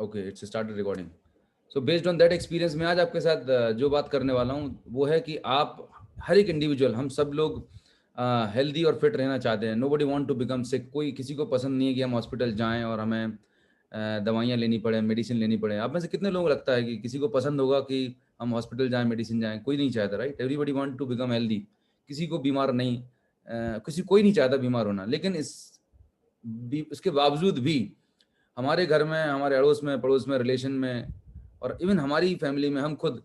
Okay, it's started recording. So based on that experience मैं आज आपके साथ जो बात करने वाला हूँ वो है कि आप हर एक इंडिविजुअल, हम सब लोग हेल्दी और फिट रहना चाहते हैं। Nobody want to become sick. कोई किसी को पसंद नहीं है कि हम हॉस्पिटल जाएं और हमें दवाइयाँ लेनी पड़े, मेडिसिन लेनी पड़े। आप में से कितने लोगों को लगता है कि किसी को पसंद होगा कि हम हॉस्पिटल जाएं, मेडिसिन जाएं? कोई नहीं चाहता, right? Everybody want to become healthy. किसी को बीमार नहीं, कोई नहीं चाहता बीमार होना। लेकिन इसके बावजूद भी हमारे घर में, हमारे अड़ोस में, पड़ोस में, रिलेशन में और इवन हमारी फैमिली में हम खुद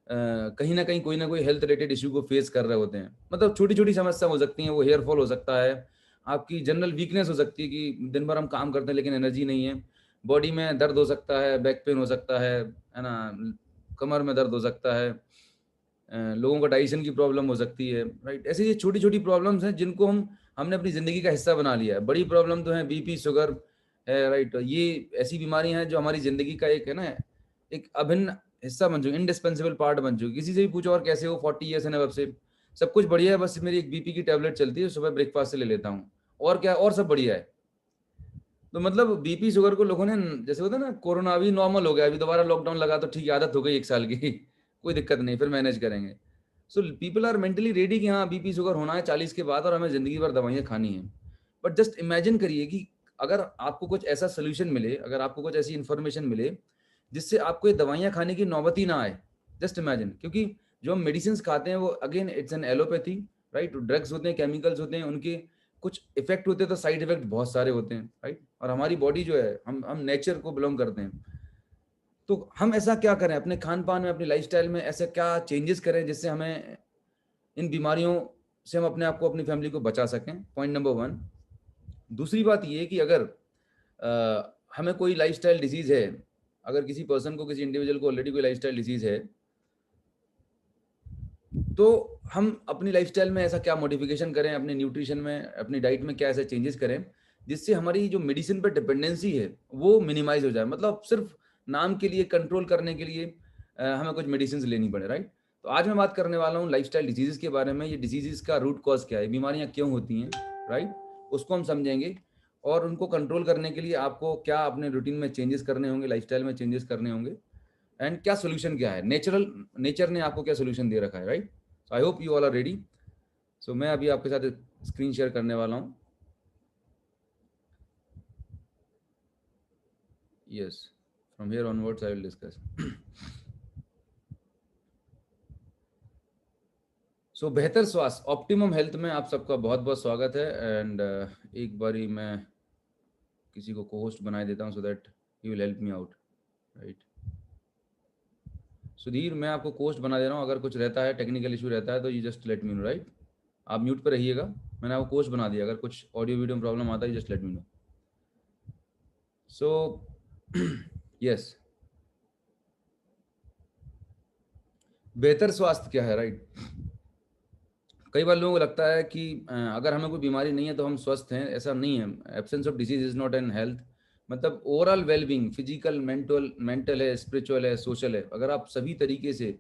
कहीं ना कहीं कोई ना कोई हेल्थ रिलेटेड इश्यू को फेस कर रहे होते हैं। मतलब छोटी छोटी समस्या हो सकती हैं, वो हेयर फॉल हो सकता है, आपकी जनरल वीकनेस हो सकती है कि दिन भर हम काम करते हैं लेकिन एनर्जी नहीं है, बॉडी में दर्द हो सकता है, बैक पेन हो सकता है ना, कमर में दर्द हो सकता है, लोगों को डाइजेशन की प्रॉब्लम हो सकती है, राइट? ऐसे ये छोटी छोटी प्रॉब्लम्स हैं जिनको हमने अपनी ज़िंदगी का हिस्सा बना लिया है। बड़ी प्रॉब्लम तो है बीपी, शुगर है, राइट? ये ऐसी बीमारियां हैं जो हमारी ज़िंदगी का एक है ना, एक अभिन्न हिस्सा बन चुकी, इंडिस्पेंसिबल पार्ट बन चुकी। किसी से भी पूछो और कैसे हो, 40 ईयर्स एंड अब से सब कुछ बढ़िया है, बस मेरी एक बीपी की टैबलेट चलती है, सुबह ब्रेकफास्ट से ले लेता हूँ, और क्या, और सब बढ़िया है। तो मतलब बीपी शुगर को लोगों ने, जैसे होता है ना, कोरोना अभी नॉर्मल हो गया, अभी दोबारा लॉकडाउन लगा तो ठीक है, आदत हो गई 1 साल की कोई दिक्कत नहीं, फिर मैनेज करेंगे। So people are mentally ready कि हाँ बीपी शुगर होना है 40 के बाद और हमें जिंदगी भर दवाइयाँ खानी है। बट जस्ट इमेजिन करिए कि अगर आपको कुछ ऐसा सोल्यूशन मिले, अगर आपको कुछ ऐसी इंफॉर्मेशन मिले जिससे आपको ये दवाइयाँ खाने की नौबत ही ना आए। जस्ट इमेजिन, क्योंकि जो हम मेडिसिन खाते हैं वो again it's an allopathy, right? Drugs होते हैं, केमिकल्स होते हैं, उनके कुछ इफेक्ट होते हैं तो साइड इफेक्ट बहुत सारे होते हैं, राइट? और हमारी बॉडी जो है, हम नेचर को बिलोंग करते हैं। तो हम ऐसा क्या करें अपने खान पान में, अपनी लाइफस्टाइल में, ऐसे क्या चेंजेस करें जिससे हमें इन बीमारियों से, हम अपने आप को, अपनी फैमिली को बचा सकें? Point number 1। दूसरी बात ये है कि अगर हमें कोई लाइफस्टाइल डिजीज है, अगर किसी पर्सन को, किसी इंडिविजुअल को ऑलरेडी कोई लाइफस्टाइल डिजीज है, तो हम अपनी लाइफस्टाइल में ऐसा क्या मॉडिफिकेशन करें, अपने न्यूट्रिशन में, अपनी डाइट में क्या ऐसे चेंजेस करें जिससे हमारी जो मेडिसिन पर डिपेंडेंसी है वो मिनिमाइज हो जाए। मतलब सिर्फ नाम के लिए, कंट्रोल करने के लिए हमें कुछ मेडिसिन लेनी पड़े, राइट? तो आज मैं बात करने वाला हूँ लाइफस्टाइल डिजीजेस के बारे में। ये डिजीजेस का रूट कॉज क्या है, बीमारियां क्यों होती हैं, राइट? उसको हम समझेंगे। और उनको कंट्रोल करने के लिए आपको क्या अपने रूटीन में चेंजेस करने होंगे, लाइफस्टाइल में चेंजेस करने होंगे, एंड क्या सोल्यूशन क्या है, नेचर ने आपको क्या सोल्यूशन दे रखा है, right? So I hope you all are ready. So मैं अभी आपके साथ स्क्रीन शेयर करने वाला हूँ। Yes, from here onwards I will discuss. So बेहतर स्वास्थ्य, ऑप्टिमम हेल्थ में आप सबका बहुत बहुत स्वागत है। एंड एक बारी मैं किसी को को होस्ट बनाए देता हूँ so that he will help me out, right? Sudhir, मैं आपको कोस्ट बना दे रहा हूँ, अगर कुछ रहता है, टेक्निकल इशू रहता है तो you just let me know, right? आप म्यूट पर रहिएगा, मैंने आपको कोस्ट बना दिया, अगर कुछ ऑडियो वीडियो में प्रॉब्लम आता है just let me know. So yes, बेहतर स्वास्थ्य क्या है, राइट? कई बार लोगों को लगता है कि अगर हमें कोई बीमारी नहीं है तो हम स्वस्थ हैं। ऐसा नहीं है। Absence of disease is not an health. मतलब ओवरऑल वेलबींग, फिजिकल, मेंटल है, स्पिरिचुअल है, सोशल है, अगर आप सभी तरीके से,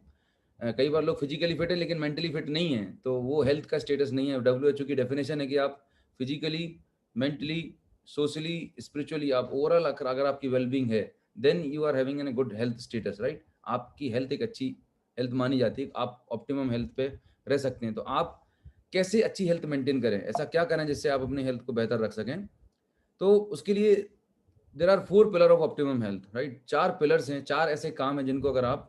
कई बार लोग फिजिकली फिट है लेकिन मेंटली फिट नहीं है, तो वो हेल्थ का स्टेटस नहीं है। WHO की डेफिनेशन है कि आप फिजिकली, मेंटली, सोशली, स्पिरिचुअली, आप ओवरऑल अगर आपकी वेलबींग है, then you are having an good health status, right? आपकी हेल्थ एक अच्छी हेल्थ मानी जाती है, आप ऑप्टिमम हेल्थ पे रह सकते हैं। तो आप कैसे अच्छी हेल्थ मेंटेन करें, ऐसा क्या करें जिससे आप अपनी हेल्थ को बेहतर रख सकें? तो उसके लिए there are 4 pillar of optimum health, right? 4 pillars हैं, 4 ऐसे काम हैं जिनको अगर आप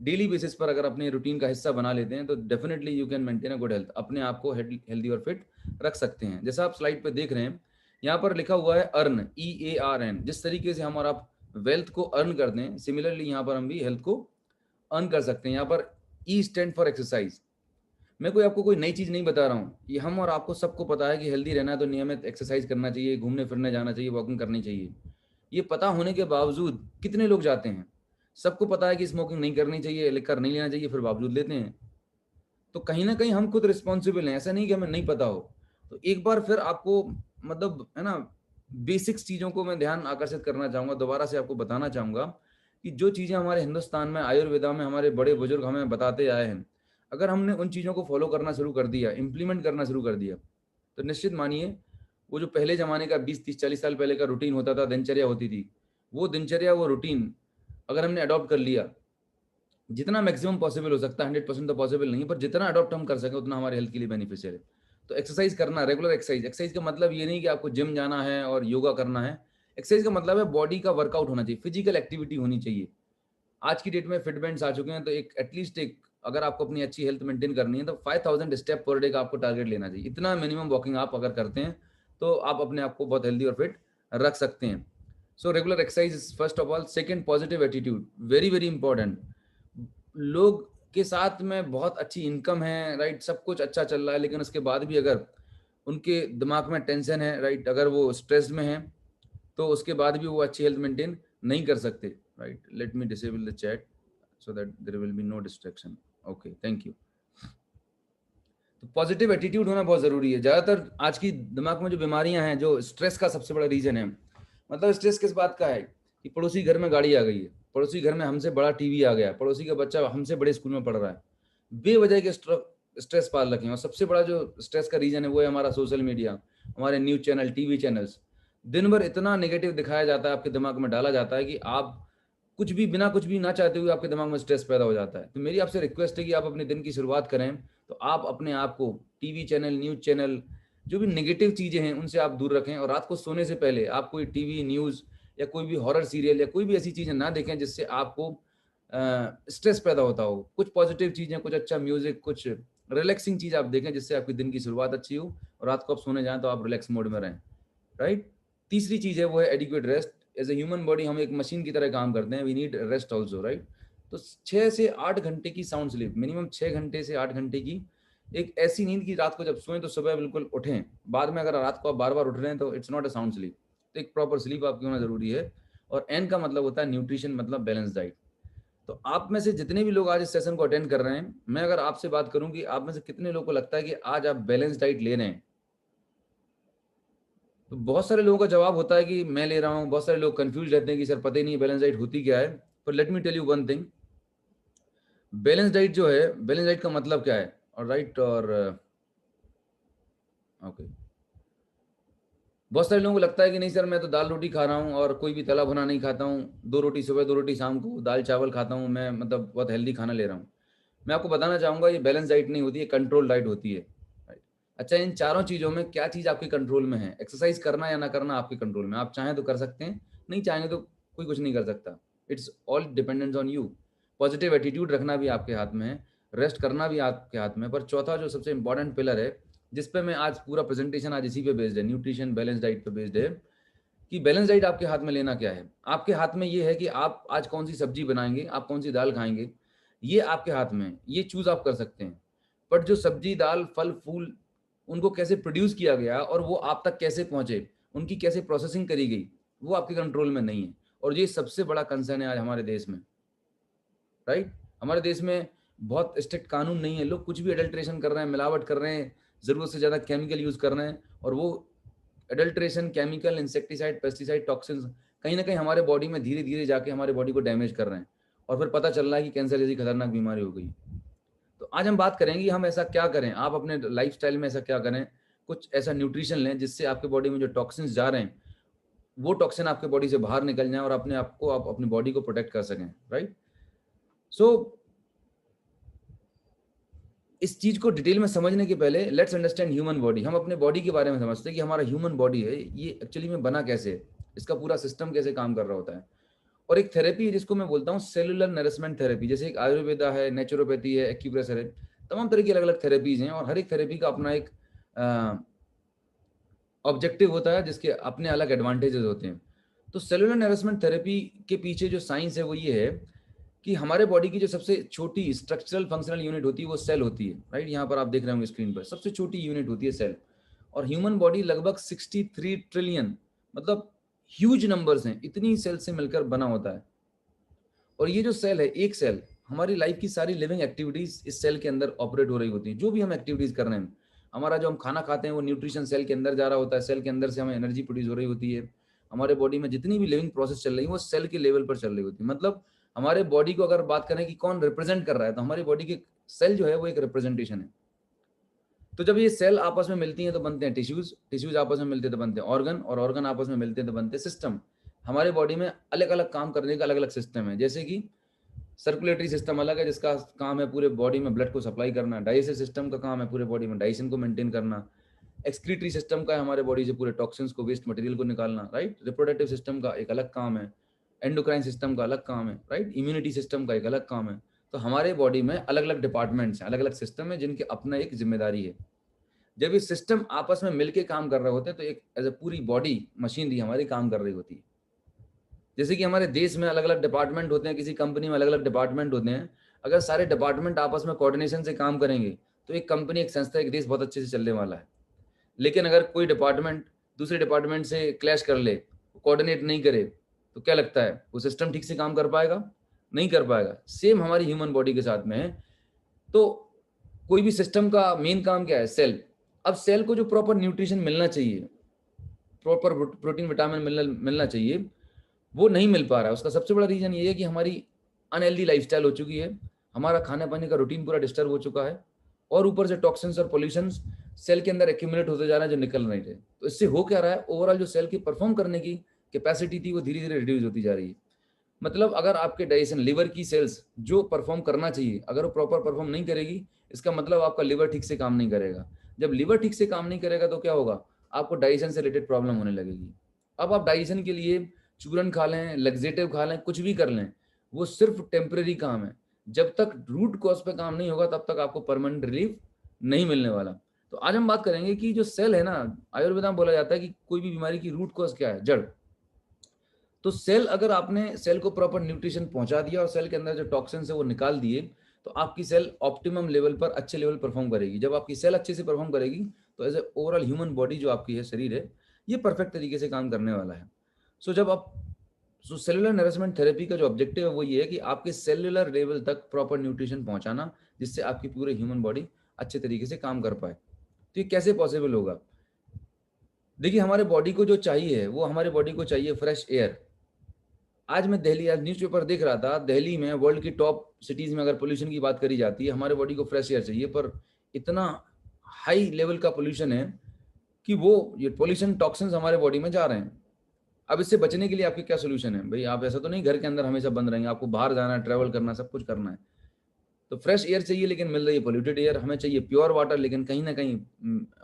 डेली बेसिस पर अगर अपने रूटीन का हिस्सा बना लेते हैं तो definitely you can maintain a good health, अपने आप को हेल्दी और फिट रख सकते हैं। जैसा आप स्लाइड पे देख रहे हैं, यहाँ पर लिखा हुआ है अर्न, EARN। जिस तरीके से हम और आप वेल्थ को अर्न करते हैं, सिमिलरली यहाँ पर हम भी हेल्थ को अर्न कर सकते हैं। यहाँ पर E स्टैंड फॉर एक्सरसाइज। मैं आपको कोई नई चीज़ नहीं बता रहा हूँ, ये हम और आपको सबको पता है कि हेल्दी रहना है तो नियमित एक्सरसाइज करना चाहिए, घूमने फिरने जाना चाहिए, वॉकिंग करनी चाहिए। ये पता होने के बावजूद कितने लोग जाते हैं? सबको पता है कि स्मोकिंग नहीं करनी चाहिए, लिकर नहीं लेना चाहिए, फिर बावजूद लेते हैं। तो कहीं ना कहीं हम खुद रिस्पॉन्सिबल हैं, ऐसा नहीं कि हमें नहीं पता हो। तो एक बार फिर आपको, मतलब है ना, बेसिक्स चीज़ों को मैं ध्यान आकर्षित करना चाहूँगा, दोबारा से आपको बताना चाहूँगा कि जो चीज़ें हमारे हिंदुस्तान में, आयुर्वेदा में हमारे बड़े बुजुर्ग हमें बताते आए हैं, अगर हमने उन चीज़ों को फॉलो करना शुरू कर दिया, इम्प्लीमेंट करना शुरू कर दिया, तो निश्चित मानिए वो जो पहले ज़माने का 20, 30, 40 साल पहले का रूटीन होता था, दिनचर्या होती थी, वो दिनचर्या, वो रूटीन अगर हमने अडॉप्ट कर लिया, जितना मैक्सिमम पॉसिबल हो सकता है, 100% तो पॉसिबल नहीं है, पर जितना अडॉप्ट हम कर सकें उतना हमारे हेल्थ के लिए बेनिफिशियल है। तो एक्सरसाइज करना, रेगुलर एक्सरसाइज। एक्सरसाइज का मतलब ये नहीं कि आपको जिम जाना है और योगा करना है। एक्सरसाइज का मतलब है बॉडी का वर्कआउट होना चाहिए, फिजिकल एक्टिविटी होनी चाहिए। आज की डेट में फिटमेंट्स आ चुके हैं, तो एक एटलीस्ट एक, अगर आपको अपनी अच्छी हेल्थ मेंटेन करनी है तो 5000 स्टेप पर डे का आपको टारगेट लेना चाहिए। इतना मिनिमम वॉकिंग आप अगर करते हैं तो आप अपने आप को बहुत हेल्दी और फिट रख सकते हैं। So regular exercise first of all. Second, positive attitude, very very important. लोग के साथ में बहुत अच्छी इनकम है, राइट, सब कुछ अच्छा चल रहा है, लेकिन उसके बाद भी अगर उनके दिमाग में टेंशन है, राइट, अगर वो स्ट्रेस में है, तो उसके बाद भी वो अच्छी हेल्थ मेंटेन नहीं कर सकते, right. Let me disable the chat so that there will be no distraction. Okay, thank you. तो पॉजिटिव एटीट्यूड होना बहुत जरूरी है। ज्यादातर आज की दिमाग में जो बीमारियां हैं, जो स्ट्रेस का सबसे बड़ा रीजन है, मतलब स्ट्रेस किस बात का है कि पड़ोसी घर में गाड़ी आ गई है, पड़ोसी घर में हमसे बड़ा टीवी आ गया, पड़ोसी का बच्चा हमसे बड़े स्कूल में पढ़ रहा है, बेवजह के स्ट्रेस पाल रखे हैं। और सबसे बड़ा जो स्ट्रेस का रीजन है वो है हमारा सोशल मीडिया, हमारे न्यूज चैनल, टीवी चैनल्स। दिन भर इतना नेगेटिव दिखाया जाता है, आपके दिमाग में डाला जाता है कि आप कुछ भी, बिना कुछ भी ना चाहते हुए आपके दिमाग में स्ट्रेस पैदा हो जाता है। तो मेरी आपसे रिक्वेस्ट है कि आप अपने दिन की शुरुआत करें तो आप अपने आप को टीवी चैनल, न्यूज चैनल, जो भी नेगेटिव चीजें हैं उनसे आप दूर रखें। और रात को सोने से पहले आप कोई टीवी, न्यूज या कोई भी हॉरर सीरियल या कोई भी ऐसी चीजें ना देखें जिससे आपको स्ट्रेस पैदा होता हो। कुछ पॉजिटिव चीजें, कुछ अच्छा म्यूजिक, कुछ रिलैक्सिंग चीज आप देखें जिससे आपकी दिन की शुरुआत अच्छी हो और रात को आप सोने जाएं तो आप रिलैक्स मोड में रहें, राइट। तीसरी चीज है वो है adequate rest. As a human body हम एक मशीन की तरह काम करते हैं, we need rest also, right. तो 6 से 8 घंटे की साउंड स्लीप, मिनिमम 6 घंटे से 8 घंटे की एक ऐसी नींद की रात को जब सोएं तो सुबह बिल्कुल उठें। बाद में अगर रात को आप बार बार उठ रहे हैं तो it's not a sound sleep. तो एक प्रॉपर स्लीप आपकी होना जरूरी है। और एन का मतलब होता है न्यूट्रिशन, मतलब बैलेंस डाइट। तो आप में से जितने भी लोग आज इस सेशन को अटेंड कर रहे हैं, मैं अगर आपसे बात करूं कि आप में से कितने लोगों को लगता है कि आज आप बैलेंस डाइट ले रहे हैं, तो बहुत सारे लोगों का जवाब होता है कि मैं ले रहा हूँ। बहुत सारे लोग कंफ्यूज रहते हैं कि सर पता ही नहीं बैलेंस डाइट होती क्या है। पर let me tell you one thing, balance diet जो है, बैलेंस डाइट का मतलब क्या है, और राइट, और ओके। बहुत सारे लोगों को लगता है कि नहीं सर मैं तो दाल रोटी खा रहा हूँ और कोई भी तला भुना नहीं खाता हूँ, 2 रोटी सुबह 2 रोटी शाम को, दाल चावल खाता हूँ, मैं मतलब बहुत हेल्दी खाना ले रहा हूँ। मैं आपको बताना चाहूंगा ये बैलेंस डाइट नहीं होती है, कंट्रोल डाइट होती है, राइट। अच्छा, इन चारों चीजों में क्या चीज आपके कंट्रोल में है? एक्सरसाइज करना या ना करना आपके कंट्रोल में। आप चाहें तो कर सकते हैं, नहीं चाहेंगे तो कोई कुछ नहीं कर सकता। It's all dependence on you. Positive attitude रखना भी आपके हाथ में है, रेस्ट करना भी आपके हाथ में है। पर चौथा जो सबसे इंपॉर्टेंट पिलर है, जिस पे मैं आज पूरा प्रेजेंटेशन आज इसी पे बेस्ड है, न्यूट्रिशन बैलेंस डाइट पे बेस्ड है, कि बैलेंस डाइट आपके हाथ में लेना क्या है। आपके हाथ में ये है कि आप आज कौन सी सब्जी बनाएंगे, आप कौन सी दाल खाएंगे, ये आपके हाथ में है, ये चूज आप कर सकते हैं। बट जो सब्जी, दाल, फल, फूल, उनको कैसे प्रोड्यूस किया गया और वो आप तक कैसे पहुंचे, उनकी कैसे प्रोसेसिंग करी गई, वो आपके कंट्रोल में नहीं है। और ये सबसे बड़ा कंसर्न है आज हमारे देश में, राइट। हमारे देश में बहुत स्ट्रिक्ट कानून नहीं है, लोग कुछ भी अडल्ट्रेशन कर रहे हैं, मिलावट कर रहे हैं, जरूरत से ज्यादा केमिकल यूज कर रहे हैं। और वो adulteration, chemical, insecticide, pesticide, toxins कहीं ना कहीं हमारे बॉडी में धीरे धीरे जाके हमारे बॉडी को डैमेज कर रहे हैं। और फिर पता चल रहा है कि कैंसर जैसी खतरनाक बीमारी हो गई। तो आज हम बात करेंगे हम ऐसा क्या करें, आप अपने लाइफस्टाइल में ऐसा क्या करें, कुछ ऐसा न्यूट्रिशन लें जिससे आपके बॉडी में जो टॉक्सिन्स जा रहे हैं वो टॉक्सिन आपके बॉडी से बाहर निकल जाए और अपने आप को, आप अपनी बॉडी को प्रोटेक्ट कर सकें, राइट। सो इस चीज को डिटेल में समझने के पहले लेट्स अंडरस्टैंड ह्यूमन बॉडी। हम अपने बॉडी के बारे में समझते हैं कि हमारा ह्यूमन बॉडी है ये एक्चुअली में बना कैसे है, इसका पूरा सिस्टम कैसे काम कर रहा होता है। और एक थेरेपी है जिसको मैं बोलता हूँ सेलुलर नरिशमेंट थेरेपी। जैसे एक आयुर्वेदा है, नेचुरोपैथी है, एक्यूप्रेशर है, तमाम तरह की अलग अलग थेरेपीज हैं और हर एक थेरेपी का अपना एक ऑब्जेक्टिव होता है जिसके अपने अलग एडवांटेजेस होते हैं। तो सेलुलर नरिशमेंट थेरेपी के पीछे जो साइंस है वो ये है कि हमारे बॉडी की जो सबसे छोटी स्ट्रक्चरल फंक्शनल यूनिट होती है वो सेल होती है, राइट। यहाँ पर आप देख रहे होंगे स्क्रीन पर, सबसे छोटी यूनिट होती है सेल। और ह्यूमन बॉडी लगभग 63 ट्रिलियन, मतलब ह्यूज नंबर्स हैं, इतनी सेल से मिलकर बना होता है। और ये जो सेल है, एक सेल, हमारी लाइफ की सारी लिविंग एक्टिविटीज इस सेल के अंदर ऑपरेट हो रही होती है। जो भी हम एक्टिविटीज कर रहे हैं, हमारा जो हम खाना खाते हैं वो न्यूट्रिशन सेल के अंदर जा रहा होता है, सेल के अंदर से हमें एनर्जी प्रोड्यूस हो रही होती है। हमारे बॉडी में जितनी भी लिविंग प्रोसेस चल रही है वो सेल के लेवल पर चल रही होती है। मतलब हमारे बॉडी को अगर बात करें कि कौन रिप्रेजेंट कर रहा है, तो हमारी बॉडी के सेल जो है वो एक रिप्रेजेंटेशन है। तो जब ये सेल आपस में मिलती हैं तो बनते हैं टिश्यूज, टिश्यूज आपस में मिलते हैं तो बनते हैं ऑर्गन, और ऑर्गन आपस में मिलते हैं तो बनते हैं सिस्टम। हमारे बॉडी में अलग अलग काम करने का अलग अलग सिस्टम है। जैसे कि सर्कुलेटरी सिस्टम अलग है, जिसका काम है पूरे बॉडी में ब्लड को सप्लाई करना। डाइजेस्टिव सिस्टम का काम है पूरे बॉडी में डाइजेशन को मेंटेन करना। एक्सक्रीटरी सिस्टम का है हमारे बॉडी से पूरे टॉक्सिन्स को, वेस्ट मटेरियल को निकालना, राइट। रिप्रोडक्टिव सिस्टम का एक अलग काम है। एंडोक्राइन सिस्टम का अलग काम है, राइट। इम्यूनिटी सिस्टम का एक अलग काम है। तो हमारे बॉडी में अलग अलग डिपार्टमेंट्स हैं, अलग अलग सिस्टम है, जिनके अपना एक जिम्मेदारी है। जब ये सिस्टम आपस में मिलके काम कर रहे होते हैं तो एक एज ए पूरी बॉडी मशीनरी हमारी काम कर रही होती है। जैसे कि हमारे देश में अलग अलग डिपार्टमेंट होते हैं, किसी कंपनी में अलग अलग डिपार्टमेंट होते हैं। अगर सारे डिपार्टमेंट आपस में कोऑर्डिनेशन से काम करेंगे तो एक कंपनी, एक संस्था, एक देश बहुत अच्छे से चलने वाला है। लेकिन अगर कोई डिपार्टमेंट दूसरे डिपार्टमेंट से क्लैश कर ले, कोऑर्डिनेट नहीं करे, तो क्या लगता है वो सिस्टम ठीक से काम कर पाएगा? नहीं कर पाएगा। सेम हमारी ह्यूमन बॉडी के साथ में है। तो कोई भी सिस्टम का मेन काम क्या है? सेल। अब सेल को जो प्रॉपर न्यूट्रिशन मिलना चाहिए, प्रॉपर प्रोटीन विटामिन मिलना चाहिए, वो नहीं मिल पा रहा है। उसका सबसे बड़ा रीजन ये है कि हमारी अनहेल्दी लाइफस्टाइल हो चुकी है, हमारा खाने पाने का रूटीन पूरा डिस्टर्ब हो चुका है, और ऊपर से टॉक्सिन्स और पोल्यूशंस सेल के अंदर एक्यूमुलेट होते जा रहे हैं जो निकल नहीं रहे। तो इससे हो क्या रहा है, ओवरऑल जो सेल की परफॉर्म करने की कैपेसिटी थी वो धीरे धीरे रिड्यूस होती जा रही है। मतलब अगर आपके डाइजेशन, लिवर की सेल्स जो परफॉर्म करना चाहिए, अगर वो प्रॉपर परफॉर्म नहीं करेगी, इसका मतलब आपका लिवर ठीक से काम नहीं करेगा। जब लिवर ठीक से काम नहीं करेगा तो क्या होगा? आपको डाइजेशन से रिलेटेड प्रॉब्लम होने लगेगी। अब आप डाइजेशन के लिए चूरन खा लें, लग्जेटिव खा लें, कुछ भी कर लें, वो सिर्फ टेम्परेरी काम है। जब तक रूट कॉज पे काम नहीं होगा तब तक आपको परमानेंट रिलीफ नहीं मिलने वाला। तो आज हम बात करेंगे कि जो सेल है ना, आयुर्वेदा में बोला जाता है कि कोई भी बीमारी की रूट कॉज क्या है? जड़। तो सेल, अगर आपने सेल को प्रॉपर न्यूट्रिशन पहुंचा दिया और सेल के अंदर जो टॉक्सिन्स है वो निकाल दिए, तो आपकी सेल ऑप्टिमम लेवल पर, अच्छे लेवल परफॉर्म करेगी। जब आपकी सेल अच्छे से परफॉर्म करेगी तो as a overall human body जो आपकी है, शरीर है, ये परफेक्ट तरीके से काम करने वाला है। सो सेलुलर नरिशमेंट थेरेपी का जो ऑब्जेक्टिव है वो ये है कि आपके सेलुलर लेवल तक प्रॉपर न्यूट्रिशन पहुंचाना, जिससे आपकी पूरे ह्यूमन बॉडी अच्छे तरीके से काम कर पाए। तो ये कैसे पॉसिबल होगा? देखिए, हमारे बॉडी को जो चाहिए, वो हमारे बॉडी को चाहिए फ्रेश एयर। आज मैं दिल्ली, आज न्यूज़पेपर देख रहा था, दिल्ली में वर्ल्ड की टॉप सिटीज में अगर पोल्यूशन की बात करी जाती है, हमारे बॉडी को फ्रेश एयर चाहिए, पर इतना हाई लेवल का पोल्यूशन है कि वो ये पोल्यूशन टॉक्सिन्स हमारे बॉडी में जा रहे हैं। अब इससे बचने के लिए आपके क्या सोल्यूशन है? भाई आप ऐसा तो नहीं घर के अंदर हमेशा बंद रहेंगे, आपको बाहर जाना है, ट्रैवल करना, सब कुछ करना है। तो फ्रेश एयर चाहिए, लेकिन मिल रही है पोल्यूटेड एयर। हमें चाहिए प्योर वाटर, लेकिन कहीं ना कहीं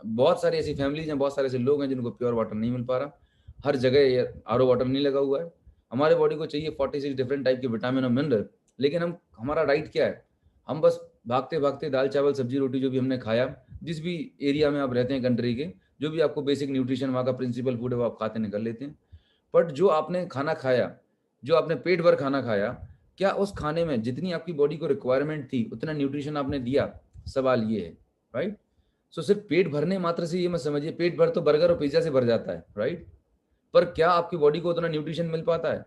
बहुत सारी ऐसी फैमिलीज हैं, बहुत सारे ऐसे लोग हैं जिनको प्योर वाटर नहीं मिल पा रहा। हर जगह आरओ वाटर नहीं लगा हुआ है। हमारे बॉडी को चाहिए 46 डिफरेंट टाइप के विटामिन और मिनरल, लेकिन हमारा डाइट क्या है? हम बस भागते भागते दाल चावल सब्जी रोटी जो भी हमने खाया, जिस भी एरिया में आप रहते हैं कंट्री के, जो भी आपको बेसिक न्यूट्रिशन वहाँ का प्रिंसिपल फूड है वो आप खाते निकल लेते हैं। बट जो आपने खाना खाया, जो आपने पेट भर खाना खाया, क्या उस खाने में जितनी आपकी बॉडी को रिक्वायरमेंट थी उतना न्यूट्रिशन आपने दिया? सवाल ये है, राइट। सो सिर्फ पेट भरने मात्र से ये मत समझिए, पेट भर तो बर्गर और पिज्जा से भर जाता है, राइट। पर क्या आपकी बॉडी को उतना न्यूट्रिशन मिल पाता है?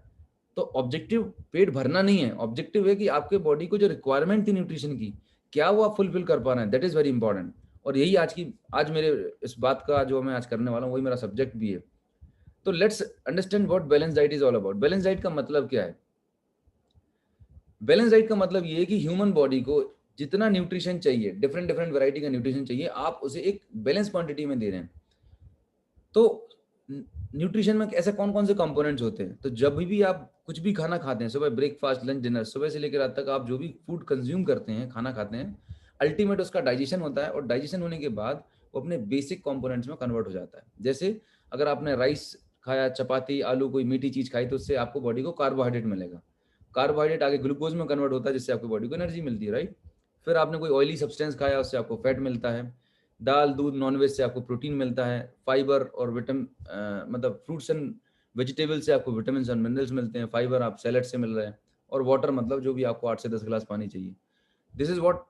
तो ऑब्जेक्टिव पेट भरना नहीं है, ऑब्जेक्टिव है कि आपके बॉडी को जो रिक्वायरमेंट थी न्यूट्रिशन की, क्या वो आप फुलफिल कर पा रहे हैं? That is very important. और यही आज मेरे इस बात का जो मैं आज करने वाला हूँ, वही मेरा सब्जेक्ट भी है। तो let's understand what balance diet is all about. Balance diet का मतलब क्या है? बैलेंस डाइट का मतलब ये है कि ह्यूमन बॉडी को जितना न्यूट्रिशन चाहिए, डिफरेंट डिफरेंट वैरायटी का न्यूट्रिशन चाहिए, आप उसे एक बैलेंस क्वांटिटी में दे रहे हैं। तो न्यूट्रिशन में ऐसे कौन कौन से कंपोनेंट्स होते हैं? तो जब भी आप कुछ भी खाना खाते हैं, सुबह ब्रेकफास्ट, लंच, डिनर, सुबह से लेकर रात तक आप जो भी फूड कंज्यूम करते हैं, खाना खाते हैं, अल्टीमेट उसका डाइजेशन होता है, और डाइजेशन होने के बाद वो अपने बेसिक कंपोनेंट्स में कन्वर्ट हो जाता है। जैसे अगर आपने राइस खाया, चपाती, आलू, कोई मीठी चीज खाई, तो उससे आपको बॉडी को कार्बोहाइड्रेट मिलेगा। कार्बोहाइड्रेट आगे ग्लूकोज में कन्वर्ट होता है, जिससे आपकी बॉडी को एनर्जी मिलती है, राइट। फिर आपने कोई ऑयली सब्सटेंस खाया, उससे आपको फैट मिलता है। दाल, दूध, नॉनवेज से आपको प्रोटीन मिलता है। फाइबर और मतलब फ्रूट्स एंड वेजिटेबल से आपको विटामिन और मिनरल्स मिलते हैं। फाइबर आप सैलड से मिल रहे हैं। और वाटर मतलब जो भी आपको 8 से 10 गिलास पानी चाहिए। दिस इज व्हाट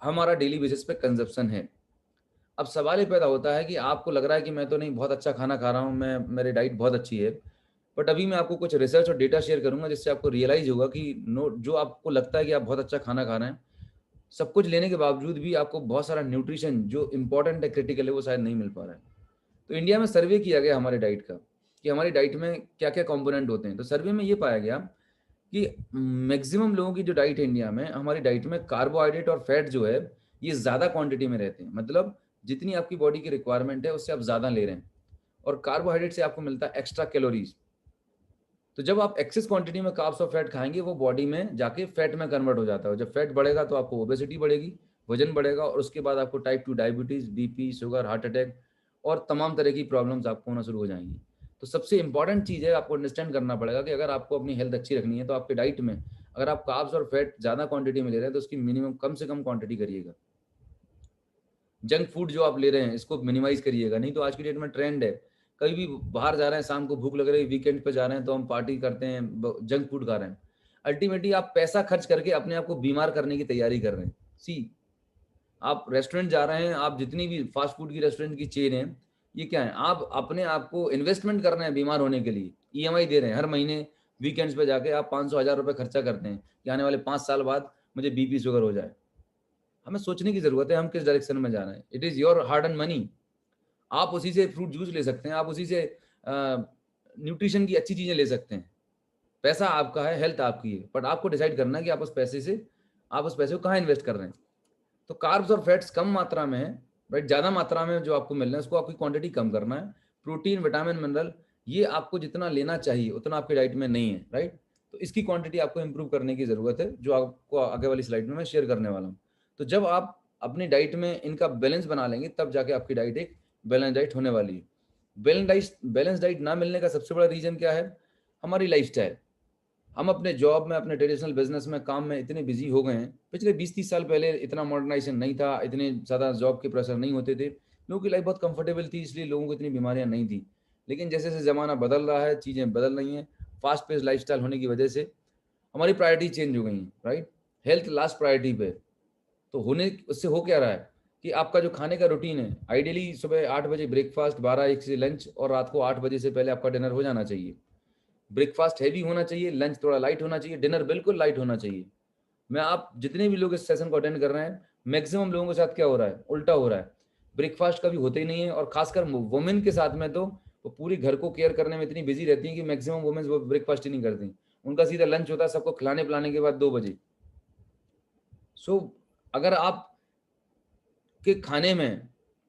हमारा डेली बेसिस पे कंजप्शन है। अब सवाल ये पैदा होता है कि आपको लग रहा है कि मैं तो नहीं बहुत अच्छा खाना खा रहा हूँ, मैं मेरी डाइट बहुत अच्छी है। बट अभी मैं आपको कुछ रिसर्च और डेटा शेयर करूंगा, जिससे आपको रियलाइज होगा कि नो, जो आपको लगता है कि आप बहुत अच्छा खाना खा रहे हैं, सब कुछ लेने के बावजूद भी आपको बहुत सारा न्यूट्रिशन जो इंपॉर्टेंट है, क्रिटिकल है, वो शायद नहीं मिल पा रहा है। तो इंडिया में सर्वे किया गया हमारे डाइट का, कि हमारी डाइट में क्या क्या कंपोनेंट होते हैं। तो सर्वे में ये पाया गया कि मैक्सिमम लोगों की जो डाइट है इंडिया में, हमारी डाइट में कार्बोहाइड्रेट और फैट जो है ये ज़्यादा क्वांटिटी में रहते हैं। मतलब जितनी आपकी बॉडी की रिक्वायरमेंट है उससे आप ज़्यादा ले रहे हैं। और कार्बोहाइड्रेट से आपको मिलता है एक्स्ट्रा कैलोरीज। तो जब आप एक्सेस क्वांटिटी में कार्ब्स और फैट खाएंगे वो बॉडी में जाके फैट में कन्वर्ट हो जाता है। जब फैट बढ़ेगा तो आपको ओबेसिटी बढ़ेगी, वजन बढ़ेगा, और उसके बाद आपको type 2 diabetes, BP, sugar, heart attack और तमाम तरह की प्रॉब्लम्स आपको होना शुरू हो जाएंगी। तो सबसे इंपॉर्टेंट चीज़ है, आपको अंडरस्टैंड करना पड़ेगा कि अगर आपको अपनी हेल्थ अच्छी रखनी है तो आपके डाइट में अगर आप कार्ब्स और फैट ज़्यादा क्वांटिटी में ले रहे हैं तो उसकी मिनिमम कम से कम क्वांटिटी करिएगा। जंक फूड जो आप ले रहे हैं इसको मिनिमाइज करिएगा। नहीं तो आज की डेट में ट्रेंड है, कभी भी बाहर जा रहे हैं, शाम को भूख लग रही है, वीकेंड पे जा रहे हैं तो हम पार्टी करते हैं, जंक फूड खा रहे हैं। अल्टीमेटली आप पैसा खर्च करके अपने आप को बीमार करने की तैयारी कर रहे हैं। सी, आप रेस्टोरेंट जा रहे हैं, आप जितनी भी फास्ट फूड की रेस्टोरेंट की चेन है, ये क्या है, आप अपने आप को इन्वेस्टमेंट कर रहे हैं बीमार होने के लिए। ईएमआई दे रहे हैं हर महीने, वीकेंड्स पे जाके आप 500-1000 रुपये खर्चा करते हैं कि आने वाले 5 साल बाद मुझे बीपी शुगर हो जाए। हमें सोचने की जरूरत है हम किस डायरेक्शन में जा रहे हैं। It is your hard and money. आप उसी से फ्रूट जूस ले सकते हैं, आप उसी से न्यूट्रिशन की अच्छी चीज़ें ले सकते हैं। पैसा आपका है, हेल्थ आपकी है, बट आपको डिसाइड करना है कि आप उस पैसे को कहाँ इन्वेस्ट कर रहे हैं। तो कार्ब्स और फैट्स कम मात्रा में है, राइट, ज़्यादा मात्रा में जो आपको मिल रहे हैं उसको आपकी क्वांटिटी कम करना है। प्रोटीन, विटामिन, मिनरल ये आपको जितना लेना चाहिए उतना आपकी डाइट में नहीं है, राइट। तो इसकी क्वांटिटी आपको इंप्रूव करने की ज़रूरत है, जो आपको आगे वाली स्लाइड में मैं शेयर करने वाला हूँ। तो जब आप अपनी डाइट में इनका बैलेंस बना लेंगे तब जाके आपकी डाइट एक बैलेंस डाइट होने वाली है। बैलेंस डाइट ना मिलने का सबसे बड़ा रीज़न क्या है? हमारी लाइफस्टाइल। हम अपने जॉब में, अपने ट्रेडिशनल बिजनेस में, काम में इतने बिजी हो गए हैं। पिछले 20-30 साल पहले इतना मॉडर्नाइजेशन नहीं था, इतने ज़्यादा जॉब के प्रेशर नहीं होते थे, लोगों की लाइफ बहुत कंफर्टेबल थी, इसलिए लोगों को इतनी बीमारियां नहीं थी। लेकिन जैसे जैसे ज़माना बदल रहा है, चीज़ें बदल रही हैं, फास्ट पेस लाइफस्टाइल होने की वजह से हमारी प्रायोरिटी चेंज हो गई हैं, राइट। हेल्थ लास्ट प्रायोरिटी पे। तो होने उससे हो क्या रहा है कि आपका जो खाने का रूटीन है, आइडियली सुबह 8 बजे ब्रेकफास्ट, 12-1 से लंच, और रात को 8 बजे से पहले आपका डिनर हो जाना चाहिए। ब्रेकफास्ट हैवी होना चाहिए, लंच थोड़ा लाइट होना चाहिए, डिनर बिल्कुल लाइट होना चाहिए। मैं आप जितने भी लोग इस सेशन को अटेंड कर रहे हैं, मैक्सिमम लोगों के साथ क्या हो रहा है, उल्टा हो रहा है। ब्रेकफास्ट कभी होते ही नहीं है, और खासकर वुमेन के साथ में तो वो पूरी घर को केयर करने में इतनी बिजी रहती हैं कि मैक्सिमम वुमेन्स वो ब्रेकफास्ट ही नहीं करती। उनका सीधा लंच होता है सबको खिलाने पिलाने के बाद 2 बजे। सो अगर आप के खाने में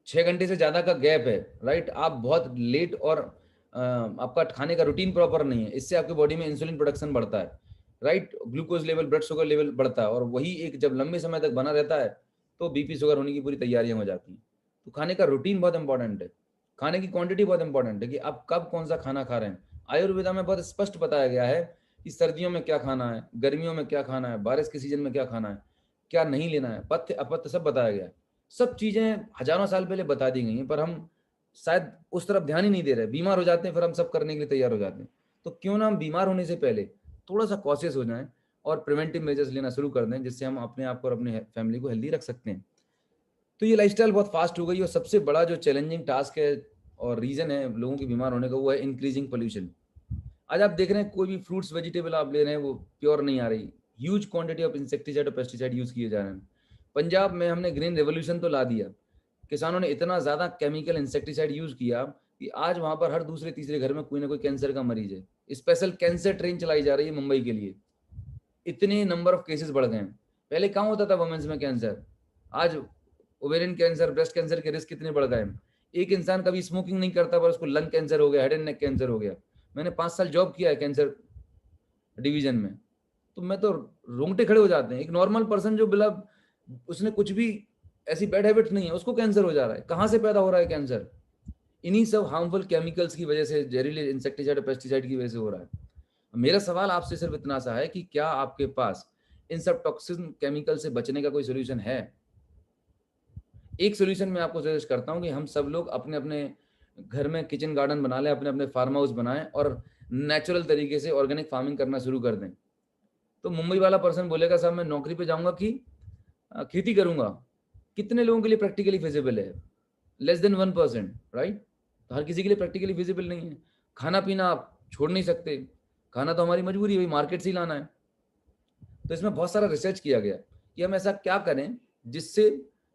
6 घंटे से ज़्यादा का गैप है, राइट, आप बहुत लेट, और आपका खाने का रूटीन प्रॉपर नहीं है, इससे आपकी बॉडी में इंसुलिन प्रोडक्शन बढ़ता है, right, glucose level, blood sugar level बढ़ता है, और वही एक जब लंबे समय तक बना रहता है तो बीपी शुगर होने की पूरी तैयारियां हो जाती हैं। तो खाने का रूटीन बहुत इंपॉर्टेंट है, खाने की क्वांटिटी बहुत इंपॉर्टेंट है कि आप कब कौन सा खाना खा रहे हैं। आयुर्वेदा में बहुत स्पष्ट बताया गया है कि सर्दियों में क्या खाना है, गर्मियों में क्या खाना है, बारिश के सीजन में क्या खाना है, क्या नहीं लेना है, पथ्य अपथ्य सब बताया गया है। सब चीज़ें हज़ारों साल पहले बता दी गई हैं, पर हम शायद उस तरफ ध्यान ही नहीं दे रहे, बीमार हो जाते हैं, फिर हम सब करने के लिए तैयार हो जाते हैं। तो क्यों ना हम बीमार होने से पहले थोड़ा-सा कॉशियस हो जाएँ और प्रिवेंटिव मेजर्स लेना शुरू कर दें, जिससे हम अपने आप को और अपने फैमिली को हेल्दी रख सकते हैं। तो ये लाइफ़स्टाइल बहुत फ़ास्ट हो गई, और सबसे बड़ा जो चैलेंजिंग टास्क है और रीज़न है लोगों के बीमार होने का, वो है इंक्रीजिंग पॉल्यूशन। आज आप देख रहे हैं कोई भी फ्रूट्स, वेजिटेबल आप ले रहे हैं वो प्योर नहीं आ रही। ह्यूज क्वांटिटी ऑफ इंसेक्टिसाइड और पेस्टिसाइड यूज़ किए जा रहे हैं। पंजाब में हमने ग्रीन रेवोल्यूशन तो ला दिया, किसानों ने इतना ज़्यादा केमिकल इंसेक्टिसाइड यूज़ किया कि आज वहाँ पर हर दूसरे तीसरे घर में कोई ना कोई कैंसर का मरीज है। स्पेशल कैंसर ट्रेन चलाई जा रही है मुंबई के लिए, इतने नंबर ऑफ केसेस बढ़ गए हैं। पहले कहाँ होता था वुमेन्स में कैंसर, आज ओवेरियन कैंसर, ब्रेस्ट कैंसर के रिस्क कितने बढ़ गए हैं। एक इंसान कभी स्मोकिंग नहीं करता पर उसको लंग कैंसर हो गया, हेड एंड नेक कैंसर हो गया। मैंने 5 साल जॉब किया है कैंसर डिवीजन में, तो मैं तो रोंगटे खड़े हो जाते हैं। एक नॉर्मल पर्सन जो बिला उसने कुछ भी ऐसी बैड हैबिट नहीं है, उसको कैंसर हो जा रहा है। कहाँ से पैदा हो रहा है कैंसर? इन्हीं सब हार्मफुल केमिकल्स की वजह से, जहरीले इंसेक्टिसाइड और पेस्टिसाइड की वजह से हो रहा है। मेरा सवाल आपसे सिर्फ इतना सा है कि क्या आपके पास इन सब टॉक्सिन केमिकल से बचने का कोई सोल्यूशन है? एक सोल्यूशन मैं आपको सजेस्ट करता हूँ कि हम सब लोग अपने अपने घर में किचन गार्डन बना लें, अपने अपने फार्म हाउस बनाएं और नेचुरल तरीके से ऑर्गेनिक फार्मिंग करना शुरू कर दें। तो मुंबई वाला पर्सन बोलेगा साहब मैं नौकरी पे जाऊंगा कि खेती करूंगा। कितने लोगों के लिए प्रैक्टिकली फिजिबल है? Less than 1%, right. तो हर किसी के लिए प्रैक्टिकली फिजिबल नहीं है। खाना पीना आप छोड़ नहीं सकते, खाना तो हमारी मजबूरी है, भाई मार्केट से ही लाना है। तो इसमें बहुत सारा रिसर्च किया गया कि हम ऐसा क्या करें जिससे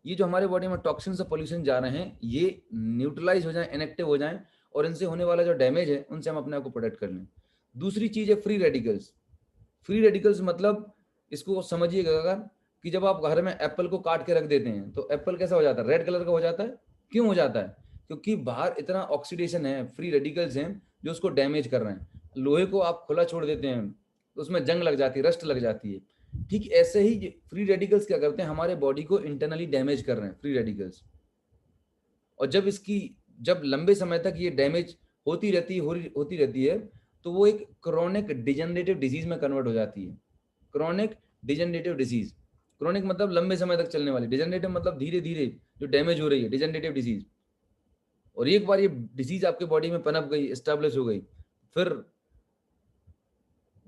ये जो हमारे बॉडी में टॉक्सिन्स और पोल्यूशन जा रहे हैं ये न्यूट्रलाइज हो जाएं, इनएक्टिव हो जाएं, और इनसे होने वाला जो डैमेज है उनसे हम अपने आप को प्रोटेक्ट कर लें। दूसरी चीज़ है फ्री रेडिकल्स। फ्री रेडिकल्स मतलब इसको समझिएगा अगर, कि जब आप घर में एप्पल को काट के रख देते हैं तो एप्पल कैसा हो जाता है? रेड कलर का हो जाता है। क्यों हो जाता है? क्योंकि बाहर इतना ऑक्सीडेशन है, फ्री रेडिकल्स हैं जो उसको डैमेज कर रहे हैं। लोहे को आप खुला छोड़ देते हैं तो उसमें जंग लग जाती है, रस्ट लग जाती है। ठीक ऐसे ही फ्री रेडिकल्स क्या करते हैं, हमारे बॉडी को इंटरनली डैमेज कर रहे हैं फ्री रेडिकल्स। और जब लंबे समय तक ये डैमेज होती रहती है तो वो एक क्रोनिक डिजेनरेटिव डिजीज में कन्वर्ट हो जाती है। क्रोनिक डिजेनरेटिव डिजीज, क्रोनिक मतलब लंबे समय तक चलने वाली, डिजेनरेटिव मतलब धीरे धीरे जो डैमेज हो रही है, डिजेनरेटिव डिजीज। और एक बार ये डिजीज आपके बॉडी में पनप गई, एस्टेब्लिश हो गई, फिर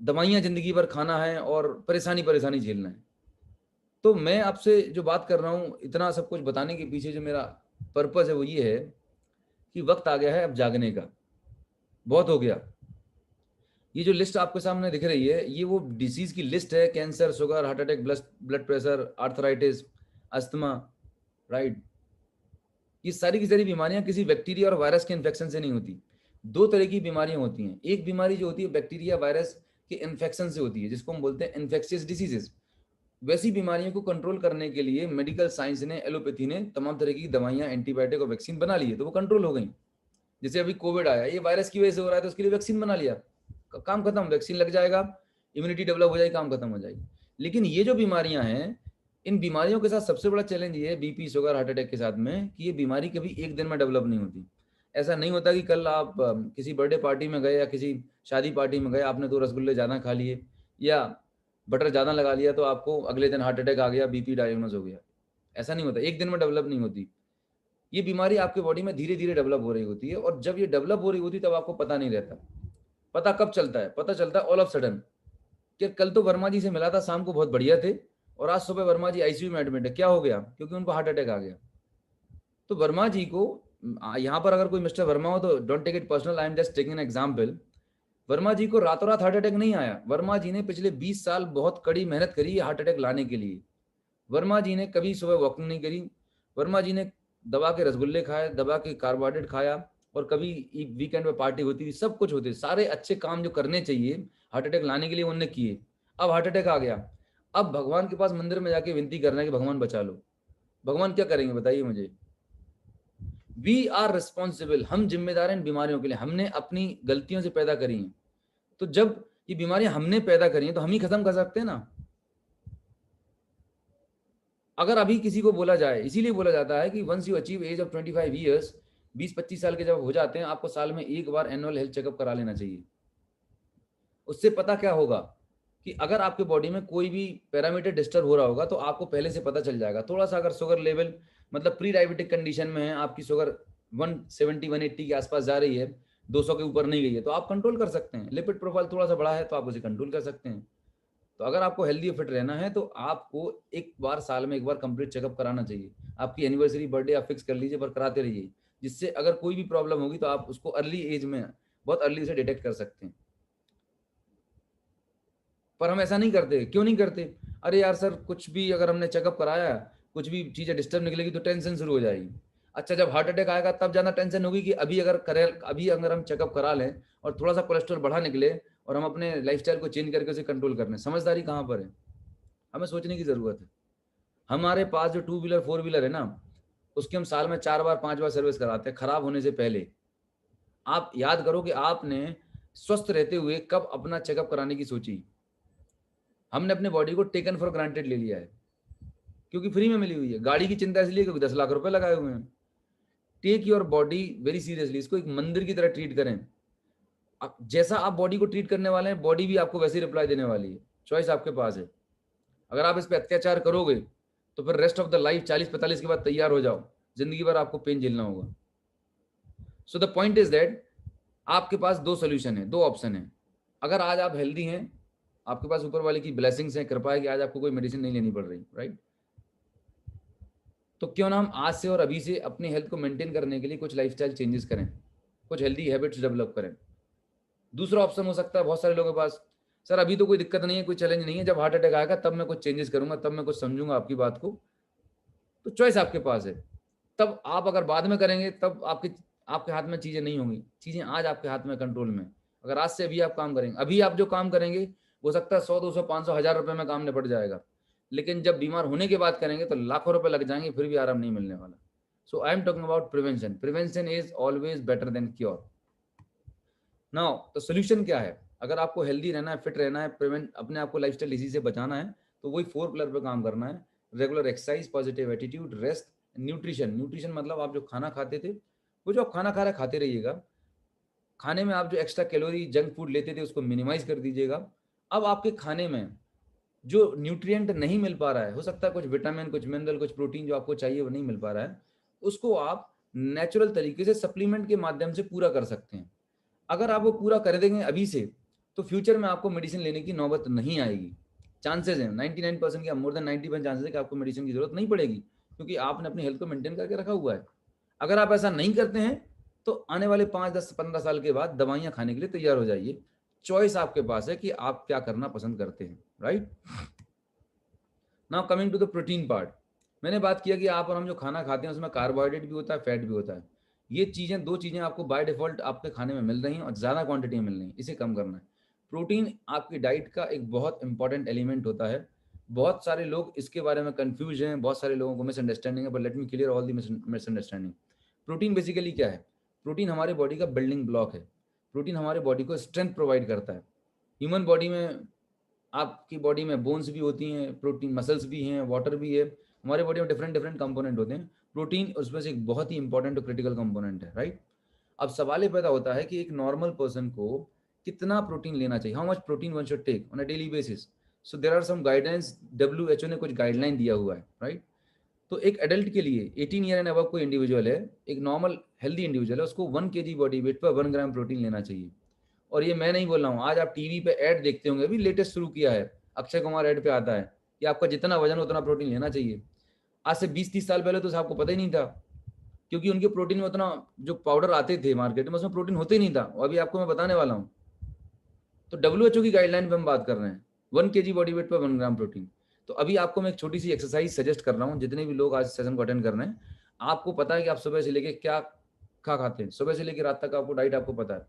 दवाइयां जिंदगी भर खाना है और परेशानी परेशानी झेलना है। तो मैं आपसे जो बात कर रहा हूँ, इतना सब कुछ बताने के पीछे जो मेरा पर्पस है वो ये है कि वक्त आ गया है अब जागने का, बहुत हो गया। ये जो लिस्ट आपके सामने दिख रही है ये वो डिसीज की लिस्ट है, cancer, sugar, heart attack, blood pressure, arthritis, asthma, right. ये सारी की सारी बीमारियां किसी बैक्टीरिया और वायरस के इन्फेक्शन से नहीं होती। दो तरह की बीमारियां होती हैं, एक बीमारी जो होती है बैक्टीरिया वायरस के इन्फेक्शन से होती है, जिसको हम बोलते हैं इन्फेक्शियस डिसीजेस। वैसी बीमारियों को कंट्रोल करने के लिए मेडिकल साइंस ने, एलोपैथी ने तमाम तरह की दवाइयां, एंटीबायोटिक और वैक्सीन बना ली है, तो वो कंट्रोल हो गई। जैसे अभी कोविड आया, ये वायरस की वजह से हो रहा है तो उसके लिए वैक्सीन बना लिया, काम खत्म, वैक्सीन लग जाएगा, इम्यूनिटी डेवलप हो जाएगी, काम खत्म हो जाएगी। लेकिन ये जो बीमारियां हैं, इन बीमारियों के साथ सबसे बड़ा चैलेंज ये है, बीपी, शुगर, हार्ट अटैक के साथ में, कि ये बीमारी कभी एक दिन में डेवलप नहीं होती। ऐसा नहीं होता कि कल आप किसी बर्थडे पार्टी में गए या किसी शादी पार्टी में गए, आपने तो रसगुल्ले ज़्यादा खा लिए या बटर ज़्यादा लगा लिया तो आपको अगले दिन हार्ट अटैक आ गया, बीपी डायग्नोज हो गया। ऐसा नहीं होता, एक दिन में डेवलप नहीं होती। ये बीमारी आपके बॉडी में धीरे धीरे डेवलप हो रही होती है, और जब ये डेवलप हो रही होती है तब आपको पता नहीं रहता। पता कब चलता है? पता चलता है ऑल ऑफ सडन, कि कल तो वर्मा जी से मिला था, शाम को बहुत बढ़िया थे, और आज सुबह वर्मा जी आईसीयू में एडमिट है, क्या हो गया? क्योंकि उनको हार्ट अटैक आ गया। तो वर्मा जी को, यहाँ पर अगर कोई मिस्टर वर्मा हो तो don't take it personal, I am just taking an example. Verma ji को रातों रात हार्ट अटैक नहीं आया। वर्मा जी ने पिछले 20 साल बहुत कड़ी मेहनत करी हार्ट अटैक लाने के लिए। वर्मा जी ने कभी सुबह वॉकिंग नहीं करी, वर्मा जी ने दबा के रसगुल्ले खाए, दबा के कार्बोहाइड्रेट खाया, और कभी वीकेंड में पार्टी होती थी, सब कुछ होते, सारे अच्छे काम जो करने चाहिए हार्ट अटैक लाने के लिए उन्होंने किए। अब हार्ट अटैक आ गया, अब भगवान के पास मंदिर में जाके विनती करना है कि भगवान बचा लो। भगवान क्या करेंगे बताइए मुझे? वी आर रिस्पॉन्सिबल, हम जिम्मेदार हैं इन बीमारियों के लिए, हमने अपनी गलतियों से पैदा करी हैं। तो जब ये बीमारियां हमने पैदा करी हैं तो हम ही खत्म कर सकते हैं ना। अगर अभी किसी को बोला जाए, इसीलिए बोला जाता है कि once you achieve age of 25 years, 20-25 साल के जब हो जाते हैं, आपको साल में एक बार एनुअल हेल्थ चेकअप करा लेना चाहिए। उससे पता क्या होगा कि अगर आपके बॉडी में कोई भी पैरामीटर डिस्टर्ब हो रहा होगा तो आपको पहले से पता चल जाएगा। थोड़ा सा अगर शुगर लेवल, मतलब प्री डायबिटिक कंडीशन में है, आपकी शुगर 170-180 के आसपास जा रही है, 200 के ऊपर नहीं गई है, तो आप कंट्रोल कर सकते हैं। लिपिड प्रोफाइल थोड़ा सा बड़ा है तो आप उसे कंट्रोल कर सकते हैं। तो अगर आपको हेल्दी और फिट रहना है तो आपको एक बार साल में एक बार कंप्लीट चेकअप कराना चाहिए। आपकी एनिवर्सरी, बर्थडे आप फिक्स कर लीजिए, पर कराते रहिए, जिससे अगर कोई भी प्रॉब्लम होगी तो आप उसको अर्ली एज में, बहुत अर्ली से डिटेक्ट कर सकते हैं। पर हम ऐसा नहीं करते, क्यों नहीं करते? अरे यार सर, कुछ भी अगर हमने चेकअप कराया, कुछ भी चीजें डिस्टर्ब निकलेगी तो टेंशन शुरू हो जाएगी। अच्छा, जब हार्ट अटैक आएगा तब ज्यादा टेंशन होगी कि अभी अगर हम चेकअप करा लें और थोड़ा सा कोलेस्ट्रॉल बढ़ा निकले और हम अपने लाइफस्टाइल को चेंज करके उसे कंट्रोल कर लें। समझदारी कहाँ पर है? हमें सोचने की जरूरत है। हमारे पास जो 2 व्हीलर 4 व्हीलर है ना, उसकी हम साल में 4 बार 5 बार सर्विस कराते हैं खराब होने से पहले। आप याद करो कि आपने स्वस्थ रहते हुए कब अपना चेकअप कराने की सोची? हमने अपने बॉडी को टेकन फॉर ग्रांटेड ले लिया है, क्योंकि फ्री में मिली हुई है। गाड़ी की चिंता इसलिए क्योंकि 10 लाख रुपए लगाए हुए हैं। Take your body very seriously, इसको एक मंदिर की तरह ट्रीट करें। जैसा आप बॉडी को ट्रीट करने वाले हैं, बॉडी भी आपको वैसे रिप्लाई देने वाली है। चॉइस आपके पास है। अगर आप इस पर अत्याचार करोगे तो फिर रेस्ट ऑफ द लाइफ 40-45 के बाद तैयार हो जाओ, जिंदगी भर आपको पेन झेलना होगा। So the point is that आपके पास दो सोल्यूशन है, दो ऑप्शन है। अगर आज आप हेल्दी हैं, आपके पास ऊपर वाले की ब्लेसिंग्स है, कृपा है कि आज आपको कोई मेडिसिन नहीं लेनी पड़ रही, राइट? तो क्यों ना हम आज से और अभी से अपनी हेल्थ को मेंटेन करने के लिए कुछ लाइफस्टाइल चेंजेस करें, कुछ हेल्दी हैबिट्स डेवलप करें। दूसरा ऑप्शन हो सकता है बहुत सारे लोगों के पास, सर अभी तो कोई दिक्कत नहीं है, कोई चैलेंज नहीं है, जब हार्ट अटैक आएगा तब मैं कुछ चेंजेस करूंगा, तब मैं कुछ समझूंगा आपकी बात को। तो चॉइस आपके पास है। तब आप अगर बाद में करेंगे तब आपके आपके हाथ में चीजें नहीं होंगी। चीजें आज आपके हाथ में, कंट्रोल में। अगर आज से अभी आप काम करेंगे, अभी आप जो काम करेंगे, हो सकता है 100-200-500-1000 रुपए में काम निपट जाएगा, लेकिन जब बीमार होने की बात करेंगे तो लाखों रुपए लग जाएंगे, फिर भी आराम नहीं मिलने वाला। So I am talking about prevention. Prevention is always better than cure. Now तो सोल्यूशन क्या है? अगर आपको हेल्दी रहना है, फिट रहना है, प्रिवेंट अपने आप को लाइफस्टाइल डिजीज से बचाना है, तो वही 4 पिलर पे काम करना है। Regular exercise, positive attitude, rest, nutrition. Nutrition मतलब आप जो खाना खाते थे, वो जो आप खाना खा रहे खाते रहिएगा। खाने में आप जो एक्स्ट्रा कैलोरी, जंक फूड लेते थे, उसको मिनिमाइज कर दीजिएगा। अब आपके खाने में जो न्यूट्रिएंट नहीं मिल पा रहा है, हो सकता है कुछ विटामिन, कुछ मिनरल, कुछ प्रोटीन जो आपको चाहिए वो नहीं मिल पा रहा है, उसको आप नेचुरल तरीके से सप्लीमेंट के माध्यम से पूरा कर सकते हैं। अगर आप वो पूरा कर देंगे अभी से, तो फ्यूचर में आपको मेडिसिन लेने की नौबत नहीं आएगी। चांसेस हैं 99% या मोर देन 90% चांसेस है कि आपको मेडिसिन की जरूरत नहीं पड़ेगी, क्योंकि आपने अपनी हेल्थ को मेंटेन करके रखा हुआ है। अगर आप ऐसा नहीं करते हैं, तो आने वाले 5, 10, 15 साल के बाद दवाइयाँ खाने के लिए तैयार हो जाइए। चॉइस आपके पास है कि आप क्या करना पसंद करते हैं, right? Now coming to the protein part. मैंने बात किया कि आप और हम जो खाना खाते हैं उसमें कार्बोहाइड्रेट भी होता है, फैट भी होता है। ये चीज़ें, दो चीज़ें आपको बाय डिफ़ॉल्ट आपके खाने में मिल रही हैं और ज़्यादा क्वांटिटी में मिल रही हैं, इसे कम करना है। प्रोटीन आपकी डाइट का एक बहुत इंपॉर्टेंट एलिमेंट होता है। बहुत सारे लोग इसके बारे में कन्फ्यूज़ हैं, बहुत सारे लोगों को मिसअंडरस्टैंडिंग है, but let me clear all the misunderstanding. Protein basically क्या है? प्रोटीन हमारे बॉडी का बिल्डिंग ब्लॉक है। प्रोटीन हमारे बॉडी को स्ट्रेंथ प्रोवाइड करता है। ह्यूमन बॉडी में, आपकी बॉडी में बोन्स भी होती हैं, प्रोटीन मसल्स भी हैं, वाटर भी है। हमारे बॉडी में डिफरेंट डिफरेंट कंपोनेंट होते हैं। प्रोटीन उसमें से एक बहुत ही इंपॉर्टेंट और क्रिटिकल कंपोनेंट है, राइट? अब सवाल ये पैदा होता है कि एक नॉर्मल पर्सन को कितना प्रोटीन लेना चाहिए, how much protein one should take on a daily basis. So there are some guidance, WHO ने कुछ गाइडलाइन दिया हुआ है, राइट? तो एक एडल्ट के लिए 18 ईयर एंड अबव कोई इंडिविजुअल है, एक नॉर्मल हेल्दी इंडिविजुअल है, उसको 1 kg बॉडी वेट पर 1 ग्राम प्रोटीन लेना चाहिए। और ये मैं नहीं बोल रहा हूँ, आज आप टीवी पे ऐड देखते होंगे, अभी लेटेस्ट शुरू किया है, अक्षय कुमार ऐड पे आता है कि आपका जितना वजन उतना प्रोटीन लेना चाहिए। आज से 20-30 साल पहले तो आपको पता ही नहीं था, क्योंकि उनके प्रोटीन में उतना, जो पाउडर आते थे मार्केट में, उसमें प्रोटीन होते ही नहीं था। अभी आपको मैं बताने वाला हूँ। तो WHO की गाइडलाइन पे हम बात कर रहे हैं, 1 kg बॉडी वेट पर 1 ग्राम प्रोटीन। तो अभी आपको मैं एक छोटी सी एक्सरसाइज सजेस्ट कर रहा हूँ, जितने भी लोग आज सेशन को अटेंड कर रहे हैं, आपको पता है कि आप सुबह से लेके क्या खाते हैं, सुबह से लेकर रात तक आपको डाइट आपको पता है।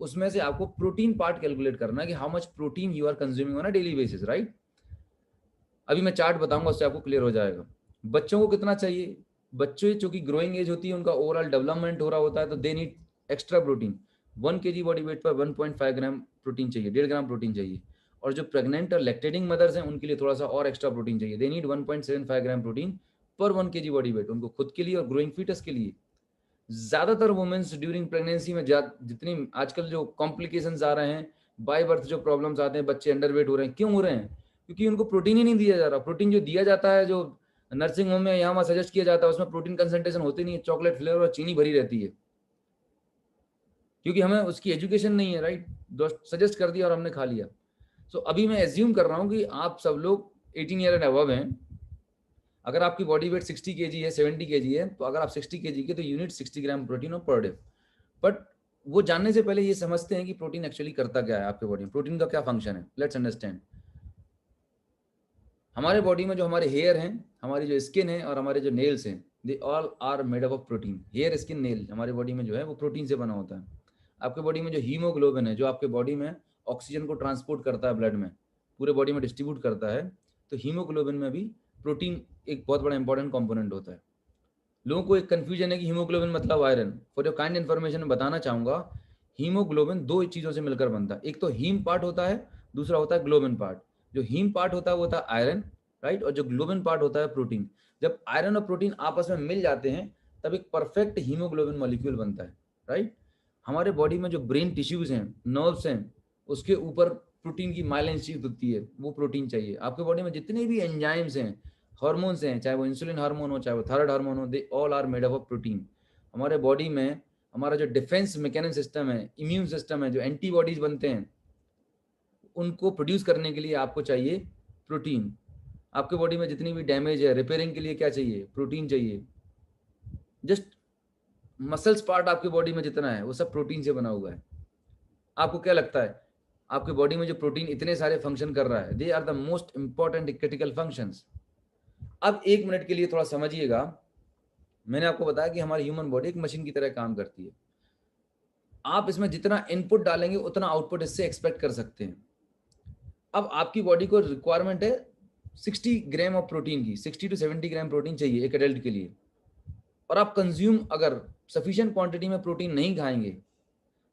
उसमें से आपको प्रोटीन पार्ट कैलकुलेट करना है कि how much protein you are consuming on a daily basis, right? अभी मैं चार्ट बताऊंगा, उससे आपको क्लियर हो जाएगा। बच्चों को कितना चाहिए? बच्चे चूंकि ग्रोइंग एज होती है, उनका ओवरऑल डेवलपमेंट हो रहा होता है, तो they need extra protein. 1 kg body weight पर 1.5 ग्राम प्रोटीन चाहिए, 1.5 ग्राम प्रोटीन चाहिए। और जो प्रेग्नेंट और लैक्टेटिंग मदर्स हैं, उनके लिए थोड़ा सा और एक्स्ट्रा प्रोटीन चाहिए, दे नीड 1.75 ग्राम प्रोटीन पर 1 kg बॉडी वेट, उनको खुद के लिए और ग्रोइंग फीटस के लिए। ज्यादातर वुमेन्स ड्यूरिंग प्रेगनेंसी में जितनी आजकल जो कॉम्प्लिकेशंस आ रहे हैं, बाय बर्थ जो प्रॉब्लम्स आते हैं, बच्चे अंडरवेट हो रहे हैं, क्यों हो रहे हैं? क्योंकि उनको प्रोटीन ही नहीं दिया जा रहा। प्रोटीन जो दिया जाता है, जो नर्सिंग होम में यहाँ वहाँ सजेस्ट किया जाता है, उसमें प्रोटीन कंसंट्रेशन होती नहीं है, चॉकलेट फ्लेवर और चीनी भरी रहती है, क्योंकि हमें उसकी एजुकेशन नहीं है, राइट? सजेस्ट कर दिया और हमने खा लिया। सो अभी मैं एज्यूम कर रहा हूँ कि आप सब लोग 18 ईयर एंड अबव हैं। अगर आपकी बॉडी वेट 60 kg है, 70 kg है, तो अगर आप 60 kg के, तो unit 60 gram protein per day. But वो जानने से पहले ये समझते हैं कि प्रोटीन एक्चुअली करता क्या है आपके बॉडी में, प्रोटीन का क्या फंक्शन है। Let's understand. हमारे बॉडी में जो हमारे हेयर हैं, हमारी जो स्किन है और हमारे जो नेल्स हैं, they all are made up of protein. Hair, skin, nail हमारे बॉडी में जो है वो प्रोटीन से बना होता है। आपके बॉडी में जो हीमोग्लोबिन है, जो आपके बॉडी में ऑक्सीजन को ट्रांसपोर्ट करता है ब्लड में, पूरे बॉडी में डिस्ट्रीब्यूट करता है, तो हीमोग्लोबिन में भी प्रोटीन एक बहुत बड़ा इंपॉर्टेंट कंपोनेंट होता है। लोगों को एक कंफ्यूजन है कि हीमोग्लोबिन मतलब iron. For your kind information में बताना चाहूंगा, हीमोग्लोबिन दो चीजों से मिलकर बनता है। एक तो हीम पार्ट होता है, दूसरा होता है ग्लोबिन पार्ट। जो हीम पार्ट होता है वो होता है आयरन, राइट? और जो ग्लोबिन पार्ट होता है प्रोटीन। जब आयरन और प्रोटीन आपस में मिल जाते हैं, तब एक परफेक्ट हीमोग्लोबिन मॉलिक्यूल बनता है, राइट? हमारे बॉडी में जो ब्रेन टिश्यूज हैं, नर्व्स हैं, उसके ऊपर प्रोटीन की माइलिन शीट होती है, वो प्रोटीन चाहिए। आपके बॉडी में जितने भी एंजाइम्स हैं, हार्मोन्स हैं, चाहे वो इंसुलिन हार्मोन हो, चाहे वो थायराइड हार्मोन हो, they all are made up of protein. हमारे बॉडी में हमारा जो डिफेंस मैकेनिज्म सिस्टम है, इम्यून सिस्टम है, जो एंटीबॉडीज बनते हैं, उनको प्रोड्यूस करने के लिए आपको चाहिए प्रोटीन। आपके बॉडी में जितनी भी डैमेज है, रिपेयरिंग के लिए क्या चाहिए? प्रोटीन चाहिए। जस्ट मसल्स पार्ट आपके बॉडी में जितना है, वो सब प्रोटीन से बना हुआ है। आपको क्या लगता है, आपके बॉडी में जो प्रोटीन इतने सारे फंक्शन कर रहा है, they are the most important critical functions. अब 1 मिनट के लिए थोड़ा समझिएगा। मैंने आपको बताया कि हमारी ह्यूमन बॉडी एक मशीन की तरह काम करती है। आप इसमें जितना इनपुट डालेंगे, उतना आउटपुट इससे एक्सपेक्ट कर सकते हैं। अब आपकी बॉडी को रिक्वायरमेंट है 60 ग्राम ऑफ प्रोटीन की, 60 to 70 ग्राम प्रोटीन चाहिए एक एडल्ट के लिए। और आप कंज्यूम अगर सफिशिएंट क्वांटिटी में प्रोटीन नहीं खाएंगे,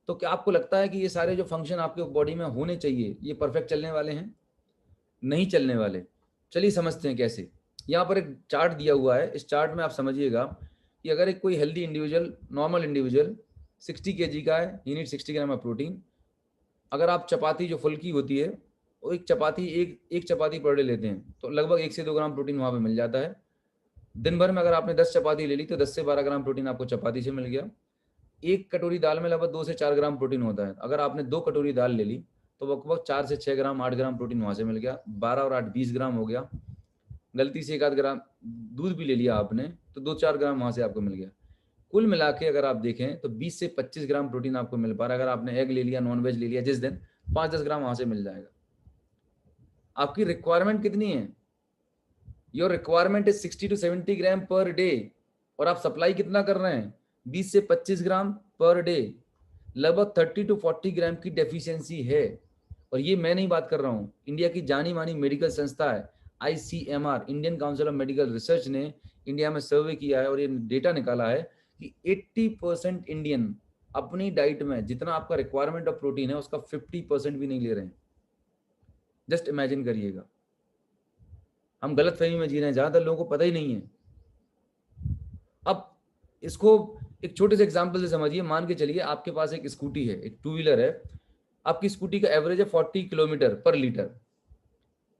तो क्या आपको लगता है कि ये सारे जो फंक्शन आपके बॉडी में होने चाहिए ये परफेक्ट चलने वाले हैं? नहीं चलने वाले। चलिए समझते हैं कैसे। यहाँ पर एक चार्ट दिया हुआ है, इस चार्ट में आप समझिएगा कि अगर एक कोई healthy individual, normal individual 60 KG का है, ही नीड 60 ग्राम ऑफ प्रोटीन। अगर आप चपाती जो फुल्की होती है, वो एक चपाती पर डे लेते हैं तो लगभग 1 से 2 ग्राम प्रोटीन वहाँ पे मिल जाता है। दिन भर में अगर आपने 10 चपाती ले ली तो 10 से 12 ग्राम प्रोटीन आपको चपाती से मिल गया। एक कटोरी दाल में लगभग 2 से 4 ग्राम प्रोटीन होता है। अगर आपने 2 कटोरी दाल ले ली तो लगभग 4 से 6 ग्राम 8 ग्राम प्रोटीन वहाँ से मिल गया। 12 और 8 20 ग्राम हो गया। गलती से 1 आध ग्राम दूध भी ले लिया आपने तो 2-4 ग्राम वहाँ से आपको मिल गया। कुल मिला के अगर आप देखें तो 20 से 25 ग्राम प्रोटीन आपको मिल पा रहा है। अगर आपने एग ले लिया, नॉन वेज ले लिया जिस दिन, 5-10 ग्राम वहाँ से मिल जाएगा। आपकी रिक्वायरमेंट कितनी है? Your requirement is 60 to 70 gram per day और आप सप्लाई कितना कर रहे हैं? 20 से 25 ग्राम पर डे। लगभग 30 to 40 ग्राम की डेफिशिएंसी है। और ये मैं नहीं बात कर रहा हूँ, इंडिया की जानी मानी मेडिकल संस्था है ICMR, Indian council of medical research ने इंडिया में सर्वे किया है और ये डेटा निकाला है कि 80% इंडियन अपनी डाइट में जितना आपका रिक्वायरमेंट ऑफ प्रोटीन है उसका 50% भी नहीं ले रहे हैं। जस्ट इमेजिन करिएगा, हम गलत फहमी में जी रहे हैं, ज्यादातर लोगों को पता ही नहीं है। अब इसको एक छोटे से एग्जांपल से समझिए। मान के चलिए आपके पास एक स्कूटी है, एक 2 व्हीलर है। आपकी स्कूटी का एवरेज है 40 किलोमीटर पर लीटर।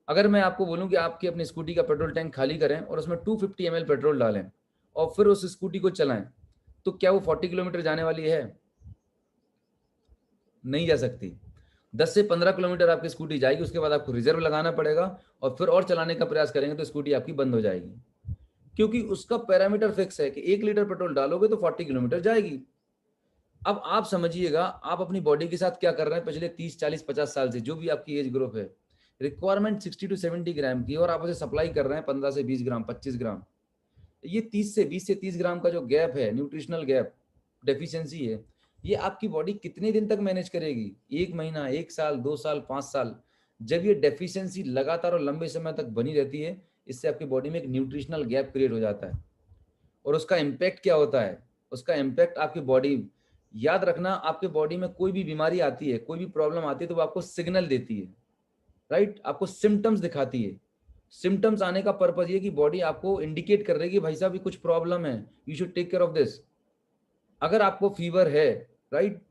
अगर मैं आपको बोलूं कि आपकी अपनी स्कूटी का पेट्रोल टैंक खाली करें और उसमें 250 ml पेट्रोल डालें और फिर उस स्कूटी को चलाएं, तो क्या वो 40 किलोमीटर जाने वाली है? नहीं जा सकती। 10 से 15 किलोमीटर आपकी स्कूटी जाएगी, उसके बाद आपको रिजर्व लगाना पड़ेगा और फिर और चलाने का प्रयास करेंगे तो स्कूटी आपकी बंद हो जाएगी, क्योंकि उसका पैरामीटर फिक्स है कि 1 लीटर पेट्रोल डालोगे तो 40 किलोमीटर जाएगी। अब आप समझिएगा आप अपनी बॉडी के साथ क्या कर रहे हैं पिछले 30, 40, 50 साल से, जो भी आपकी एज ग्रुप है। रिक्वायरमेंट 60 to 70 ग्राम की और आप उसे सप्लाई कर रहे हैं 15 से 20 ग्राम, 25 ग्राम। ये 20 से 30 ग्राम का जो गैप है, न्यूट्रिशनल गैप, डेफिशिएंसी है, ये आपकी बॉडी कितने दिन तक मैनेज करेगी? 1 महीना, 1 साल, 2 साल, 5 साल। जब ये डेफिशिएंसी लगातार और लंबे समय तक बनी रहती है, इससे आपकी बॉडी में एक न्यूट्रिशनल गैप क्रिएट हो जाता है। और उसका इम्पैक्ट क्या होता है? उसका इम्पैक्ट आपकी बॉडी, याद रखना, आपके बॉडी में कोई भी बीमारी आती है, कोई भी प्रॉब्लम आती है तो वो आपको सिग्नल देती है, राइट? आपको सिम्टम्स दिखाती है। सिम्टम्स आने का पर्पज ये कि बॉडी आपको इंडिकेट कर रही है कि भाई साहब ये कुछ प्रॉब्लम है, you should take care of this. अगर आपको फीवर है, राइट,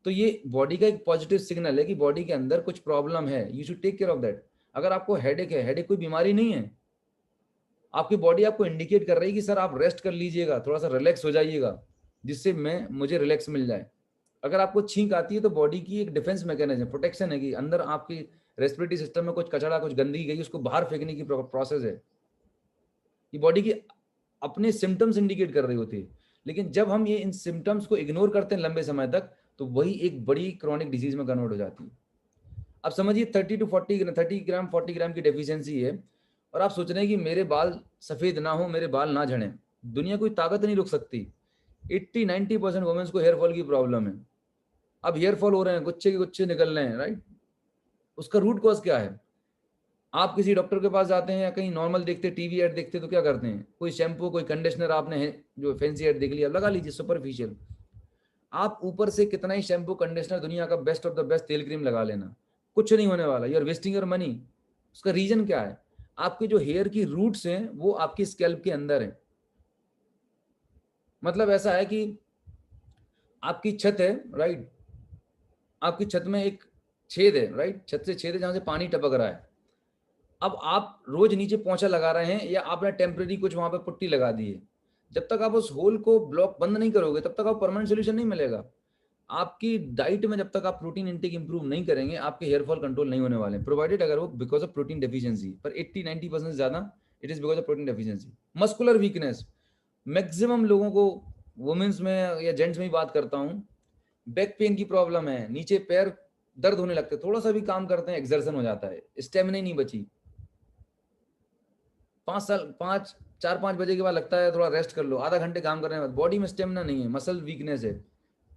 तो ये बॉडी का एक पॉजिटिव सिग्नल है कि बॉडी के अंदर कुछ प्रॉब्लम है, you should take care of that. अगर आपको हेडेक है, हेडेक कोई बीमारी नहीं है, आपकी बॉडी आपको इंडिकेट कर रही है कि सर आप रेस्ट कर लीजिएगा, थोड़ा सा रिलैक्स हो जाइएगा, जिससे मुझे रिलैक्स मिल जाए। अगर आपको छींक आती है तो बॉडी की एक डिफेंस मैकेनिज्म, प्रोटेक्शन है कि अंदर आपकी रेस्पिरेटरी सिस्टम में कुछ कचरा, कुछ गंदगी गई, उसको बाहर फेंकने की प्रोसेस है। ये बॉडी की अपने सिम्टम्स इंडिकेट कर रही होती है। लेकिन जब हम ये इन सिम्टम्स को इग्नोर करते हैं लंबे समय तक, तो वही एक बड़ी क्रॉनिक डिजीज में कन्वर्ट हो जाती है। अब समझिए 30 ग्राम 40 ग्राम की डेफिशिएंसी है और आप सोच रहे हैं कि मेरे बाल सफेद ना हो, मेरे बाल ना झड़ें। दुनिया कोई ताकत नहीं रुक सकती। 80-90% वुमेन्स को हेयर फॉल की प्रॉब्लम है। अब हेयर फॉल हो रहे हैं, गुच्छे के गुच्छे निकल रहे हैं, राइट? उसका रूट कॉज क्या है? आप किसी डॉक्टर के पास जाते हैं या कहीं नॉर्मल देखते, टीवी एड देखते, तो क्या करते हैं? कोई शैम्पू, कोई कंडीशनर आपने जो फैंसी एड देख लिया, लगा लीजिए, सुपरफिशियल। आप ऊपर से कितना ही शैम्पू, कंडीशनर, दुनिया का बेस्ट ऑफ द बेस्ट तेल क्रीम लगा लेना, कुछ नहीं होने वाला। You are wasting your money. उसका रीजन क्या है? आपके जो हेयर की रूट्स हैं वो आपकी स्कैल्प के अंदर है। मतलब ऐसा है कि आपकी छत है, राइट, आपकी छत में एक छेद है, राइट, छत से छेद है जहां से पानी टपक रहा है। अब आप रोज नीचे पोंछा लगा रहे हैं या आपने टेम्परेरी कुछ वहां पे पुट्टी लगा दी है, जब तक आप उस होल को ब्लॉक बंद नहीं करोगे तब तक आपको परमानेंट सोल्यूशन नहीं मिलेगा। आपकी डाइट में जब तक आप प्रोटीन इंटेक इंप्रूव नहीं करेंगे, आपके हेयर फॉल कंट्रोल नहीं होने वाले, प्रोवाइडेड अगर वो बिकॉज ऑफ प्रोटीन डेफिशिएंसी। पर 80-90% ज्यादा it is because of protein deficiency. Muscular weakness, maximum लोगों को, वुमेन्स में या जेंट्स में ही बात करता हूँ, बैक पेन की प्रॉब्लम है, नीचे पैर दर्द होने लगते, थोड़ा सा भी काम करते हैं एक्सर्शन हो जाता है, स्टेमिना नहीं बची। 4-5 बजे के बाद लगता है थोड़ा रेस्ट कर लो, आधा घंटे काम करने के बाद बॉडी में स्टेमिना नहीं है, मसल वीकनेस है।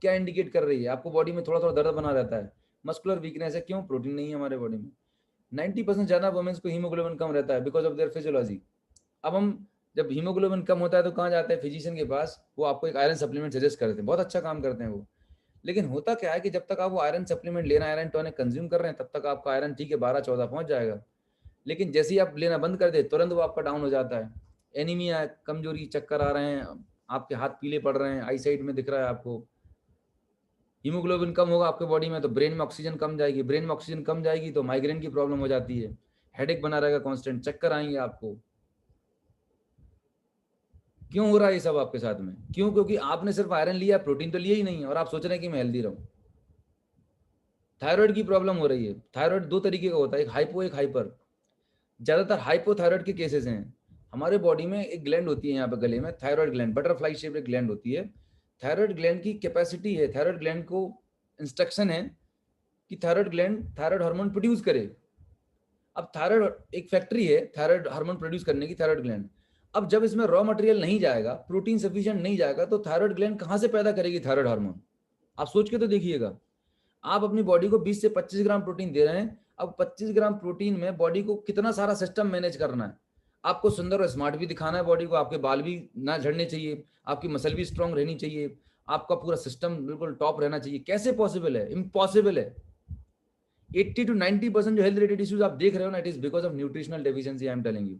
क्या इंडिकेट कर रही है? आपको बॉडी में थोड़ा थोड़ा दर्द बना रहता है, मस्कुलर वीकनेस है। क्यों? प्रोटीन नहीं है हमारे बॉडी में। 90% ज्यादा वुमेन्स को हीमोग्लोबिन कम रहता है बिकॉज ऑफ देयर फिजियोलॉजी। अब हम जब हीमोग्लोबिन कम होता है तो कहाँ जाते हैं? फिजिशियन के पास। वो आपको एक आयरन सप्लीमेंट सजेस्ट करते हैं, बहुत अच्छा काम करते हैं वो। लेकिन होता क्या है कि जब तक आप वो आयरन सप्लीमेंट लेना, आयरन टॉनिक कंज्यूम कर रहे हैं, तब तक आपका आयरन ठीक है 12-14 पहुंच जाएगा। लेकिन जैसे ही आप लेना बंद कर दे, तुरंत वो आपका डाउन हो जाता है। एनीमिया, कमजोरी, चक्कर आ रहे हैं, आपके हाथ पीले पड़ रहे हैं, आई साइड में दिख रहा है आपको। हीमोग्लोबिन कम होगा आपके बॉडी में तो ब्रेन में ऑक्सीजन कम जाएगी, ब्रेन में ऑक्सीजन कम जाएगी तो माइग्रेन की प्रॉब्लम हो जाती है, हेडेक बना रहेगा कांस्टेंट, चक्कर आएंगे आपको। क्यों हो रहा है ये सब आपके साथ में? क्यों? क्योंकि आपने सिर्फ आयरन लिया, प्रोटीन तो लिया ही नहीं, और आप सोच रहे हैं कि मैं हेल्दी रहूं। थायराइड की प्रॉब्लम हो रही है। थायराइड दो तरीके का होता है, एक हाइपो, एक हाइपर। ज्यादातर हाइपोथायराइड के केसेस हैं। हमारे बॉडी में एक ग्लैंड होती है यहाँ पे गले में, थायराइड ग्लैंड, बटरफ्लाई शेप एक ग्लैंड होती है। थायराइड ग्लैंड की कैपेसिटी है, थायराइड ग्लैंड को इंस्ट्रक्शन है कि thyroid gland thyroid hormone produce करे। अब थायराइड एक फैक्ट्री है थायराइड हार्मोन प्रोड्यूस करने की, थायराइड ग्लैंड। अब जब इसमें रॉ मटेरियल नहीं जाएगा, प्रोटीन सफिशिएंट नहीं जाएगा, तो थायराइड ग्लैंड कहाँ से पैदा करेगी थायराइड हार्मोन? आप सोच के तो देखिएगा। आप अपनी बॉडी को 20 से 25 ग्राम प्रोटीन दे रहे हैं। अब 25 ग्राम प्रोटीन में बॉडी को कितना सारा सिस्टम मैनेज करना है। आपको सुंदर और स्मार्ट भी दिखाना है बॉडी को, आपके बाल भी ना झड़ने चाहिए, आपकी मसल भी स्ट्रांग रहनी चाहिए, आपका पूरा सिस्टम बिल्कुल टॉप रहना चाहिए। कैसे पॉसिबल है? इम्पॉसिबल है। 80 to 90% जो हेल्थ रिलेटेड इश्यूज आप देख रहे हो ना, it is because of nutritional deficiency. I am telling you,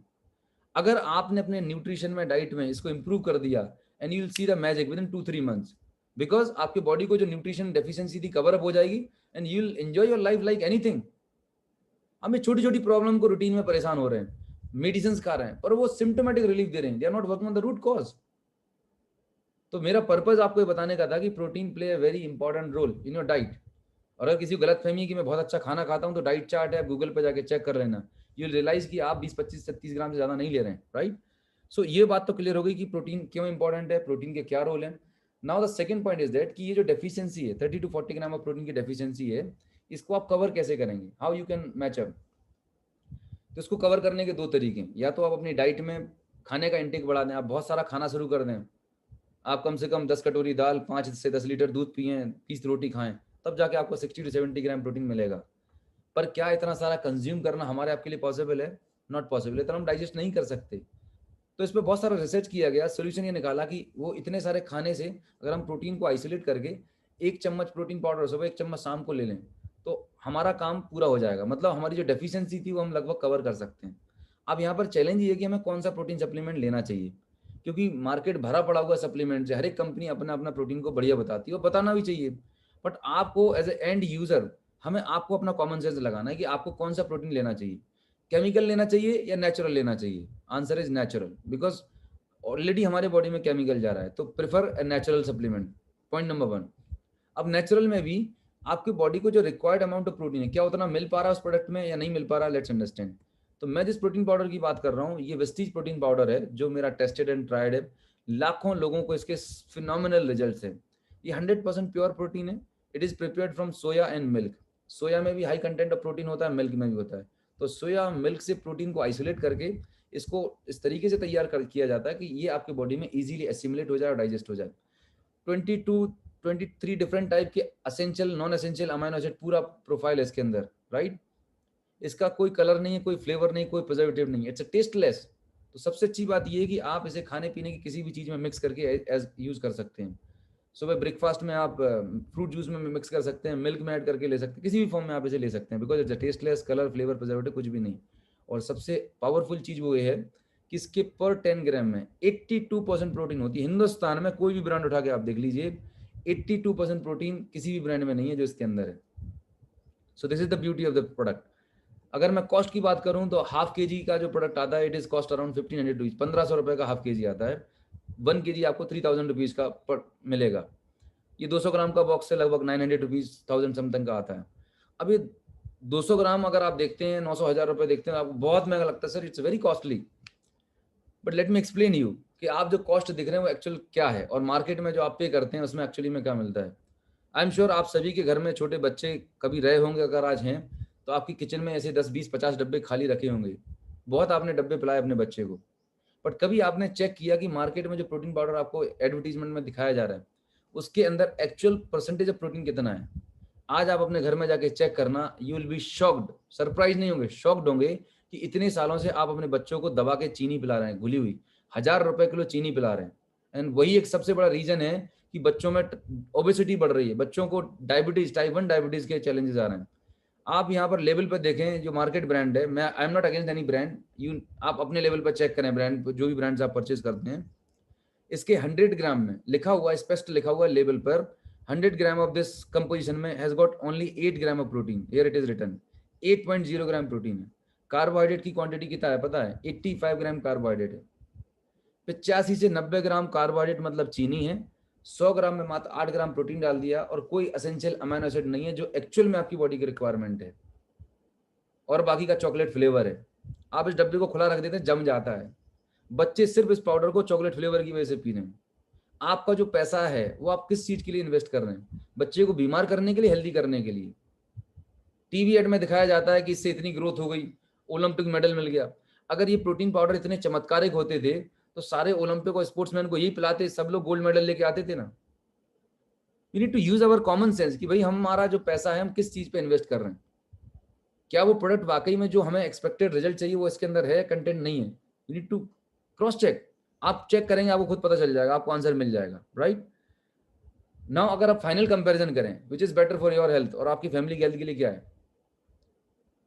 अगर आपने अपने न्यूट्रिशन में, डाइट में इसको इंप्रूव कर दिया, and you will see the magic with in 2-3 months, because आपके बॉडी को जो न्यूट्रिशन डेफिशिएंसी थी कवर अप हो जाएगी, and you will enjoy your life like anything. हमें छोटी छोटी प्रॉब्लम को रूटीन में परेशान हो रहे हैं, मेडिसिन खा रहे हैं, पर वो सिम्टोमेटिक रिलीफ दे रहे हैं, they are not working on the root cause. तो मेरा पर्पज आपको ये बताने का था कि protein play a very important role in your diet. और अगर किसी को गलत फहमी है कि मैं बहुत अच्छा खाना खाता हूं, तो डाइट चार्ट है, गूगल पे जाके चेक कर लेना, यू विल रियलाइज कि आप 20-25-36 ग्राम से ज्यादा नहीं ले रहे हैं, राइट। सो ये बात तो क्लियर हो गई कि प्रोटीन क्यों इंपॉर्टेंट है, प्रोटीन के क्या रोल है। Now the second point is that कि ये जो डेफिशिएंसी है 30-40 ग्राम ऑफ प्रोटीन की डेफिशिएंसी है, इसको आप कवर कैसे करेंगे, how you can match up. तो इसको कवर करने के दो तरीके हैं। या तो आप अपनी डाइट में खाने का इंटेक बढ़ा दें, आप बहुत सारा खाना शुरू कर दें, आप कम से कम 10 कटोरी दाल, 5 से 10 लीटर दूध पिए, 30 रोटी खाएं, तब जाके आपको 60 to 70 ग्राम प्रोटीन मिलेगा। पर क्या इतना सारा कंज्यूम करना हमारे आपके लिए पॉसिबल है? Not possible. इतना हम डाइजेस्ट नहीं कर सकते। तो इस पर बहुत सारा रिसर्च किया गया, सोल्यूशन ये निकाला कि वो इतने सारे खाने से अगर हम प्रोटीन को आइसोलेट करके 1 चम्मच प्रोटीन पाउडर सुबह, 1 चम्मच शाम को ले लें, तो हमारा काम पूरा हो जाएगा। मतलब हमारी जो डेफिशिएंसी थी वो हम लगभग कवर कर सकते हैं। अब यहाँ पर चैलेंज ये है कि हमें कौन सा प्रोटीन सप्लीमेंट लेना चाहिए, क्योंकि मार्केट भरा पड़ा हुआ सप्लीमेंट से, हर एक कंपनी अपना अपना प्रोटीन को बढ़िया बताती है, और बताना भी चाहिए। बट आपको एज ए एंड यूजर, हमें आपको अपना कॉमन सेंस लगाना है कि आपको कौन सा प्रोटीन लेना चाहिए। केमिकल लेना चाहिए या नेचुरल लेना चाहिए? Answer is natural, because already हमारे बॉडी में केमिकल जा रहा है, तो prefer a natural supplement, point number 1। अब नेचुरल में भी आपकी बॉडी को जो रिक्वायर्ड अमाउंट ऑफ प्रोटीन है, क्या उतना मिल पा रहा है उस प्रोडक्ट में या नहीं मिल पा रहा है, लेट्स अंडरस्टैंड। तो मैं जिस प्रोटीन पाउडर की बात कर रहा हूँ, ये वेस्टीज प्रोटीन पाउडर है, जो मेरा टेस्टेड एंड ट्राइड है। लाखों लोगों को इसके फिनोमिनल रिजल्ट्स है। ये 100% प्योर प्रोटीन है। It is prepared from soya and milk. Soya में भी हाई कंटेंट ऑफ प्रोटीन होता है, मिल्क में भी होता है। तो सोया मिल्क से प्रोटीन को आइसोलेट करके इसको इस तरीके से तैयार किया जाता है कि ये आपकी बॉडी में इजीली एसिमुलेट हो जाए और डाइजेस्ट हो जाए। 23 डिफरेंट टाइप के essential, non essential amino acid पूरा प्रोफाइल है इसके अंदर, राइट। इसका कोई कलर नहीं है, कोई फ्लेवर नहीं, कोई प्रिजर्वेटिव नहीं है, इट्स अ टेस्टलेस। तो सबसे अच्छी बात यह है कि आप इसे खाने पीने की किसी भी चीज में मिक्स करके एज यूज कर सकते हैं। सुबह ब्रेकफास्ट में आप फ्रूट जूस में मिक्स कर सकते हैं, मिल्क में ऐड करके ले सकते हैं, किसी भी फॉर्म में आप इसे ले सकते हैं, because it's a tasteless, colour, flavour, preservative कुछ भी नहीं। और सबसे पावरफुल चीज वो ये है कि इसके पर 10 ग्राम में 82% प्रोटीन होती है। हिंदुस्तान में कोई भी ब्रांड उठा के आप देख लीजिए, 82% प्रोटीन किसी भी ब्रांड में नहीं है जो इसके अंदर है। So this is the beauty of the product. अगर मैं कॉस्ट की बात करूं तो हाफ केजी का जो प्रोडक्ट आता है, it is cost around 1500 rupees, 1500 रुपए का हाफ केजी आता है। 1 केजी आपको 3000 रुपीज का मिलेगा। ये 200 ग्राम का बॉक्स है, लगभग 900 रुपीज, 1000 समथिंग का आता है। अब ये 200 ग्राम अगर आप देखते हैं 900 हजार रुपए देखते हैं, आपको बहुत महंगा लगता है, sir it's very costly. But let me explain you कि आप जो कॉस्ट दिख रहे हैं वो एक्चुअल क्या है, और मार्केट में जो आप पे करते हैं उसमें एक्चुअली में क्या मिलता है। आई एम श्योर आप सभी के घर में छोटे बच्चे कभी रहे होंगे, अगर आज हैं तो आपकी किचन में ऐसे 10-20-50 डब्बे खाली रखे होंगे। बहुत आपने डब्बे पिलाए अपने बच्चे को, बट कभी आपने चेक किया कि मार्केट में जो प्रोटीन पाउडर आपको एडवर्टीजमेंट में दिखाया जा रहा है, उसके अंदर एक्चुअल परसेंटेज ऑफ प्रोटीन कितना है? आज आप अपने घर में जाके चेक करना, you will be shocked, surprise नहीं होंगे, शॉक्ड होंगे कि इतने सालों से आप अपने बच्चों को दबा के चीनी पिला रहे हैं, घुली हुई 1000 रुपए किलो चीनी पिला रहे हैं। एंड वही एक सबसे बड़ा रीजन है कि बच्चों में ओबेसिटी बढ़ रही है, बच्चों को डायबिटीज, टाइप 1 डायबिटीज के चैलेंजेस आ रहे हैं। आप यहाँ पर लेवल पर देखें, जो मार्केट ब्रांड है, मैं I am not against any brand, you आप अपने लेवल पर चेक करें ब्रांड, जो भी ब्रांड्स आप परचेज करते हैं, इसके 100 ग्राम में लिखा हुआ, स्पष्ट लिखा हुआ लेवल पर, 100 ग्राम ऑफ दिस कंपोजिशन में has got only 8 gram of protein, here it is written 8.0 gram protein है। कार्बोहाइड्रेट की क्वांटिटी कितना है पता है? 85 ग्राम कार्बोहाइड्रेट है। 85 से 90 ग्राम कार्बोहाइड्रेट मतलब चीनी है, 100 ग्राम में मात्र 8 ग्राम प्रोटीन डाल दिया, और कोई एसेंशियल अमीनो एसिड नहीं है जो एक्चुअल में आपकी बॉडी की रिक्वायरमेंट है, और बाकी का चॉकलेट फ्लेवर है। आप इस डब्बे को खुला रख देते हैं, जम जाता है। बच्चे सिर्फ इस पाउडर को चॉकलेट फ्लेवर की वजह से पी रहे हैं। आपका जो पैसा है वो आप किस चीज के लिए इन्वेस्ट कर रहे हैं? बच्चे को बीमार करने के लिए, हेल्दी करने के लिए? टीवी एड में दिखाया जाता है कि इससे इतनी ग्रोथ हो गई, ओलंपिक मेडल मिल गया। अगर ये प्रोटीन पाउडर इतने चमत्कारिक होते थे तो सारे ओलंपिक और स्पोर्ट्समैन को यही पिलाते, सब लोग गोल्ड मेडल लेके आते थे ना। We need to use our common sense कि भाई हमारा जो पैसा है हम किस चीज पे इन्वेस्ट कर रहे हैं। क्या वो प्रोडक्ट वाकई में जो हमें एक्सपेक्टेड रिजल्ट चाहिए वो इसके अंदर है, कंटेंट नहीं है? You need to cross check. आप चेक करेंगे, आपको खुद पता चल जाएगा, आपको आंसर मिल जाएगा, राइट। नाउ अगर आप फाइनल कंपैरिजन करें, which is better for your health और आपकी फैमिली की हेल्थ के लिए क्या है?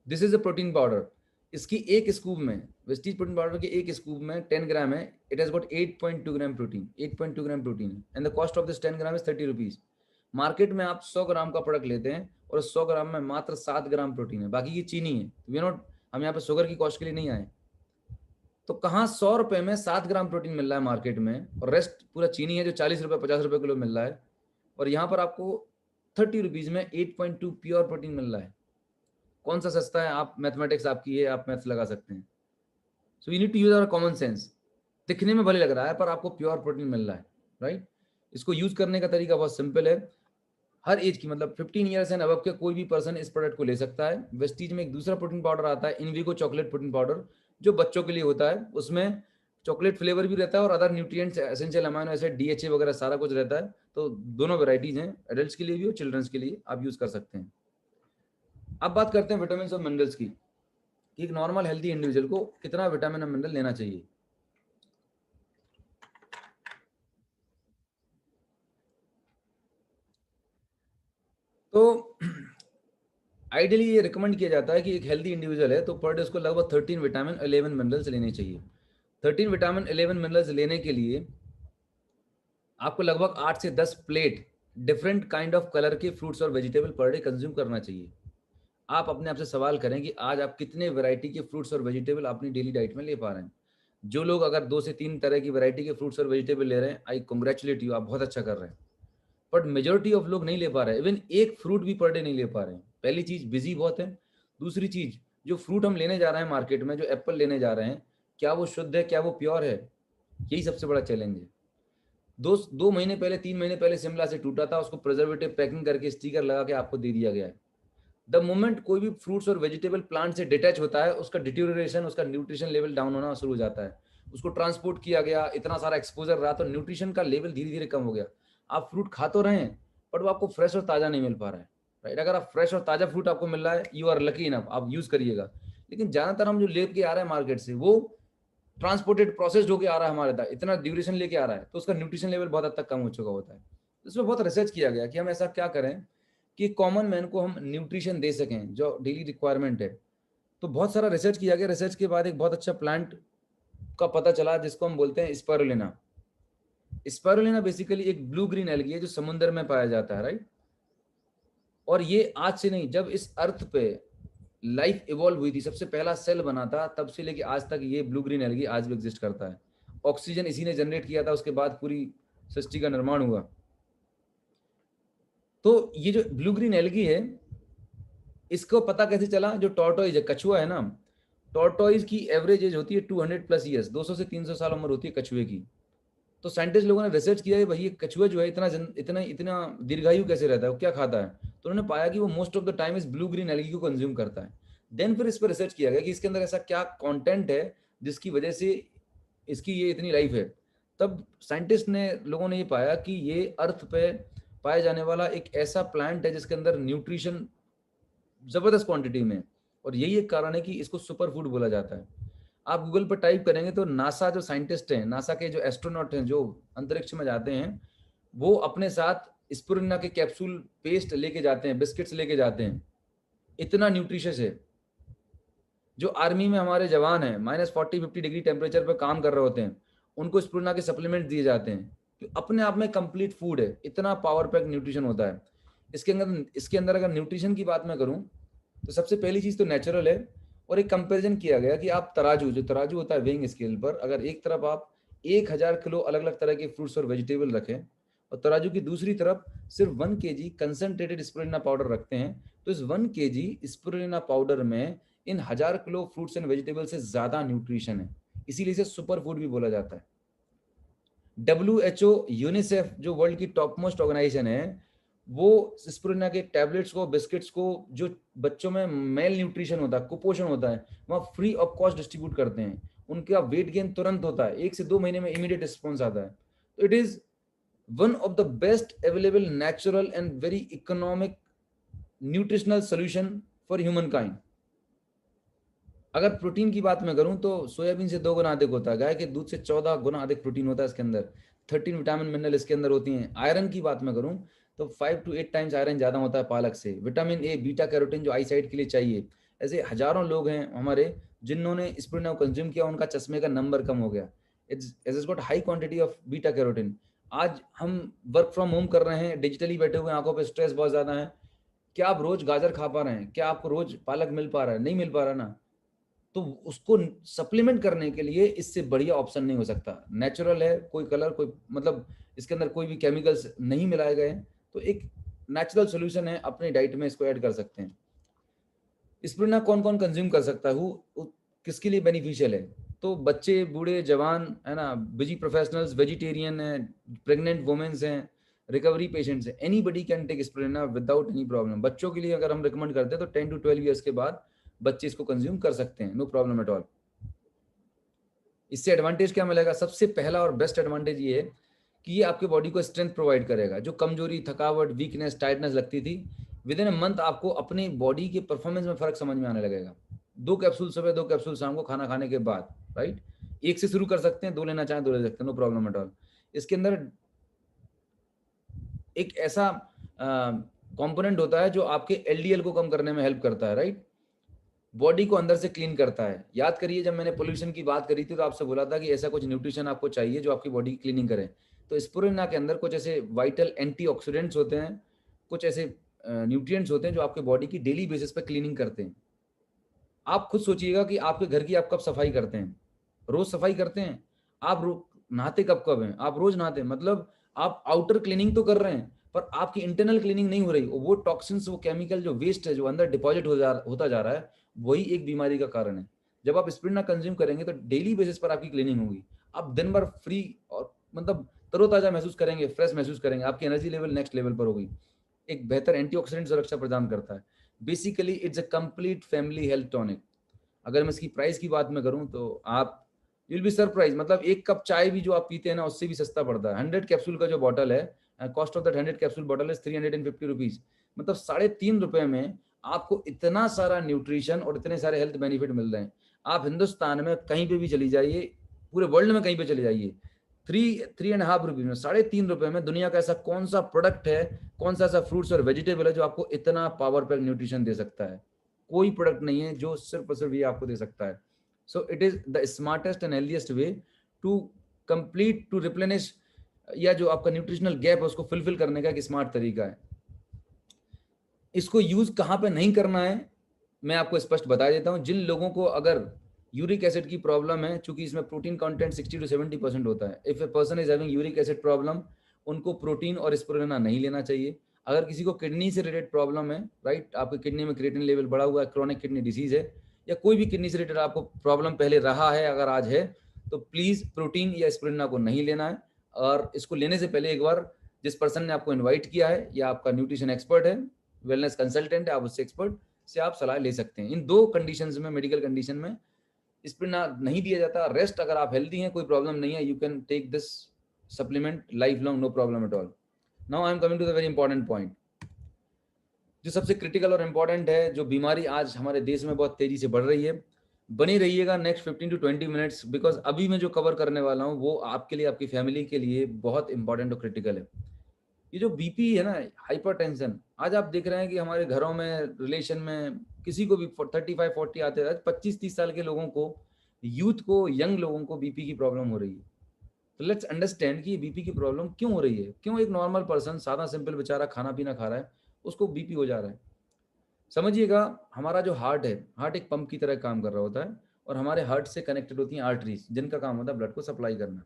This is a protein powder. इसकी एक स्कूप में, वेस्टीज प्रोटीन पाउडर की एक स्कूप में 10 ग्राम है, it has got 8.2 gram protein, 8.2 gram protein है, and the cost of this 10 gram is 30 rupees. Market में आप 100 ग्राम का प्रोडक्ट लेते हैं और 100 ग्राम में मात्र 7 ग्राम प्रोटीन है, बाकी की चीनी है। वी नॉट, हम यहाँ पे शुगर की कॉस्ट के लिए नहीं आए। तो कहाँ 100 रुपए में 7 ग्राम प्रोटीन मिल रहा है मार्केट में, और रेस्ट पूरा चीनी है जो 40 रुपए 50 रुपए किलो मिल रहा है, और यहाँ पर आपको 30 रुपीज में 8.2 प्योर प्रोटीन मिल रहा है। कौन सा सस्ता है? आप मैथमेटिक्स आपकी है, आप मैथ्स लगा सकते हैं। So you need to use our common sense. दिखने में भले लग रहा है पर आपको प्योर प्रोटीन मिल रहा है, राइट। इसको यूज करने का तरीका बहुत सिंपल है। हर एज की, मतलब 15 ईयर्स एंड अबव के कोई भी पर्सन इस प्रोडक्ट को ले सकता है। वेस्टीज में एक दूसरा प्रोटीन पाउडर आता है, इनविगो चॉकलेट प्रोटीन पाउडर, जो बच्चों के लिए होता है। उसमें चॉकलेट फ्लेवर भी रहता है और other nutrients, essential amino acid, DHA वगैरह सारा कुछ रहता है। तो दोनों वेराइटीज हैं, एडल्ट्स के लिए भी और चिल्ड्रंस के लिए आप यूज कर सकते हैं। अब बात करते हैं विटामिन और मिनरल्स की, कि एक नॉर्मल हेल्थी इंडिविजुअल को कितना विटामिन और मिनरल लेना चाहिए। तो आइडियली ये रिकमेंड किया जाता है कि एक हेल्दी इंडिविजुअल है तो पर डे उसको लगभग 13 विटामिन 11 मिनरल्स लेने चाहिए। 13 विटामिन 11 मिनरल्स लेने के लिए आपको लगभग 8 से 10 plate different kind of colour के फ्रूट्स और वेजिटेबल पर डे कंज्यूम करना चाहिए। आप अपने आप से सवाल करें कि आज आप कितने वैरायटी के फ्रूट्स और वेजिटेबल अपनी डेली डाइट में ले पा रहे हैं। जो लोग अगर 2 से 3 तरह की वैरायटी के फ्रूट्स और वेजिटेबल ले रहे हैं, आई कॉन्ग्रेचुलेट यू, आप बहुत अच्छा कर रहे हैं। बट मेजोरिटी ऑफ लोग नहीं ले पा रहे हैं, इवन एक फ्रूट भी पर डे नहीं ले पा रहे हैं। पहली चीज बिजी बहुत है। दूसरी चीज, जो फ्रूट हम लेने जा रहे हैं मार्केट में, जो एप्पल लेने जा रहे हैं, क्या वो शुद्ध है, क्या वो प्योर है? यही सबसे बड़ा चैलेंज है। 2 महीने पहले, 3 महीने पहले शिमला से टूटा था, उसको प्रिजर्वेटिव पैकिंग करके स्टिकर लगा के आपको दे दिया गया है। द मोमेंट कोई भी फ्रूट्स और वेजिटेबल प्लांट से डिटैच होता है, उसका डिट्यूरेशन, उसका न्यूट्रिशन लेवल डाउन होना शुरू हो जाता है। उसको ट्रांसपोर्ट किया गया, इतना सारा एक्सपोजर रहा, तो न्यूट्रिशन का लेवल धीरे धीरे कम हो गया। आप फ्रूट खा तो रहे हैं बट वो आपको फ्रेश और ताज़ा नहीं मिल पा रहा है, राइट। अगर आप फ्रेश और ताज़ा फ्रूट आपको मिल रहा है, यू आर लकी इनफ, आप यूज़ करिएगा। लेकिन ज़्यादातर हम जो लेके आ रहे हैं मार्केट से, वो ट्रांसपोर्टेड प्रोसेस्ड होकर आ रहा है हमारे तक, इतना ड्यूरेशन लेके आ रहा है, तो उसका न्यूट्रिशन लेवल बहुत हद तक कम हो चुका होता है। इसमें बहुत रिसर्च किया गया कि हम ऐसा क्या करें कि कॉमन मैन को हम न्यूट्रिशन दे सकें जो डेली रिक्वायरमेंट है। तो बहुत सारा रिसर्च किया गया। रिसर्च के बाद एक बहुत अच्छा प्लांट का पता चला जिसको हम बोलते हैं स्पायरुलिना। स्पायरुलिना बेसिकली एक ब्लू ग्रीन एल्गी है जो समुद्र में पाया जाता है, राइट। और ये आज से नहीं, जब इस अर्थ पे लाइफ इवॉल्व हुई थी, सबसे पहला सेल बना था, तब से लेके आज तक ये ब्लू ग्रीन एल्गी आज भी एग्जिस्ट करता है। ऑक्सीजन इसी ने जनरेट किया था, उसके बाद पूरी सृष्टि का निर्माण हुआ। तो ये जो ब्लू ग्रीन एल्गी है, इसको पता कैसे चला? जो टॉर्टोइज है, कछुआ है ना, टॉर्टोइज की एवरेज एज होती है 200 प्लस ईयर्स, 200 से 300 साल उम्र होती है कछुए की। तो साइंटिस्ट लोगों ने रिसर्च किया है भाई ये कछुआ जो है इतना इतना दीर्घायु कैसे रहता है, वो क्या खाता है। तो उन्होंने पाया कि वो मोस्ट ऑफ द टाइम इस ब्लू ग्रीन एल्गी को कंज्यूम करता है। देन फिर इस पर रिसर्च किया गया कि इसके अंदर ऐसा क्या कंटेंट है जिसकी वजह से इसकी ये इतनी लाइफ है। तब साइंटिस्ट ने, लोगों ने ये पाया कि ये अर्थ पे पाया जाने वाला एक ऐसा प्लांट है जिसके अंदर न्यूट्रिशन जबरदस्त क्वांटिटी में, और यही एक कारण है कि इसको सुपर फूड बोला जाता है। आप गूगल पर टाइप करेंगे तो नासा जो साइंटिस्ट हैं, नासा के जो एस्ट्रोनॉट हैं जो अंतरिक्ष में जाते हैं, वो अपने साथ स्पिरुलिना के कैप्सूल पेस्ट लेके जाते हैं, बिस्किट्स लेके जाते हैं, इतना न्यूट्रिशियस है। जो आर्मी में हमारे जवान हैं -40-50 डिग्री टेम्परेचर पर काम कर रहे होते हैं, उनको स्पिरुलिना के सप्लीमेंट दिए जाते हैं। तो अपने आप में कंप्लीट फूड है, इतना पावर पैक न्यूट्रिशन होता है इसके अंदर अगर न्यूट्रिशन की बात मैं करूं तो सबसे पहली चीज तो नेचुरल है। और एक कंपैरिजन किया गया कि आप तराजू, जो तराजू होता है वेइंग स्केल पर, अगर एक तरफ आप 1000 किलो अलग अलग तरह के फ्रूट्स और वेजिटेबल रखें और तराजू की दूसरी तरफ सिर्फ 1 kg कंसनट्रेटेड स्पिरुलिना पाउडर रखते हैं, तो इस 1 kg स्पिरुलिना पाउडर में इन 1000 किलो फ्रूट्स एंड वेजिटेबल से ज्यादा न्यूट्रिशन है, इसीलिए इसे सुपर फूड भी बोला जाता है। WHO, यूनिसेफ, जो वर्ल्ड की टॉप मोस्ट ऑर्गेनाइजेशन है, वो स्पिरुलिना के टैबलेट्स को, बिस्किट्स को, जो बच्चों में मेल न्यूट्रिशन होता है, कुपोषण होता है, वहाँ फ्री ऑफ कॉस्ट डिस्ट्रीब्यूट करते हैं। उनका वेट गेन तुरंत होता है, 1 से 2 महीने में इमीडिएट रिस्पॉन्स आता है। तो it is one of the best available natural and very economic nutritional solution for human kind. अगर प्रोटीन की बात मैं करूं तो सोयाबीन से 2 गुना अधिक होता है, गाय के दूध से 14 गुना अधिक प्रोटीन होता है इसके अंदर, 13 विटामिन मिनरल इसके अंदर होती हैं। आयरन की बात मैं करूं तो 5 to 8 टाइम्स आयरन ज्यादा होता है पालक से। विटामिन ए, बीटा कैरोटीन जो आई साइट के लिए चाहिए। ऐसे हजारों लोग हैं हमारे जिन्होंने स्पिरुलिना को कंज्यूम किया, उनका चश्मे का नंबर कम हो गया। It's got high quantity of beta carotene. आज हम वर्क फ्रॉम होम कर रहे हैं, डिजिटली बैठे हुए, आंखों पे स्ट्रेस बहुत ज्यादा है। क्या आप रोज गाजर खा पा रहे हैं? क्या आपको रोज पालक मिल पा रहा है? नहीं मिल पा रहा ना। तो उसको सप्लीमेंट करने के लिए इससे बढ़िया ऑप्शन नहीं हो सकता। नेचुरल है, कोई कलर, कोई मतलब इसके अंदर कोई भी केमिकल्स नहीं मिलाए गए हैं, तो एक नेचुरल सोल्यूशन है, अपनी डाइट में इसको ऐड कर सकते हैं। स्पिरुलिना कौन कौन कंज्यूम कर सकता है, किसके लिए बेनिफिशियल है? तो बच्चे, बूढ़े, जवान है ना, बिजी प्रोफेशनल्स, वेजिटेरियन है, प्रेग्नेंट वुमेन्स हैं, रिकवरी पेशेंट्स हैं, anybody can take spirulina without any problem. बच्चों के लिए अगर हम रिकमेंड करते हैं तो 10 to 12 ईयर्स के बाद बच्चे इसको कंज्यूम कर सकते हैं, नो प्रॉब्लम एट ऑल। इससे एडवांटेज क्या मिलेगा? सबसे पहला और बेस्ट एडवांटेज ये है कि ये आपके बॉडी को स्ट्रेंथ प्रोवाइड करेगा। जो कमजोरी, थकावट, वीकनेस, टायर्डनेस लगती थी, विद इन अ मंथ आपको अपनी बॉडी के परफॉर्मेंस में फर्क समझ में आने लगेगा। 2 कैप्सूल सुबह, 2 कैप्सूल शाम को खाना खाने के बाद, राइट? 1 से शुरू कर सकते हैं, 2 लेना चाहें 2 ले सकते हैं, नो प्रॉब्लम एट ऑल। इसके अंदर एक ऐसा कंपोनेंट होता है जो आपके LDL को कम करने में हेल्प करता है, राइट? बॉडी को अंदर से क्लीन करता है। याद करिए जब मैंने पोल्यूशन की बात करी थी तो आपसे बोला था कि ऐसा कुछ न्यूट्रिशन आपको चाहिए जो आपकी बॉडी की क्लीनिंग करे। तो स्पिरुलिना के अंदर कुछ ऐसे वाइटल एंटीऑक्सीडेंट्स होते हैं, कुछ ऐसे न्यूट्रिएंट्स होते हैं जो आपके बॉडी की डेली बेसिस पे क्लीनिंग करते हैं। आप खुद सोचिएगा कि आपके घर की आप कब सफाई करते हैं? रोज सफाई करते हैं? आप नहाते कब कब हैं? आप रोज नहाते हैं, मतलब आप आउटर क्लीनिंग तो कर रहे हैं पर आपकी इंटरनल क्लीनिंग नहीं हो रही। वो टॉक्सिन्स, वो केमिकल, जो वेस्ट है जो अंदर डिपॉजिट होता जा रहा है, वही एक बीमारी का कारण है। जब आप स्पिरुलिना कंज्यूम करेंगे तो डेली बेसिस पर आपकी क्लीनिंग होगी। आप दिन भर फ्री और मतलब तरोताजा महसूस करेंगे, फ्रेश महसूस करेंगे, आपकी एनर्जी लेवल नेक्स्ट लेवल पर होगी। एक बेहतर एंटीऑक्सीडेंट सुरक्षा प्रदान करता है। Basically it's a complete family health tonic. अगर मैं इसकी प्राइस की बात में करूं तो आप विल बी सरप्राइज, मतलब 1 कप चाय भी जो आप पीते हैं ना, उससे भी सस्ता पड़ता है। 100 कैप्सूल का जो बॉटल है, cost of that 100 capsule bottle is 350 rupees, मतलब 3.5 रुपए में आपको इतना सारा न्यूट्रिशन और इतने सारे हेल्थ बेनिफिट मिल रहे हैं। आप हिंदुस्तान में कहीं पे भी चली जाइए, पूरे वर्ल्ड में कहीं पे चले जाइए, 3.5 रुपीज में, 3.5 रुपए में दुनिया का ऐसा कौन सा प्रोडक्ट है, कौन सा ऐसा फ्रूट्स और वेजिटेबल है जो आपको इतना पावर पैक न्यूट्रिशन दे सकता है? कोई प्रोडक्ट नहीं है जो सिर्फ और सिर्फ ये आपको दे सकता है। So it is the smartest and healthiest way to complete, to replenish, या जो आपका न्यूट्रिशनल गैप है उसको फुलफिल करने का एक स्मार्ट तरीका है। इसको यूज कहाँ पे नहीं करना है मैं आपको स्पष्ट बता देता हूँ। जिन लोगों को अगर यूरिक एसिड की प्रॉब्लम है, चूंकि इसमें प्रोटीन कंटेंट 60 to 70% होता है, if a person is having uric acid problem, उनको प्रोटीन और स्पिरुलिना नहीं लेना चाहिए। अगर किसी को किडनी से रिलेटेड प्रॉब्लम है, राइट, आपकी किडनी में क्रिएटिनिन लेवल बढ़ा हुआ है, क्रोनिक किडनी डिजीज है, या कोई भी किडनी से रिलेटेड आपको प्रॉब्लम पहले रहा है, अगर आज है, तो प्लीज प्रोटीन या स्पिरुलिना को नहीं लेना है। और इसको लेने से पहले एक बार जिस पर्सन ने आपको इन्वाइट किया है या आपका न्यूट्रिशन एक्सपर्ट है, वेलनेस कंसल्टेंट है, आप उससे एक्सपर्ट से आप सलाह ले सकते हैं। इन 2 कंडीशंस में, मेडिकल कंडीशन में स्पिरुलिना नहीं दिया जाता। रेस्ट अगर आप हेल्दी हैं, कोई प्रॉब्लम नहीं है, you can take this supplement life long, no problem at all. Now I am coming to the very important point, जो सबसे क्रिटिकल और इंपॉर्टेंट है, जो बीमारी आज हमारे देश में बहुत तेजी से बढ़ रही है। बनी रहिएगा नेक्स्ट 15 to 20 मिनट्स, बिकॉज अभी मैं जो कवर करने वाला हूँ वो आपके लिए, आपकी फैमिली के लिए बहुत इंपॉर्टेंट और क्रिटिकल है। ये जो बीपी है ना, हाइपरटेंशन, आज आप देख रहे हैं कि हमारे घरों में, रिलेशन में किसी को भी 35-40 आते हैं, 25-30 साल के लोगों को, यूथ को, यंग लोगों को बीपी की प्रॉब्लम हो रही है। तो लेट्स अंडरस्टैंड कि ये बीपी की प्रॉब्लम क्यों हो रही है, क्यों एक नॉर्मल पर्सन, सादा सिंपल बेचारा खाना पीना खा रहा है, उसको बीपी हो जा रहा है। समझिएगा, हमारा जो हार्ट है, हार्ट एक पंप की तरह काम कर रहा होता है, और हमारे हार्ट से कनेक्टेड होती हैं आर्टरीज, जिनका काम होता है ब्लड को सप्लाई करना।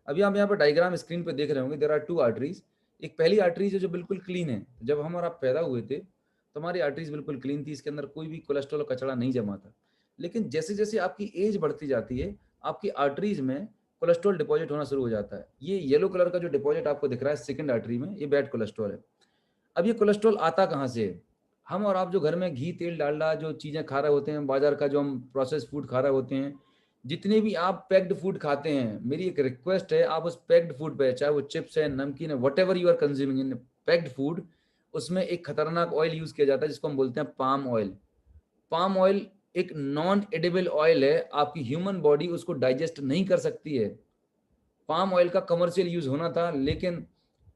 अभी आप यहाँ पर डायग्राम स्क्रीन पे देख रहे होंगे, देयर आर 2 आर्टरीज। एक पहली आर्टरीज है जो बिल्कुल क्लीन है, जब हम और आप पैदा हुए थे तो हमारी आर्टरीज बिल्कुल क्लीन थी, इसके अंदर कोई भी कोलेस्ट्रॉल कचरा नहीं जमा था। लेकिन जैसे जैसे आपकी एज बढ़ती जाती है, आपकी आर्टरीज में कोलेस्ट्रॉल डिपॉजिट होना शुरू हो जाता है। ये येलो कलर का जो डिपॉजिट आपको दिख रहा है सेकंड आर्टरी में, ये बैड कोलेस्ट्रॉल है। अब ये कोलेस्ट्रॉल आता कहाँ से है? हम और आप जो घर में घी, तेल, डालडा जो चीज़ें खा रहे होते हैं, बाजार का जो हम प्रोसेस फूड खा रहे होते हैं, जितने भी आप पैक्ड फूड खाते हैं, मेरी एक रिक्वेस्ट है, आप उस पैक्ड फूड पे, चाहे वो चिप्स है, नमकीन है, whatever you are consuming in packed food, उसमें एक खतरनाक ऑयल यूज किया जाता है जिसको हम बोलते हैं पाम ऑयल। पाम ऑयल एक नॉन एडिबल ऑयल है, आपकी ह्यूमन बॉडी उसको डाइजेस्ट नहीं कर सकती है। पाम ऑयल का कमर्शियल यूज होना था, लेकिन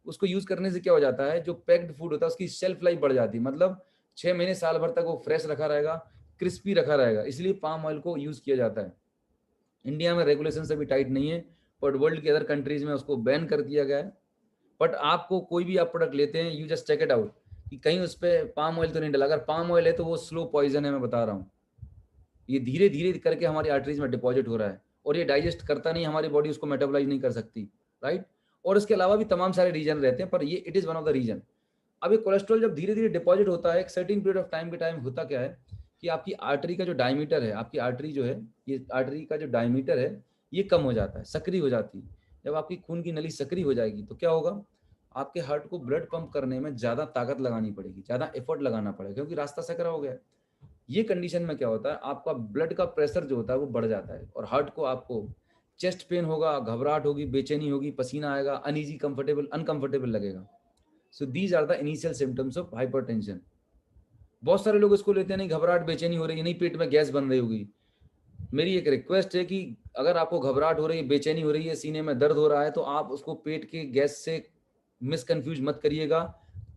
उसको यूज करने से क्या हो जाता है, जो पैक्ड फूड होता है उसकी शेल्फ लाइफ बढ़ जाती है, मतलब 6 महीने साल भर तक वो फ्रेश रखा रहेगा, क्रिस्पी रखा रहेगा, इसलिए पाम ऑयल को यूज किया जाता है। इंडिया में रेगुलेशन अभी टाइट नहीं है, बट वर्ल्ड के अदर कंट्रीज में उसको बैन कर दिया गया है। बट आपको कोई भी आप प्रोडक्ट लेते हैं, you just check it out कि कहीं उस पर पाम ऑयल तो नहीं डला। अगर पाम ऑयल है तो वो स्लो पॉइजन है, मैं बता रहा हूँ। ये धीरे धीरे करके हमारी आर्टरीज में डिपॉजिट हो रहा है, और ये डाइजेस्ट करता नहीं, हमारी बॉडी उसको मेटाबोलाइज नहीं कर सकती, राइट। और इसके अलावा भी तमाम सारे रीजन रहते हैं, पर ये it is one of the reason. अब ये कोलेस्ट्रॉल जब धीरे धीरे डिपॉजिट होता है, एक सर्टेन पीरियड ऑफ टाइम के टाइम होता क्या है कि आपकी आर्टरी का जो डायमीटर है, आपकी आर्टरी जो है, ये आर्टरी का जो डायमीटर है, ये कम हो जाता है, सक्रिय हो जाती है। जब आपकी खून की नली सक्रिय हो जाएगी तो क्या होगा, आपके हार्ट को ब्लड पंप करने में ज़्यादा ताकत लगानी पड़ेगी, ज़्यादा एफर्ट लगाना पड़ेगा, क्योंकि रास्ता सकरा हो गया है। ये कंडीशन में क्या होता है, आपका ब्लड का प्रेशर जो होता है वो बढ़ जाता है, और हार्ट को आपको चेस्ट पेन होगा, घबराहट होगी, बेचैनी होगी, पसीना आएगा, अनईजी, कंफर्टेबल, अनकंफर्टेबल लगेगा। So these are the initial symptoms of hypertension. बहुत सारे लोग इसको लेते हैं, नहीं घबराहट बेचैनी हो रही है, नहीं पेट में गैस बन रही होगी। मेरी एक रिक्वेस्ट है कि अगर आपको घबराहट हो रही है, बेचैनी हो रही है, सीने में दर्द हो रहा है, तो आप उसको पेट के गैस से मिसकन्फ्यूज मत करिएगा,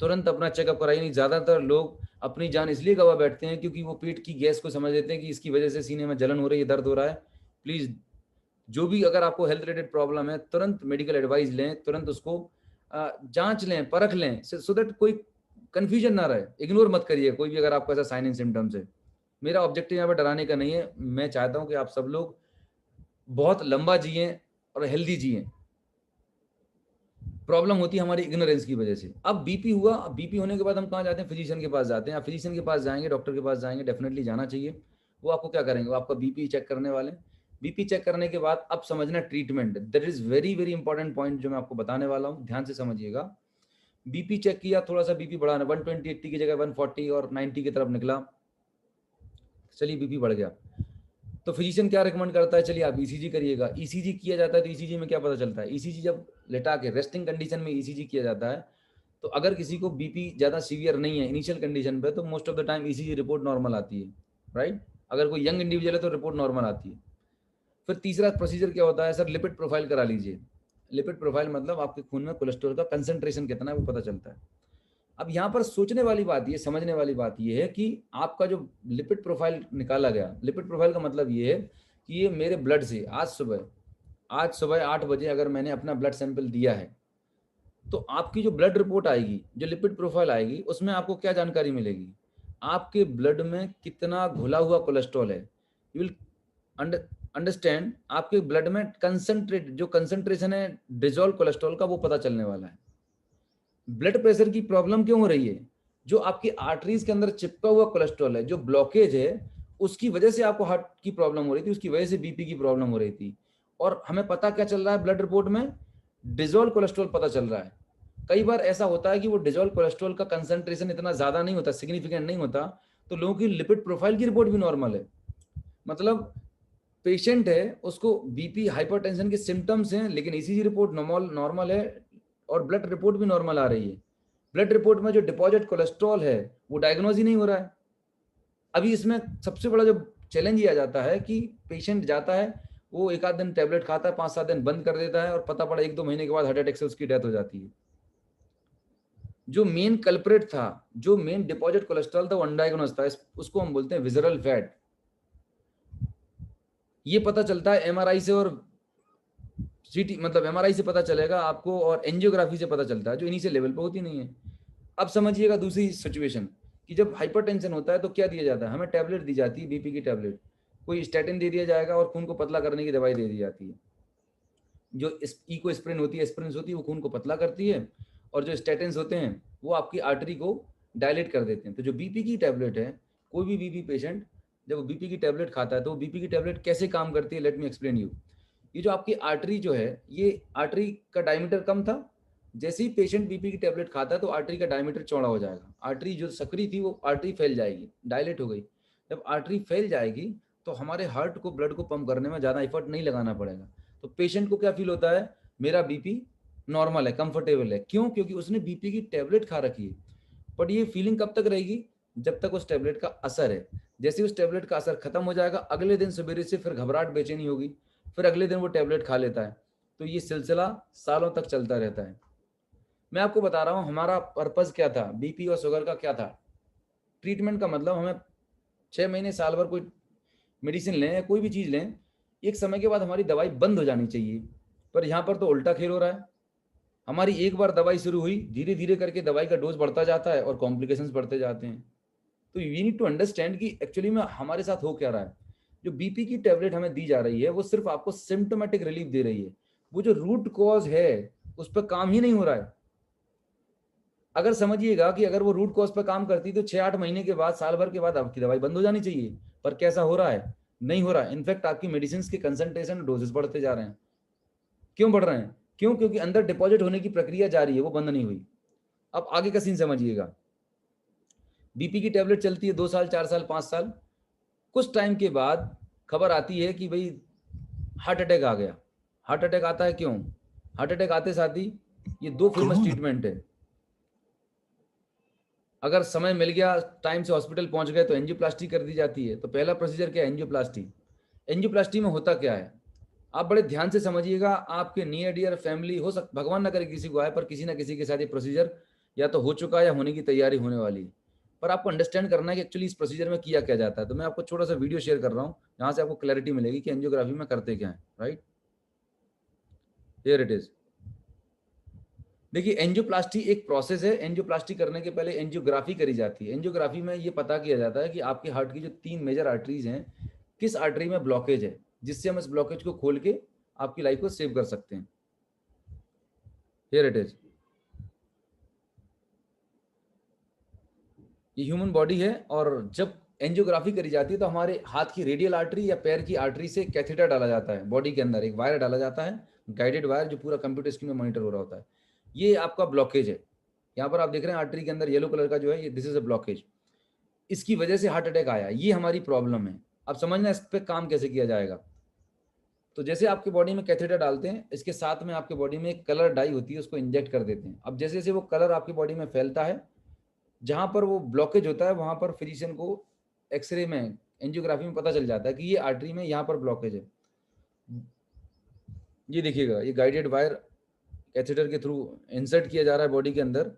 तुरंत अपना चेकअप कराइए। नहीं, ज़्यादातर लोग अपनी जान इसलिए गवा बैठते हैं क्योंकि वो पेट की गैस को समझ लेते हैं कि इसकी वजह से सीने में जलन हो रही है, दर्द हो रहा है। प्लीज़, जो भी अगर आपको हेल्थ रिलेटेड प्रॉब्लम है, तुरंत मेडिकल एडवाइस लें, तुरंत उसको जांच लें, परख लें, सो दैट कोई कंफ्यूजन ना रहे। इग्नोर मत करिए कोई भी अगर आपको ऐसा साइन इन सिम्टम्स है। मेरा ऑब्जेक्टिव यहाँ पर डराने का नहीं है, मैं चाहता हूँ कि आप सब लोग बहुत लंबा जिए और हेल्दी जिए। प्रॉब्लम होती है हमारी इग्नोरेंस की वजह से। अब बीपी हुआ, अब बीपी होने के बाद हम कहाँ जाते हैं, फिजिशियन के पास जाते हैं। आप फिजिशियन के पास जाएंगे, डॉक्टर के पास जाएंगे, डेफिनेटली जाना चाहिए। वो आपको क्या करेंगे, वो आपका बीपी चेक करने वाले। बीपी चेक करने के बाद अब समझना treatment, that is very very important point जो मैं आपको बताने वाला हूँ, ध्यान से समझिएगा। बीपी चेक किया, थोड़ा सा बीपी बढ़ाना, 120/80 की जगह 140 और 90 की तरफ निकला, चलिए बीपी बढ़ गया, तो फिजिशियन क्या रिकमेंड करता है, चलिए आप ईसीजी करिएगा। ईसीजी किया जाता है, तो ईसीजी में क्या पता चलता है, ईसीजी जब लेटा के रेस्टिंग कंडीशन में ईसीजी किया जाता है, तो अगर किसी को बीपी ज़्यादा सीवियर नहीं है इनिशियल कंडीशन पे, तो most of the time ECG report normal आती है, राइट। अगर कोई यंग इंडिविजुअल है तो रिपोर्ट नॉर्मल आती है। फिर तीसरा प्रोसीजर क्या होता है, सर लिपिड प्रोफाइल करा लीजिए। लिपिड प्रोफाइल मतलब आपके खून में कोलेस्ट्रॉल का कंसंट्रेशन कितना है वो पता चलता है। अब यहाँ पर सोचने वाली बात ये, समझने वाली बात ये है कि आपका जो लिपिड प्रोफाइल निकाला गया, लिपिड प्रोफाइल का मतलब ये है कि ये मेरे ब्लड से आज सुबह 8 बजे अगर मैंने अपना ब्लड सैंपल दिया है, तो आपकी जो ब्लड रिपोर्ट आएगी, जो लिपिड प्रोफाइल आएगी, उसमें आपको क्या जानकारी मिलेगी, आपके ब्लड में कितना घुला हुआ कोलेस्ट्रॉल है। यू विल अंडरस्टैंड, आपके ब्लड में जो कंसंट्रेशन है डिजोल्व कोलेस्ट्रॉल का, वो पता चलने वाला है। ब्लड प्रेशर की प्रॉब्लम क्यों हो रही है, जो आपकी आर्टरीज के अंदर चिपका हुआ कोलेस्ट्रॉल है, जो ब्लॉकेज है, उसकी वजह से आपको हार्ट की प्रॉब्लम हो रही थी, उसकी वजह से बीपी की प्रॉब्लम हो रही थी। और हमें पता क्या चल रहा है, ब्लड रिपोर्ट में डिजोल्व कोलेस्ट्रॉल पता चल रहा है। कई बार ऐसा होता है कि वो डिजोल्व कोलेस्ट्रॉल का कंसंट्रेशन इतना ज्यादा नहीं होता, सिग्निफिकेंट नहीं होता, तो लोगों की लिपिड प्रोफाइल की रिपोर्ट भी नॉर्मल है। मतलब पेशेंट है, उसको बीपी हाइपरटेंशन के सिम्टम्स हैं, लेकिन ईसीजी रिपोर्ट नॉर्मल है, और ब्लड रिपोर्ट भी नॉर्मल आ रही है। ब्लड रिपोर्ट में जो डिपॉजिट कोलेस्ट्रॉल है वो डायग्नोज ही नहीं हो रहा है। अभी इसमें सबसे बड़ा जो चैलेंज ये आ जाता है कि पेशेंट जाता है, वो एक आध दिन टैबलेट खाता है, 5-7 दिन बंद कर देता है, और पता पड़ा 1-2 महीने के बाद हार्ट अटैक से उसकी डेथ हो जाती है। जो मेन कल्प्रेट था, जो मेन डिपॉजिट कोलेस्ट्रॉल था वो अनडायग्नोज था, उसको हम बोलते हैं विजरल फैट। ये पता चलता है एमआरआई से और सीटी, मतलब एमआरआई से पता चलेगा आपको और एंजियोग्राफी से पता चलता है, जो इनिशियल लेवल पे होती नहीं है। अब समझिएगा दूसरी सिचुएशन कि जब हाइपरटेंशन होता है तो क्या दिया जाता है, हमें टैबलेट दी जाती है, बीपी की टैबलेट, कोई स्टैटिन दे दिया जाएगा और खून को पतला करने की दवाई दे दी जाती है। जो इको स्प्रिन होती है, एस्प्रिन होती है, वो खून को पतला करती है, और जो स्टैटिन्स होते हैं वो आपकी आर्टरी को डायलेट कर देते हैं। तो जो बीपी की टैबलेट है, कोई भी बीपी पेशेंट जब वो बीपी की टैबलेट खाता है तो बीपी की टैबलेट कैसे काम करती है, लेट मी एक्सप्लेन यू। ये जो आपकी आर्टरी जो है, ये आर्टरी का डायमीटर कम था, जैसे ही पेशेंट बीपी की टैबलेट खाता है तो आर्टरी का डायमीटर चौड़ा हो जाएगा, आर्टरी जो सकरी थी वो आर्टरी फैल जाएगी, डायलेट हो गई। जब आर्टरी फैल जाएगी तो हमारे हार्ट को ब्लड को पंप करने में ज़्यादा एफर्ट नहीं लगाना पड़ेगा। तो पेशेंट को क्या फील होता है, मेरा बीपी नॉर्मल है, कंफर्टेबल है। क्यों? क्योंकि उसने बीपी की टैबलेट खा रखी है। बट ये फीलिंग कब तक रहेगी, जब तक उस टैबलेट का असर है। जैसे उस टैबलेट का असर खत्म हो जाएगा, अगले दिन सवेरे से फिर घबराहट बेचैनी होगी, फिर अगले दिन वो टैबलेट खा लेता है। तो ये सिलसिला सालों तक चलता रहता है। मैं आपको बता रहा हूँ हमारा पर्पज क्या था, बीपी और शुगर का क्या था। ट्रीटमेंट का मतलब हमें 6 महीने साल भर कोई मेडिसिन लें या कोई भी चीज़ लें, एक समय के बाद हमारी दवाई बंद हो जानी चाहिए। पर यहाँ पर तो उल्टा खेल हो रहा है। हमारी एक बार दवाई शुरू हुई, धीरे धीरे करके दवाई का डोज बढ़ता जाता है और कॉम्प्लिकेशंस बढ़ते जाते हैं। तो वी नीड टू अंडरस्टैंड कि एक्चुअली में हमारे साथ हो क्या रहा है। जो बीपी की टैबलेट हमें दी जा रही है वो सिर्फ आपको सिम्टोमेटिक रिलीफ दे रही है, वो जो रूट कॉज है उस पर काम ही नहीं हो रहा है। अगर समझिएगा कि अगर वो रूट कॉज पर काम करती तो 6-8 महीने के बाद, साल भर के बाद आपकी दवाई बंद हो जानी चाहिए। पर कैसा हो रहा है, नहीं हो रहा है। इनफैक्ट आपकी मेडिसिन के कंसंट्रेशन डोजेस बढ़ते जा रहे हैं। क्यों बढ़ रहे हैं? क्यों? क्योंकि अंदर डिपॉजिट होने की प्रक्रिया जारी है, वो बंद नहीं हुई। अब आगे का सीन समझिएगा। बीपी की टैबलेट चलती है 2 साल, 4 साल, 5 साल। कुछ टाइम के बाद खबर आती है कि भाई हार्ट अटैक आ गया। हार्ट अटैक आता है क्यों? हार्ट अटैक आते साथ ही ये दो फेमस ट्रीटमेंट है। अगर समय मिल गया, टाइम से हॉस्पिटल पहुंच गए तो एंजियोप्लास्टी कर दी जाती है। तो पहला प्रोसीजर क्या है? एंजियोप्लास्टी। एंजियोप्लास्टी में होता क्या है, आप बड़े ध्यान से समझिएगा। आपके नियर डियर फैमिली हो सक, भगवान ना करे किसी को आए, पर किसी ना किसी के साथ ये प्रोसीजर या तो हो चुका है या होने की तैयारी होने वाली है। पर आपको अंडरस्टैंड करना है कि एक्चुअली इस प्रोसीजर में किया क्या जाता है। तो मैं आपको छोटा सा वीडियो शेयर कर रहा हूँ, जहाँ से आपको क्लैरिटी मिलेगी कि एंजियोग्राफी में करते क्या है। Right, here it is. देखिए, एंजियोप्लास्टी एक प्रोसेस है। एंजियोप्लास्टी करने के पहले एंजियोग्राफी करी जाती है। एंजियोग्राफी में ये पता किया जाता है कि आपके हार्ट की जो 3 मेजर आर्टरीज हैं, किस आर्टरी में ब्लॉकेज है, जिससे हम इस ब्लॉकेज को खोल के आपकी लाइफ को सेव कर सकते हैं। Here it is. ये ह्यूमन बॉडी है, और जब एंजियोग्राफी करी जाती है तो हमारे हाथ की रेडियल आर्टरी या पैर की आर्टरी से कैथेटर डाला जाता है। बॉडी के अंदर एक वायर डाला जाता है, गाइडेड वायर, जो पूरा कंप्यूटर स्क्रीन में मॉनिटर हो रहा होता है। ये आपका ब्लॉकेज है। यहाँ पर आप देख रहे हैं आर्टरी के अंदर येलो कलर का जो है, ये दिस इज अ ब्लॉकेज। इसकी वजह से हार्ट अटैक आया, ये हमारी प्रॉब्लम है। अब समझना इस पर काम कैसे किया जाएगा। तो जैसे आपके बॉडी में कैथेटर डालते हैं, इसके साथ में आपके बॉडी में एक कलर डाई होती है, उसको इंजेक्ट कर देते हैं। अब जैसे जैसे वो कलर आपकी बॉडी में फैलता है, जहां पर वो ब्लॉकेज होता है वहां पर फिजिशियन को एक्सरे में, एंजियोग्राफी में पता चल जाता है कि ये आर्टरी में यहाँ पर ब्लॉकेज है। ये देखिएगा, ये गाइडेड वायर कैथेटर के थ्रू इंसर्ट किया जा रहा है बॉडी के अंदर।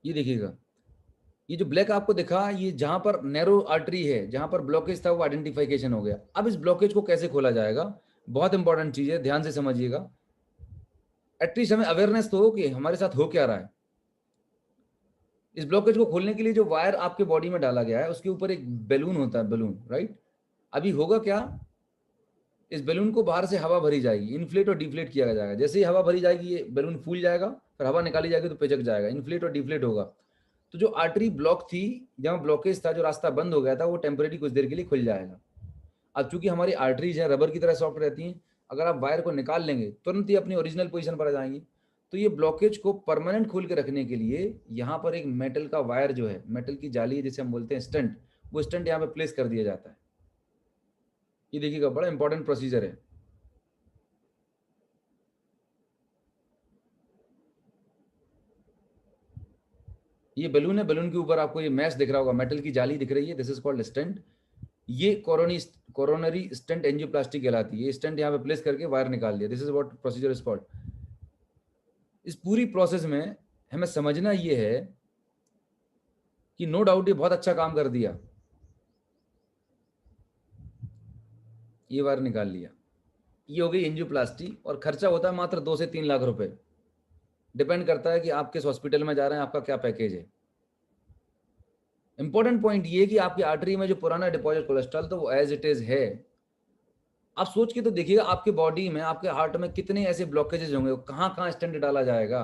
ये देखिएगा, ये जो ब्लैक आपको दिखा, ये जहां पर नैरो आर्टरी है, जहां पर ब्लॉकेज था, वो आइडेंटिफिकेशन हो गया। अब इस ब्लॉकेज को कैसे खोला जाएगा, बहुत इंपॉर्टेंट चीज है, ध्यान से समझिएगा। एटलीस्ट हमें अवेयरनेस तो हो कि हमारे साथ हो क्या रहा है। इस ब्लॉकेज को खोलने के लिए जो वायर आपके बॉडी में डाला गया है, उसके ऊपर एक बैलून होता है, बैलून, राइट। अभी होगा क्या, इस बैलून को बाहर से हवा भरी जाएगी, इन्फ्लेट और डिफ्लेट किया जाएगा। जैसे ही हवा भरी जाएगी ये बैलून फूल जाएगा, फिर हवा निकाली जाएगी तो पिचक जाएगा, इन्फ्लेट और डिफ्लेट होगा। तो जो आर्टरी ब्लॉक थी, जहाँ ब्लॉकेज था, जो रास्ता बंद हो गया था, वो टेम्परेरी कुछ देर के लिए खुल जाएगा। अब चूंकि हमारी आर्टरीज है रबर की तरह सॉफ्ट रहती हैं, अगर आप वायर को निकाल लेंगे तुरंत ही अपनी ओरिजिनल पोजीशन पर आ जाएंगी। तो ये ब्लॉकेज को परमानेंट खोल के रखने के लिए यहाँ पर एक मेटल का वायर जो है, मेटल की जाली है जिसे हम बोलते हैं स्टंट, वो स्टंट यहाँ पे प्लेस कर दिया जाता है। ये देखिएगा, बड़ा इंपॉर्टेंट प्रोसीजर है। ये बलून है, बलून के ऊपर आपको ये मैश दिख रहा होगा, मेटल की जाली दिख रही है, दिस इज कॉल्ड स्टेंट। ये कोरोनरी स्टेंट एंजियोप्लास्टी कहलाती है। ये स्टेंट यहाँ पे प्लेस करके वायर निकाल दिया, this is what procedure is called. इस पूरी प्रोसेस में हमें समझना ये है कि नो डाउट ये बहुत अच्छा काम कर दिया, ये वायर निकाल लिया, ये हो गई एंजियोप्लास्टी, और खर्चा होता है मात्र 2 से 3 लाख रुपए। डिपेंड करता है कि आप किस हॉस्पिटल में जा रहे हैं, आपका क्या पैकेज है। इंपॉर्टेंट पॉइंट ये कि आपकी आर्टरी में जो पुराना डिपॉजिट कोलेस्ट्रॉल तो वो एज इट इज है। आप सोच के तो देखिएगा आपके बॉडी में, आपके हार्ट में कितने ऐसे ब्लॉकेजेस होंगे, कहाँ कहाँ स्टेंट डाला जाएगा।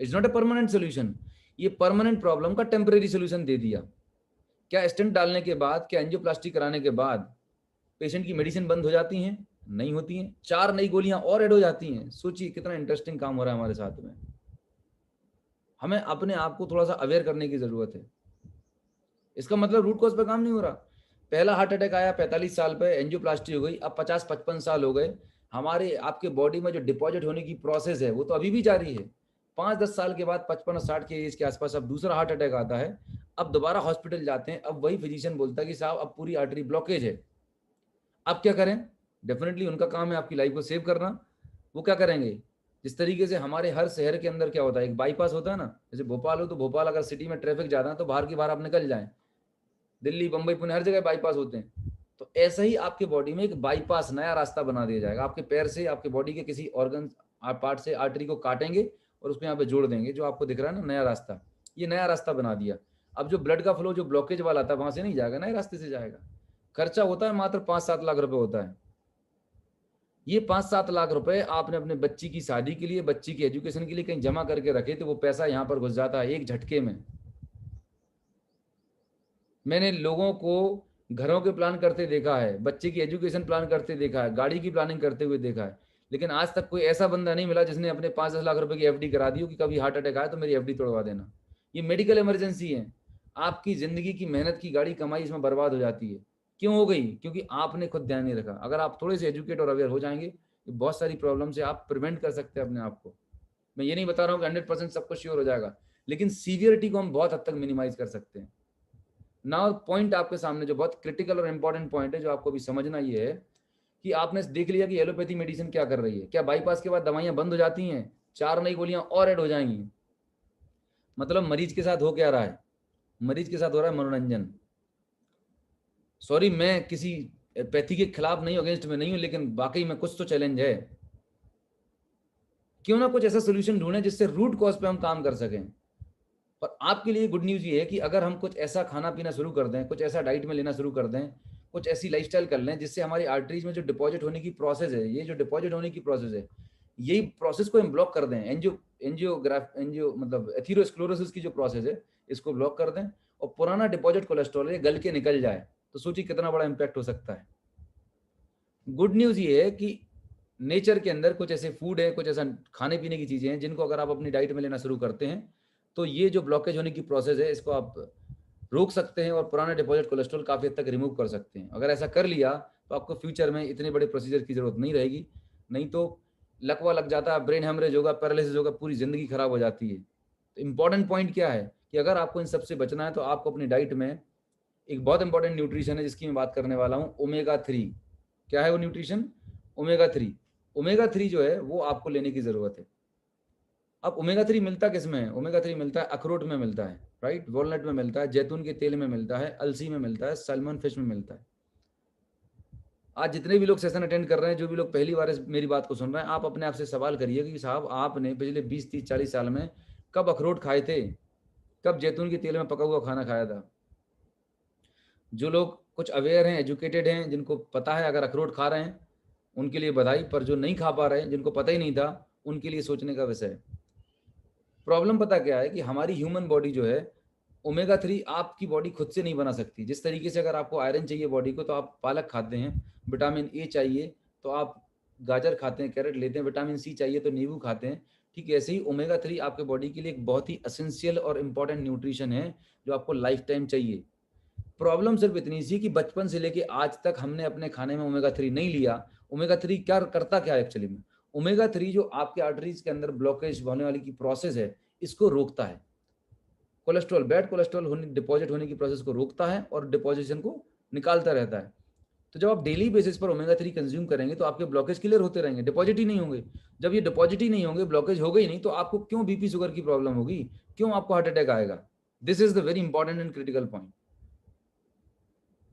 It's not a permanent solution. ये परमानेंट प्रॉब्लम का टेम्परेरी सोल्यूशन दे दिया। क्या स्टेंट डालने के बाद, क्या एंजियोप्लास्टी कराने के बाद पेशेंट की मेडिसिन बंद हो जाती हैं? नहीं होती हैं, 4 नई गोलियां और ऐड हो जाती हैं। सोचिए कितना इंटरेस्टिंग काम हो रहा है हमारे साथ में। हमें अपने आप को थोड़ा सा अवेयर करने की जरूरत है। इसका मतलब रूट कॉज पे काम नहीं हो रहा। पहला हार्ट अटैक आया 45 साल पे, एंजियोप्लास्टी हो गई, अब 50-55 साल हो गए। हमारे आपके बॉडी में जो डिपॉजिट होने की प्रोसेस है वो तो अभी भी जारी है। 5-10 साल के बाद 55 और 60 के एज के आसपास अब दूसरा हार्ट अटैक आता है। अब दोबारा हॉस्पिटल जाते हैं, अब वही फिजिशियन बोलता है कि साहब अब पूरी आर्टरी ब्लॉकेज है। अब क्या करें? डेफिनेटली उनका काम है आपकी लाइफ को सेव करना। वो क्या करेंगे? जिस तरीके से हमारे हर शहर के अंदर क्या होता है, एक बाईपास होता है ना, जैसे भोपाल हो तो भोपाल अगर सिटी में ट्रैफिक ज्यादा है तो बाहर की बाहर आप निकल जाएं। दिल्ली, बंबई, पुणे, हर जगह बाईपास होते हैं। तो ऐसा ही आपके बॉडी में एक बाईपास, नया रास्ता बना दिया जाएगा। आपके पैर से, आपके बॉडी के किसी ऑर्गन पार्ट से आर्टरी को काटेंगे और उसको यहाँ पे जोड़ देंगे। जो आपको दिख रहा है ना नया रास्ता, ये नया रास्ता बना दिया। अब जो ब्लड का फ्लो जो ब्लॉकेज वाला था वहां से नहीं जाएगा, नए रास्ते से जाएगा। खर्चा होता है मात्र 5-7 लाख रुपए होता है। ये 5-7 लाख रुपए आपने अपने बच्ची की शादी के लिए, बच्ची की एजुकेशन के लिए कहीं जमा करके रखे तो वो पैसा यहाँ पर घुस जाता है एक झटके में। मैंने लोगों को घरों के प्लान करते देखा है, बच्चे की एजुकेशन प्लान करते देखा है, गाड़ी की प्लानिंग करते हुए देखा है, लेकिन आज तक कोई ऐसा बंदा नहीं मिला जिसने अपने 5-10 लाख रुपए की एफडी करा दी हो कि कभी हार्ट अटैक आए तो मेरी एफडी तोड़वा देना। ये मेडिकल इमरजेंसी है। आपकी जिंदगी की मेहनत की गाड़ी कमाई इसमें बर्बाद हो जाती है। क्यों हो गई? क्योंकि आपने खुद ध्यान नहीं रखा। अगर आप थोड़े से एजुकेट और अवेयर हो जाएंगे तो बहुत सारी प्रॉब्लम से आप प्रिवेंट कर सकते हैं अपने आप को। मैं ये नहीं बता रहा हूँ कि 100% सब कुछ श्योर हो जाएगा, लेकिन सीवियरिटी को हम बहुत हद तक मिनिमाइज कर सकते हैं। नाउ पॉइंट आपके सामने जो बहुत क्रिटिकल और इंपॉर्टेंट पॉइंट है, जो आपको भी समझना ये है कि आपने देख लिया कि एलोपैथी मेडिसिन क्या कर रही है। क्या बाईपास के बाद दवाइयां बंद हो जाती हैं, 4 नई गोलियां और ऐड हो जाएंगी? मतलब मरीज के साथ हो क्या रहा है? मरीज के साथ हो रहा है मनोरंजन। सॉरी, मैं किसी पैथी के खिलाफ नहीं, अगेंस्ट में नहीं हूं, लेकिन वाकई में कुछ तो चैलेंज है। क्यों ना कुछ ऐसा सोल्यूशन ढूंढे जिससे रूट कॉज पे हम काम कर सकें। और आपके लिए गुड न्यूज़ ये है कि अगर हम कुछ ऐसा खाना पीना शुरू कर दें, कुछ ऐसा डाइट में लेना शुरू कर दें, कुछ ऐसी लाइफस्टाइल कर लें जिससे हमारी आर्टरीज में जो डिपॉजिट होने की प्रोसेस है, ये जो डिपॉजिट होने की प्रोसेस है, यही प्रोसेस को हम ब्लॉक कर दें। एंजियो मतलब एथीरोस्क्लेरोसिस की जो प्रोसेस है, इसको ब्लॉक कर दें और पुराना डिपॉजिट कोलेस्ट्रॉल है गल के निकल जाए, तो सोचिए कितना बड़ा इंपैक्ट हो सकता है। गुड न्यूज़ ये है कि नेचर के अंदर कुछ ऐसे फूड है, कुछ ऐसा खाने पीने की चीज़ें हैं जिनको अगर आप अपनी डाइट में लेना शुरू करते हैं तो ये जो ब्लॉकेज होने की प्रोसेस है इसको आप रोक सकते हैं और पुराना डिपॉजिट कोलेस्ट्रॉल काफ़ी हद तक रिमूव कर सकते हैं। अगर ऐसा कर लिया तो आपको फ्यूचर में इतने बड़े प्रोसीजर की जरूरत नहीं रहेगी। नहीं तो लकवा लग जाता है, ब्रेन हेमरेज होगा, पैरालिसिस होगा, पूरी ज़िंदगी खराब हो जाती है। तो इंपॉर्टेंट पॉइंट क्या है कि अगर आपको इन सबसे बचना है तो आपको अपनी डाइट में एक बहुत इंपॉर्टेंट न्यूट्रिशन है जिसकी मैं बात करने वाला हूँ, ओमेगा 3। क्या है वो न्यूट्रिशन? ओमेगा 3। ओमेगा 3 जो है वो आपको लेने की ज़रूरत है। अब ओमेगा 3 मिलता किस में है? ओमेगा 3 मिलता है अखरोट में मिलता है, राइट, वॉलनट में मिलता है, जैतून के तेल में मिलता है, अलसी में मिलता है, सैल्मन फिश में मिलता है। आज जितने भी लोग सेशन अटेंड कर रहे हैं, जो भी लोग पहली बार मेरी बात को सुन रहे हैं, आप अपने आप से सवाल करिए कि साहब आपने पिछले 20-30-40 साल में कब अखरोट खाए थे, कब जैतून के तेल में पका हुआ खाना खाया था? जो लोग कुछ अवेयर हैं, एजुकेटेड हैं, जिनको पता है अगर अखरोट खा रहे हैं उनके लिए बधाई, पर जो नहीं खा पा रहे हैं, जिनको पता ही नहीं था, उनके लिए सोचने का विषय है। प्रॉब्लम पता क्या है कि हमारी ह्यूमन बॉडी जो है, ओमेगा 3 आपकी बॉडी खुद से नहीं बना सकती। जिस तरीके से अगर आपको आयरन चाहिए बॉडी को तो आप पालक खाते हैं, विटामिन ए चाहिए तो आप गाजर खाते हैं, कैरेट लेते हैं, विटामिन सी चाहिए तो नींबू खाते हैं। ठीक ऐसे ही ओमेगा 3 आपके बॉडी के लिए एक बहुत ही असेंशियल और इंपॉर्टेंट न्यूट्रिशन है जो आपको लाइफ टाइम चाहिए। प्रॉब्लम सिर्फ इतनी सी कि बचपन से लेके आज तक हमने अपने खाने में ओमेगा 3 नहीं लिया। ओमेगा 3 क्या करता क्या है एक्चुअली में? ओमेगा 3 जो आपके आर्टरीज के अंदर ब्लॉकेज होने वाली की प्रोसेस है, इसको रोकता है। कोलेस्ट्रॉल, बैड कोलेस्ट्रॉल होने, डिपॉजिट होने की प्रोसेस को रोकता है और डिपोजिशन को निकालता रहता है। तो जब आप डेली बेसिस पर ओमेगा 3 कंज्यूम करेंगे तो आपके ब्लॉकेज क्लियर होते रहेंगे, डिपॉजिट ही नहीं होंगे। जब ये डिपॉजिट ही नहीं होंगे, ब्लॉकेज होगा ही नहीं, तो आपको क्यों बीपी शुगर की प्रॉब्लम होगी, क्यों आपको हार्ट अटैक आएगा? This is the very important and critical point.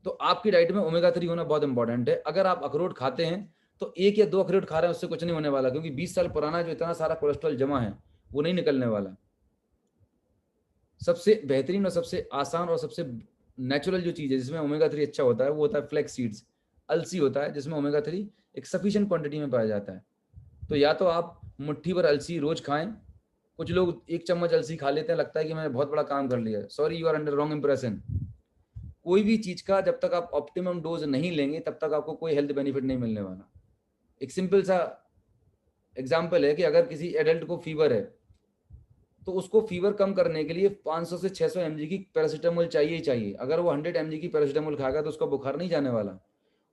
तो आपकी डाइट में ओमेगा 3 होना बहुत इंपॉर्टेंट है। अगर आप अखरोट खाते हैं तो 1 या 2 अखरोट खा रहे हैं, उससे कुछ नहीं होने वाला, क्योंकि 20 साल पुराना जो इतना सारा कोलेस्ट्रॉल जमा है वो नहीं निकलने वाला। सबसे बेहतरीन और सबसे आसान और सबसे नेचुरल जो चीज़ है जिसमें ओमेगा 3 अच्छा होता है वो होता है फ्लैक्स सीड्स। अलसी होता है जिसमें ओमेगा 3 एक सफिशिएंट क्वांटिटी में पाया जाता है। तो या तो आप मुट्ठी भर अलसी रोज खाएं। कुछ लोग 1 चम्मच अलसी खा लेते हैं, लगता है कि मैंने बहुत बड़ा काम कर लिया। Sorry, you are under wrong impression. कोई भी चीज का जब तक आप ऑप्टिमम डोज नहीं लेंगे तब तक आपको कोई हेल्थ बेनिफिट नहीं मिलने वाला। एक सिंपल सा एग्जाम्पल है कि अगर किसी एडल्ट को फीवर है तो उसको फीवर कम करने के लिए 500 से 600 mg की पैरासीटामोल चाहिए ही चाहिए। अगर वो 100 mg की पैरासीटामोल खाएगा तो उसका बुखार नहीं जाने वाला।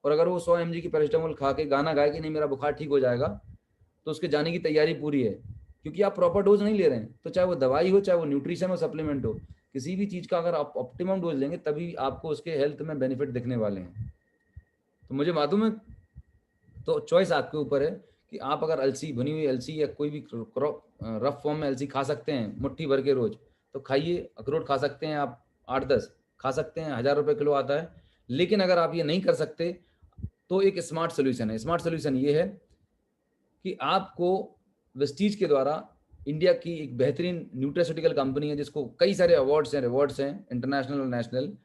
और अगर वो 100 mg की पैरासीटामोल खा के गाना गाए कि नहीं मेरा बुखार ठीक हो जाएगा, तो उसके जाने की तैयारी पूरी है, क्योंकि आप प्रॉपर डोज नहीं ले रहे हैं। तो चाहे वो दवाई हो, चाहे वो न्यूट्रिशन हो, सप्लीमेंट हो, किसी भी चीज़ का अगर आप ऑप्टिमम डोज लेंगे तभी आपको उसके हेल्थ में बेनिफिट दिखने वाले हैं। तो मुझे मालूम है, तो चॉइस आपके ऊपर है कि आप अगर अलसी, भुनी हुई अलसी या कोई भी रफ फॉर्म में अलसी खा सकते हैं मुट्ठी भर के रोज, तो खाइए। अखरोट खा सकते हैं आप 8-10 खा सकते हैं, 1000 रुपये किलो आता है। लेकिन अगर आप ये नहीं कर सकते तो एक स्मार्ट सोल्यूशन है। स्मार्ट सोल्यूशन ये है कि आपको वेस्टीज के द्वारा, इंडिया की एक बेहतरीन न्यूट्रास्यूटिकल कंपनी है जिसको कई सारे अवार्ड्स हैं, रिवॉर्ड्स हैं, इंटरनेशनल और नेशनल,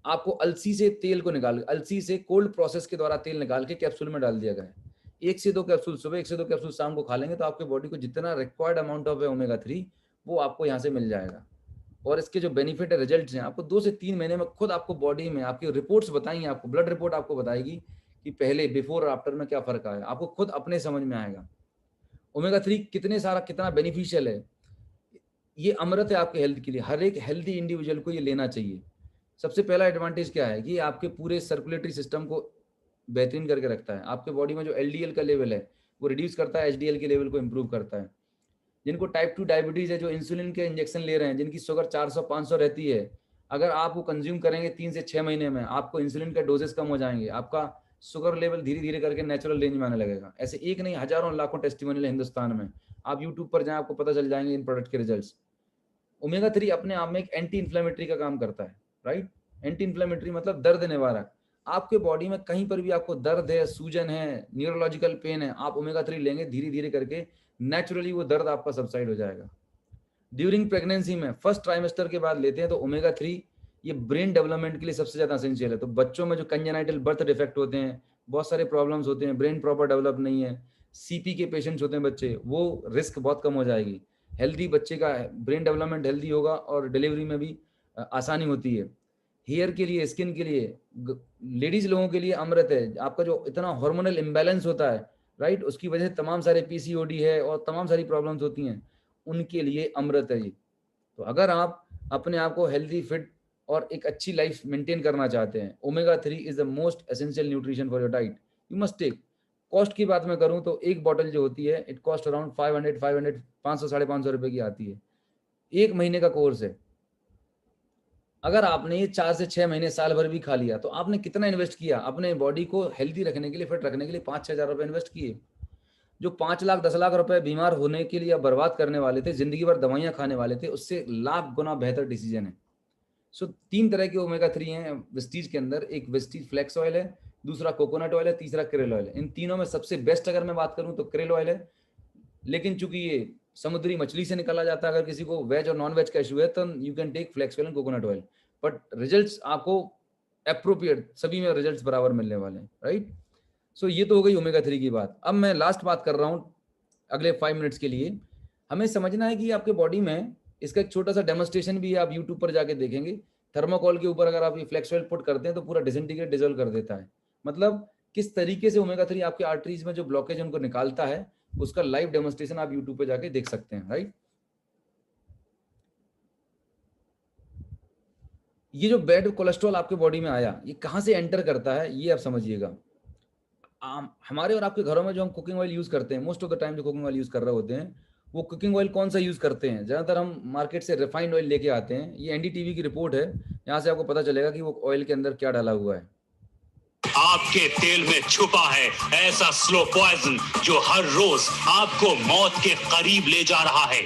आपको अलसी से तेल को निकाल, अलसी से कोल्ड प्रोसेस के द्वारा तेल निकाल के कैप्सूल में डाल दिया गया है। 1 से 2 कैप्सूल सुबह, 1 से 2 कैप्सूल शाम को खा लेंगे तो आपके बॉडी को जितना रिक्वायर्ड अमाउंट ऑफ ओमेगा 3 वो आपको यहाँ से मिल जाएगा। और इसके जो बेनिफिट है, रिजल्ट्स हैं, आपको 2 से 3 महीने में खुद आपको बॉडी में आपकी रिपोर्ट्स बताएंगे, आपको ब्लड रिपोर्ट आपको बताएगी कि पहले, बिफोर और आफ्टर में क्या फर्क आया, आपको खुद अपने समझ में आएगा। ओमेगा 3 कितना बेनिफिशियल है, ये अमृत है आपके हेल्थ के लिए। हर एक हेल्दी इंडिविजुअल को ये लेना चाहिए। सबसे पहला एडवांटेज क्या है कि आपके पूरे सर्कुलेटरी सिस्टम को बेहतरीन करके रखता है। आपके बॉडी में जो एलडीएल का लेवल है वो रिड्यूस करता है, एचडीएल के लेवल को इंप्रूव करता है। जिनको टाइप 2 डायबिटीज है, जो इंसुलिन के इंजेक्शन ले रहे हैं, जिनकी शुगर 400-500 रहती है, अगर आप वो कंज्यूम करेंगे 3 से 6 महीने में, आपको इंसुलिन के डोजेस कम हो जाएंगे, आपका शुगर लेवल धीरे धीरे करके नेचुरल रेंज में आने लगेगा। ऐसे एक नहीं, हजारों लाखों टेस्टिमोनियल हिंदुस्तान में। आप यूट्यूब पर जाएं, आपको पता चल जाएंगे इन प्रोडक्ट के रिजल्ट्स। ओमेगा 3 अपने आप में एक एंटी इन्फ्लेमेटरी का काम करता है, राइट। एंटी इन्फ्लेमेटरी मतलब दर्द निवारक। आपके बॉडी में कहीं पर भी आपको दर्द है, सूजन है, न्यूरोलॉजिकल पेन है, आप ओमेगा 3 लेंगे, धीरे धीरे करके नेचुरली वो दर्द आपका सबसाइड हो जाएगा। ड्यूरिंग प्रेगनेंसी में फर्स्ट ट्राइमेस्टर के बाद लेते हैं तो ओमेगा 3 ये ब्रेन डेवलपमेंट के लिए सबसे ज्यादा एसेंशियल है। तो बच्चों में जो कंजेनाइटल बर्थ डिफेक्ट होते हैं, बहुत सारे प्रॉब्लम्स होते हैं, ब्रेन प्रॉपर डेवलप नहीं है, सीपी के पेशेंट्स होते हैं बच्चे, वो रिस्क बहुत कम हो जाएगी। हेल्दी बच्चे का ब्रेन डेवलपमेंट हेल्दी होगा और डिलीवरी में भी आसानी होती है। हेयर के लिए, स्किन के लिए, लेडीज लोगों के लिए अमृत है। आपका जो इतना हार्मोनल इम्बैलेंस होता है, राइट, उसकी वजह से तमाम सारे पीसीओडी है और तमाम सारी प्रॉब्लम्स होती हैं, उनके लिए अमृत है ये। तो अगर आप अपने आप को हेल्दी, फिट और एक अच्छी लाइफ मेंटेन करना चाहते हैं, omega 3 is the most essential nutrition for your diet, you must take. Cost की बात मैं करूं तो एक बॉटल जो होती है, इट कॉस्ट अराउंड 500 500 रुपए की आती है। 1 महीने का कोर्स है। अगर आपने ये 4 से 6 महीने, साल भर भी खा लिया तो आपने कितना इन्वेस्ट किया अपने बॉडी को हेल्दी रखने के लिए, फिट रखने के लिए? 5-6 हजार रुपए इन्वेस्ट किए। जो 5 लाख 10 लाख रुपए बीमार होने के लिए बर्बाद करने वाले थे, जिंदगी भर दवाइयां खाने वाले थे, उससे लाख गुना बेहतर डिसीजन है। सो 3 तरह के ओमेगा 3 हैं वेस्टीज के अंदर। एक वेस्टीज फ्लेक्स ऑयल है, दूसरा कोकोनट ऑयल है, तीसरा क्रेल ऑयल है। इन तीनों में सबसे बेस्ट अगर मैं बात करूं तो क्रेल ऑयल है। लेकिन चूंकि ये समुद्री मछली से निकाला जाता है, अगर किसी को वेज और नॉन वेज का इशू है तो you can take flax oil and coconut oil, but results आपको अप्रोप्रिएट सभी में रिजल्ट्स बराबर मिलने वाले हैं, राइट। सो ये तो हो गई ओमेगा 3 की बात। अब मैं लास्ट बात कर रहा हूँ अगले 5 मिनट्स के लिए। हमें समझना है कि आपके बॉडी में इसका एक छोटा सा डेमोस्ट्रेशन भी आप यूट्यूब पर जाके देखेंगे। थर्मोकॉल के ऊपर अगर आप ये फ्लेक्स ऑयल पुट करते हैं तो पूरा डिसइंटीग्रेट, डिजोल्व कर देता है। मतलब किस तरीके से ओमेगा 3 आपके आर्टरीज में जो ब्लॉकेज है उनको निकालता है, उसका लाइव डेमोस्ट्रेशन आप यूट्यूब पे जाके देख सकते हैं, राइट। ये जो बैड कोलेस्ट्रॉल आपके बॉडी में आया, ये कहाँ से एंटर करता है ये आप समझिएगा। हमारे और आपके घरों में जो हम कुकिंग ऑयल यूज करते हैं, मोस्ट ऑफ द टाइम जो कुकिंग ऑयल यूज कर रहे होते हैं, वो कुकिंग ऑयल कौन सा यूज करते हैं? ज्यादातर हम मार्केट से रिफाइंड ऑयल लेके आते हैं। ये एनडीटीवी की रिपोर्ट है, यहाँ से आपको पता चलेगा कि वो ऑयल के अंदर क्या डाला हुआ है। आपके तेल में छुपा है ऐसा स्लो पॉइजन जो हर रोज आपको मौत के करीब ले जा रहा है।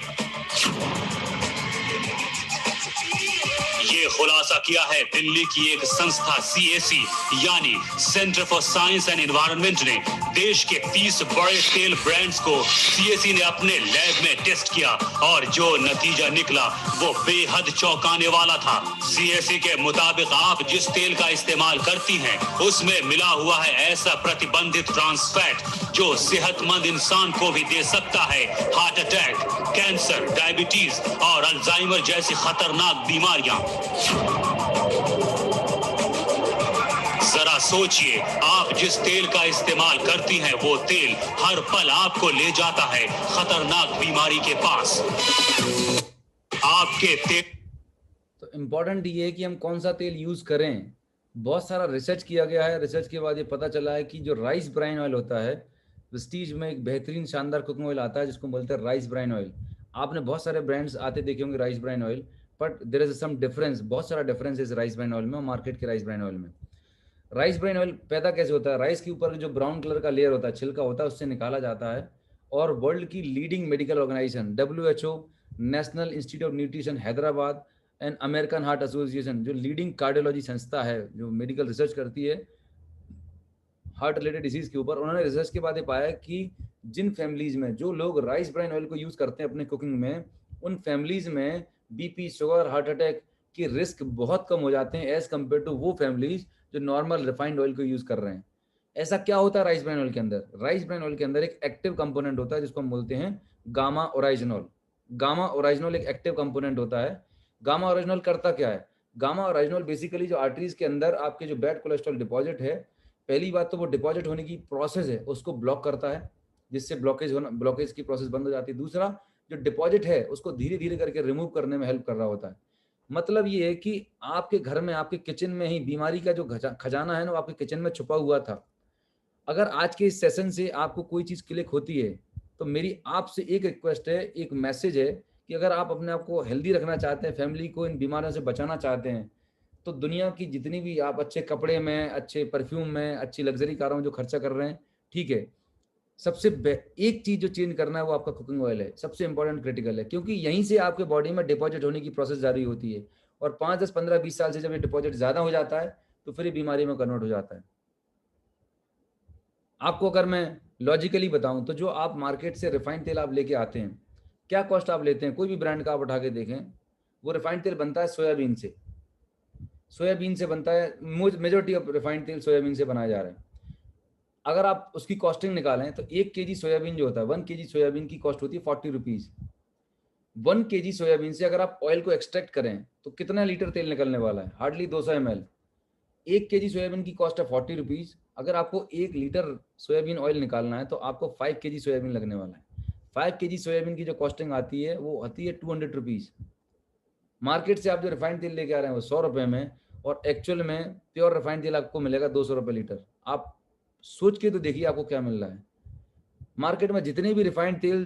ये खुलासा किया है दिल्ली की एक संस्था CAC यानी centre for science and environment ने। देश के 30 बड़े तेल ब्रांड्स को CAC ने अपने लैब में टेस्ट किया और जो नतीजा निकला वो बेहद चौंकाने वाला था। CAC के मुताबिक आप जिस तेल का इस्तेमाल करती हैं उसमें मिला हुआ है ऐसा प्रतिबंधित ट्रांस फैट जो सेहतमंद इंसान को भी दे सकता है हार्ट अटैक, कैंसर, डायबिटीज और अल्जाइमर जैसी खतरनाक बीमारियां। जरा सोचिए, आप जिस तेल का इस्तेमाल करती हैं वो तेल हर पल आपको ले जाता है खतरनाक बीमारी के पास। आपके तेल तो इम्पोर्टेंट ये है कि हम कौन सा तेल यूज करें। बहुत सारा रिसर्च किया गया है। रिसर्च के बाद ये पता चला है कि जो राइस ब्राइन ऑयल होता है, प्रेस्टीज में एक बेहतरीन शानदार कुकिंग ऑयल आता है जिसको बोलते हैं राइस ब्राइन ऑयल। आपने बहुत सारे ब्रांड्स आते देखे होंगे rice bran oil, but there is some difference, बहुत सारा डिफरेंस इस राइस ब्राइन ऑयल में और मार्केट के राइस ब्राइन ऑयल में। राइस ब्राइन ऑयल पैदा कैसे होता है? राइस के ऊपर जो ब्राउन कलर का लेयर होता है, छिलका होता है, उससे निकाला जाता है और वर्ल्ड की leading medical organization WHO, national institute of nutrition Hyderabad and American heart association, जो लीडिंग कार्डियोलॉजी संस्था है जो मेडिकल रिसर्च करती है हार्ट रिलेटेड डिजीज के ऊपर, उन्होंने रिसर्च के बाद ये पाया कि जिन फैमिलीज में जो लोग राइस ब्राइन ऑयल को यूज करते हैं अपने कुकिंग में, उन फैमिलीज में बीपी, शुगर, हार्ट अटैक की रिस्क बहुत कम हो जाते हैं एज कम्पेयर टू वो फैमिलीज जो नॉर्मल रिफाइंड ऑयल को यूज कर रहे हैं। ऐसा क्या होता है राइस ब्राइन ऑयल के अंदर? राइस ब्राइन ऑयल के अंदर एक एक्टिव कंपोनेंट होता है जिसको हम बोलते हैं गामा ओराइजिनोल। गामा ओराइजिनोल एक एक्टिव कंपोनेंट होता है। गामा ओराइजिनोल करता क्या है? गामा ओराइजिनोल बेसिकली जो आर्टरीज के अंदर आपके जो बैड कोलेस्ट्रॉल डिपॉजिट है, पहली बात तो वो डिपॉजिट होने की प्रोसेस है उसको ब्लॉक करता है, जिससे ब्लॉकेज की प्रोसेस बंद हो जाती है। दूसरा, जो डिपॉजिट है उसको धीरे धीरे करके रिमूव करने में हेल्प कर रहा होता है। मतलब ये है कि आपके घर में, आपके किचन में ही बीमारी का जो खजाना है ना, वो आपके किचन में छुपा हुआ था। अगर आज के इस सेशन से आपको कोई चीज क्लिक होती है तो मेरी आपसे एक रिक्वेस्ट है, एक मैसेज है कि अगर आप अपने आप को हेल्दी रखना चाहते हैं, फैमिली को इन बीमारियों से बचाना चाहते हैं, तो दुनिया की जितनी भी आप अच्छे कपड़े में, अच्छे परफ्यूम में, अच्छी लग्जरी कारों में जो खर्चा कर रहे हैं, ठीक है, सबसे एक चीज जो चेंज करना है वो आपका कुकिंग ऑयल है। सबसे इंपॉर्टेंट, क्रिटिकल है, क्योंकि यहीं से आपके बॉडी में डिपॉजिट होने की प्रोसेस जारी होती है और 5, 10, 15, 20 साल से जब ये डिपॉजिट ज्यादा हो जाता है तो फिर ये बीमारी में कन्वर्ट हो जाता है। आपको अगर मैं लॉजिकली बताऊं तो जो आप मार्केट से रिफाइंड तेल आप लेके आते हैं, क्या कॉस्ट आप लेते हैं? कोई भी ब्रांड का आप उठा के देखें, वो रिफाइंड तेल बनता है सोयाबीन से। सोयाबीन से बनता है, मेजोरिटी ऑफ रिफाइंड तेल सोयाबीन से बनाया जा रहा है। अगर आप उसकी कॉस्टिंग निकालें तो 1 kg सोयाबीन जो होता है, 1 kg सोयाबीन की कॉस्ट होती है 40 रुपीज। 1 kg सोयाबीन से अगर आप ऑयल को एक्सट्रैक्ट करें तो कितना लीटर तेल निकलने वाला है? Hardly 200 ml। 1 kg सोयाबीन की कॉस्ट है 40 रुपीज। अगर आपको 1 लीटर सोयाबीन ऑयल निकालना है तो आपको 5 kg सोयाबीन लगने वाला है। 5 kg सोयाबीन की जो कॉस्टिंग आती है वो आती है 200 रुपीज। मार्केट से आप जो रिफाइंड तेल लेके आ रहे हैं वो 100 रुपए में, और एक्चुअल में प्योर रिफाइंड तेल आपको मिलेगा 200 रुपए लीटर। आप सोच के तो देखिए आपको क्या मिल रहा है। मार्केट में जितने भी रिफाइंड तेल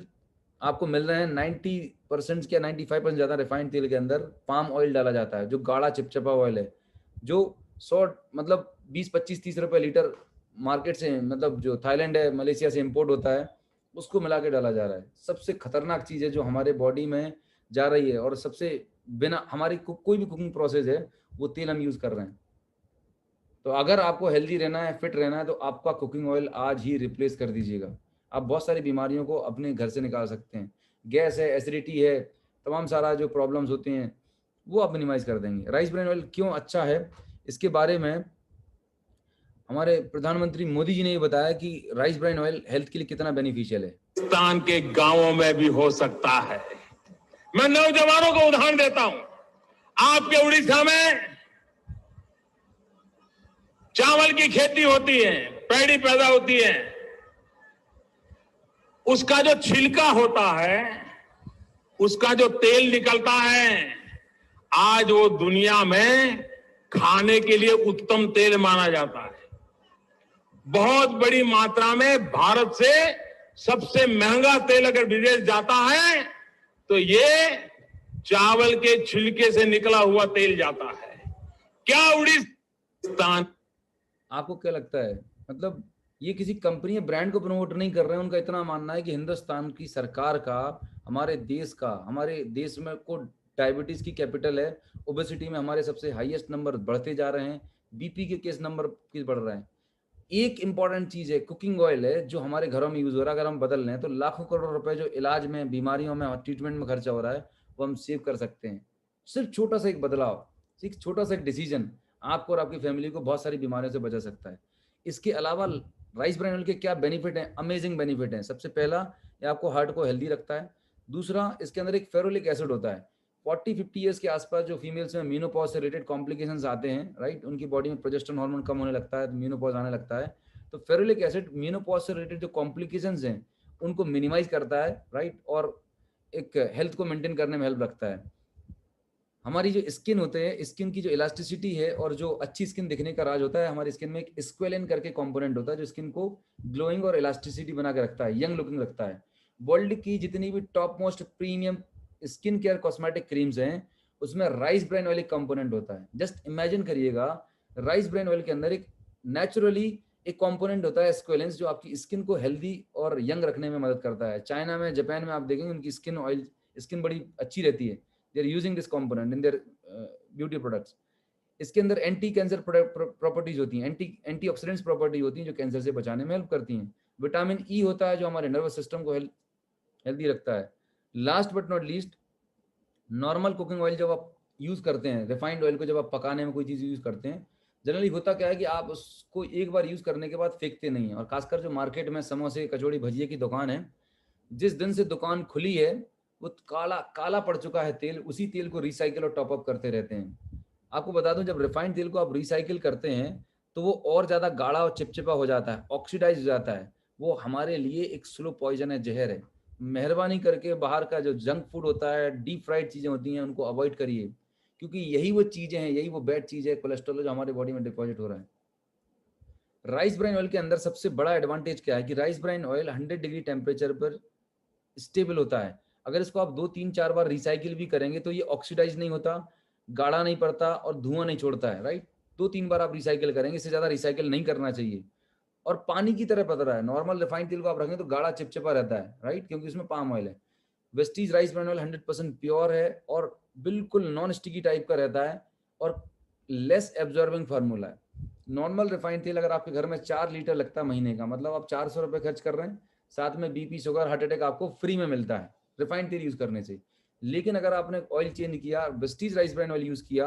आपको मिल रहे हैं, 90% या 95% ज़्यादा रिफाइंड तेल के अंदर पाम ऑयल डाला जाता है, जो गाढ़ा चिपचिपा ऑयल है, जो 100 मतलब 20, 25, 30 रुपए लीटर मार्केट से, मतलब जो थाईलैंड है, मलेशिया से इम्पोर्ट होता है, उसको मिला के डाला जा रहा है। सबसे खतरनाक चीज़ है जो हमारे बॉडी में जा रही है, और सबसे बिना हमारी कोई भी कुकिंग प्रोसेस है वो तेल हम यूज़ कर रहे हैं। तो अगर आपको हेल्दी रहना है, फिट रहना है, तो आपका कुकिंग ऑयल आज ही रिप्लेस कर दीजिएगा। आप बहुत सारी बीमारियों को अपने घर से निकाल सकते हैं। गैस है, एसिडिटी है, तमाम सारा जो प्रॉब्लम्स होते हैं वो आप मिनिमाइज कर देंगे। राइस ब्राइन ऑयल क्यों अच्छा है, इसके बारे में हमारे प्रधानमंत्री मोदी जी ने ये बताया कि राइस ब्राइन ऑयल हेल्थ के लिए कितना बेनिफिशियल है। पाकिस्तान के गांवों में भी हो सकता है। मैं नौजवानों को उदाहरण देता हूं। आपके उड़ीसा में चावल की खेती होती है, पैडी पैदा होती है, उसका जो छिलका होता है, उसका जो तेल निकलता है, आज वो दुनिया में खाने के लिए उत्तम तेल माना जाता है। बहुत बड़ी मात्रा में भारत से सबसे महंगा तेल अगर विदेश जाता है तो ये चावल के छिलके से निकला हुआ तेल जाता है। क्या उड़ीसा, आपको क्या लगता है, मतलब ये किसी कंपनी या ब्रांड को प्रमोट नहीं कर रहे हैं, उनका इतना मानना है कि हिंदुस्तान की सरकार का, हमारे देश में को डायबिटीज की कैपिटल है, ओबेसिटी में हमारे सबसे हाईएस्ट नंबर बढ़ते जा रहे हैं, बीपी के केस नंबर किस बढ़ रहे हैं। एक इंपॉर्टेंट चीज है, कुकिंग ऑयल है जो हमारे घरों में यूज हो रहा है, अगर हम बदल रहे हैं तो लाखों करोड़ रुपए जो इलाज में, बीमारियों में, ट्रीटमेंट में खर्चा हो रहा है वो हम सेव कर सकते हैं। सिर्फ छोटा सा एक बदलाव, एक छोटा सा एक डिसीजन आपको और आपकी फैमिली को बहुत सारी बीमारियों से बचा सकता है। इसके अलावा राइस ब्रान ऑयल के क्या बेनिफिट हैं, अमेजिंग बेनिफिट हैं। सबसे पहला, ये आपको हार्ट को हेल्दी रखता है। दूसरा, इसके अंदर एक फेरोलिक एसिड होता है। 40-50 ईयर्स के आसपास जो फीमेल्स में मीनोपॉज से रिलेटेड कॉम्प्लिकेशंस आते हैं, राइट, उनकी बॉडी में प्रोजेस्टेरोन हार्मोन कम होने लगता है, मीनोपॉज आने लगता है, तो फेरोलिक एसिड मीनोपॉज से रिलेटेड जो कॉम्प्लिकेशंस हैं उनको मिनिमाइज करता है, राइट, और एक हेल्थ को मेंटेन करने में हेल्प रखता है। हमारी जो स्किन होते हैं, स्किन की जो इलास्टिसिटी है और जो अच्छी स्किन दिखने का राज होता है, हमारी स्किन में एक स्क्वेलिन करके कंपोनेंट होता है जो स्किन को ग्लोइंग और इलास्टिसिटी बना के रखता है, यंग लुकिंग रखता है। वर्ल्ड की जितनी भी top most premium skin care cosmetic creams हैं उसमें राइस ब्रान ऑयल एक कंपोनेंट होता है। जस्ट इमेजिन करिएगा, राइस ब्रान ऑयल के अंदर एक नेचुरली एक कंपोनेंट होता है स्क्वेलेंस, जो आपकी स्किन को हेल्दी और यंग रखने में मदद करता है। चाइना में, जापान में आप देखेंगे उनकी स्किन बड़ी अच्छी रहती है, they are using this component in their beauty products. इसके अंदर एंटी कैंसर प्रॉपर्टीज होती हैं, एंटीऑक्सीडेंट्स प्रॉपर्टी होती हैं जो कैंसर से बचाने में हेल्प करती हैं। विटामिन ई होता है जो हमारे नर्वस सिस्टम को हेल्दी रखता है। Last but not least, normal cooking oil जब आप यूज करते हैं, रिफाइंड ऑयल को जब आप पकाने में कोई चीज यूज करते हैं, जनरली होता क्या है कि आप उसको एक बार यूज करने के बाद फेंकते नहीं है। और खासकर जो मार्केट में समोसे, कचौड़ी, भजिए की दुकान है, जिस दिन से दुकान खुली है वो काला काला पड़ चुका है तेल, उसी तेल को रिसाइकिल और टॉप अप करते रहते हैं। आपको बता दूं, जब रिफाइंड तेल को आप रिसाइकिल करते हैं तो वो और ज्यादा गाढ़ा और चिपचिपा हो जाता है, ऑक्सीडाइज हो जाता है। वो हमारे लिए एक स्लो पॉइजन है, जहर है। मेहरबानी करके बाहर का जो जंक फूड होता है, डीप फ्राइड चीजें होती हैं, उनको अवॉइड करिए, क्योंकि यही वो चीजें हैं, यही वो बैड चीज है, कोलेस्ट्रॉल जो हमारे बॉडी में डिपॉजिट हो रहा है। राइस ब्रान ऑयल के अंदर सबसे बड़ा एडवांटेज क्या है कि rice bran oil 100 degree temperature पर स्टेबल होता है। अगर इसको आप 2-3-4 बार रिसाइकिल भी करेंगे तो ये ऑक्सीडाइज नहीं होता, गाढ़ा नहीं पड़ता और धुआं नहीं छोड़ता है, राइट। 2-3 बार आप रिसाइकिल करेंगे, इससे ज्यादा रिसाइकिल नहीं करना चाहिए। और पानी की तरह पतला है। नॉर्मल रिफाइंड तेल को आप रखें तो गाढ़ा चिपचिपा रहता है, राइट, क्योंकि इसमें पाम ऑयल है। Vestige rice bran oil 100% pure है और बिल्कुल नॉन स्टिकी टाइप का रहता है और लेस एब्जॉर्बिंग फार्मूला है। नॉर्मल रिफाइंड तेल अगर आपके घर में 4 लीटर लगता है महीने का, मतलब आप 400 रुपए खर्च कर रहे हैं, साथ में बीपी, शुगर, हार्ट अटैक आपको फ्री में मिलता है रिफाइंड तेल यूज करने से। लेकिन अगर आपने ऑयल चेंज किया, Vestige rice bran oil use किया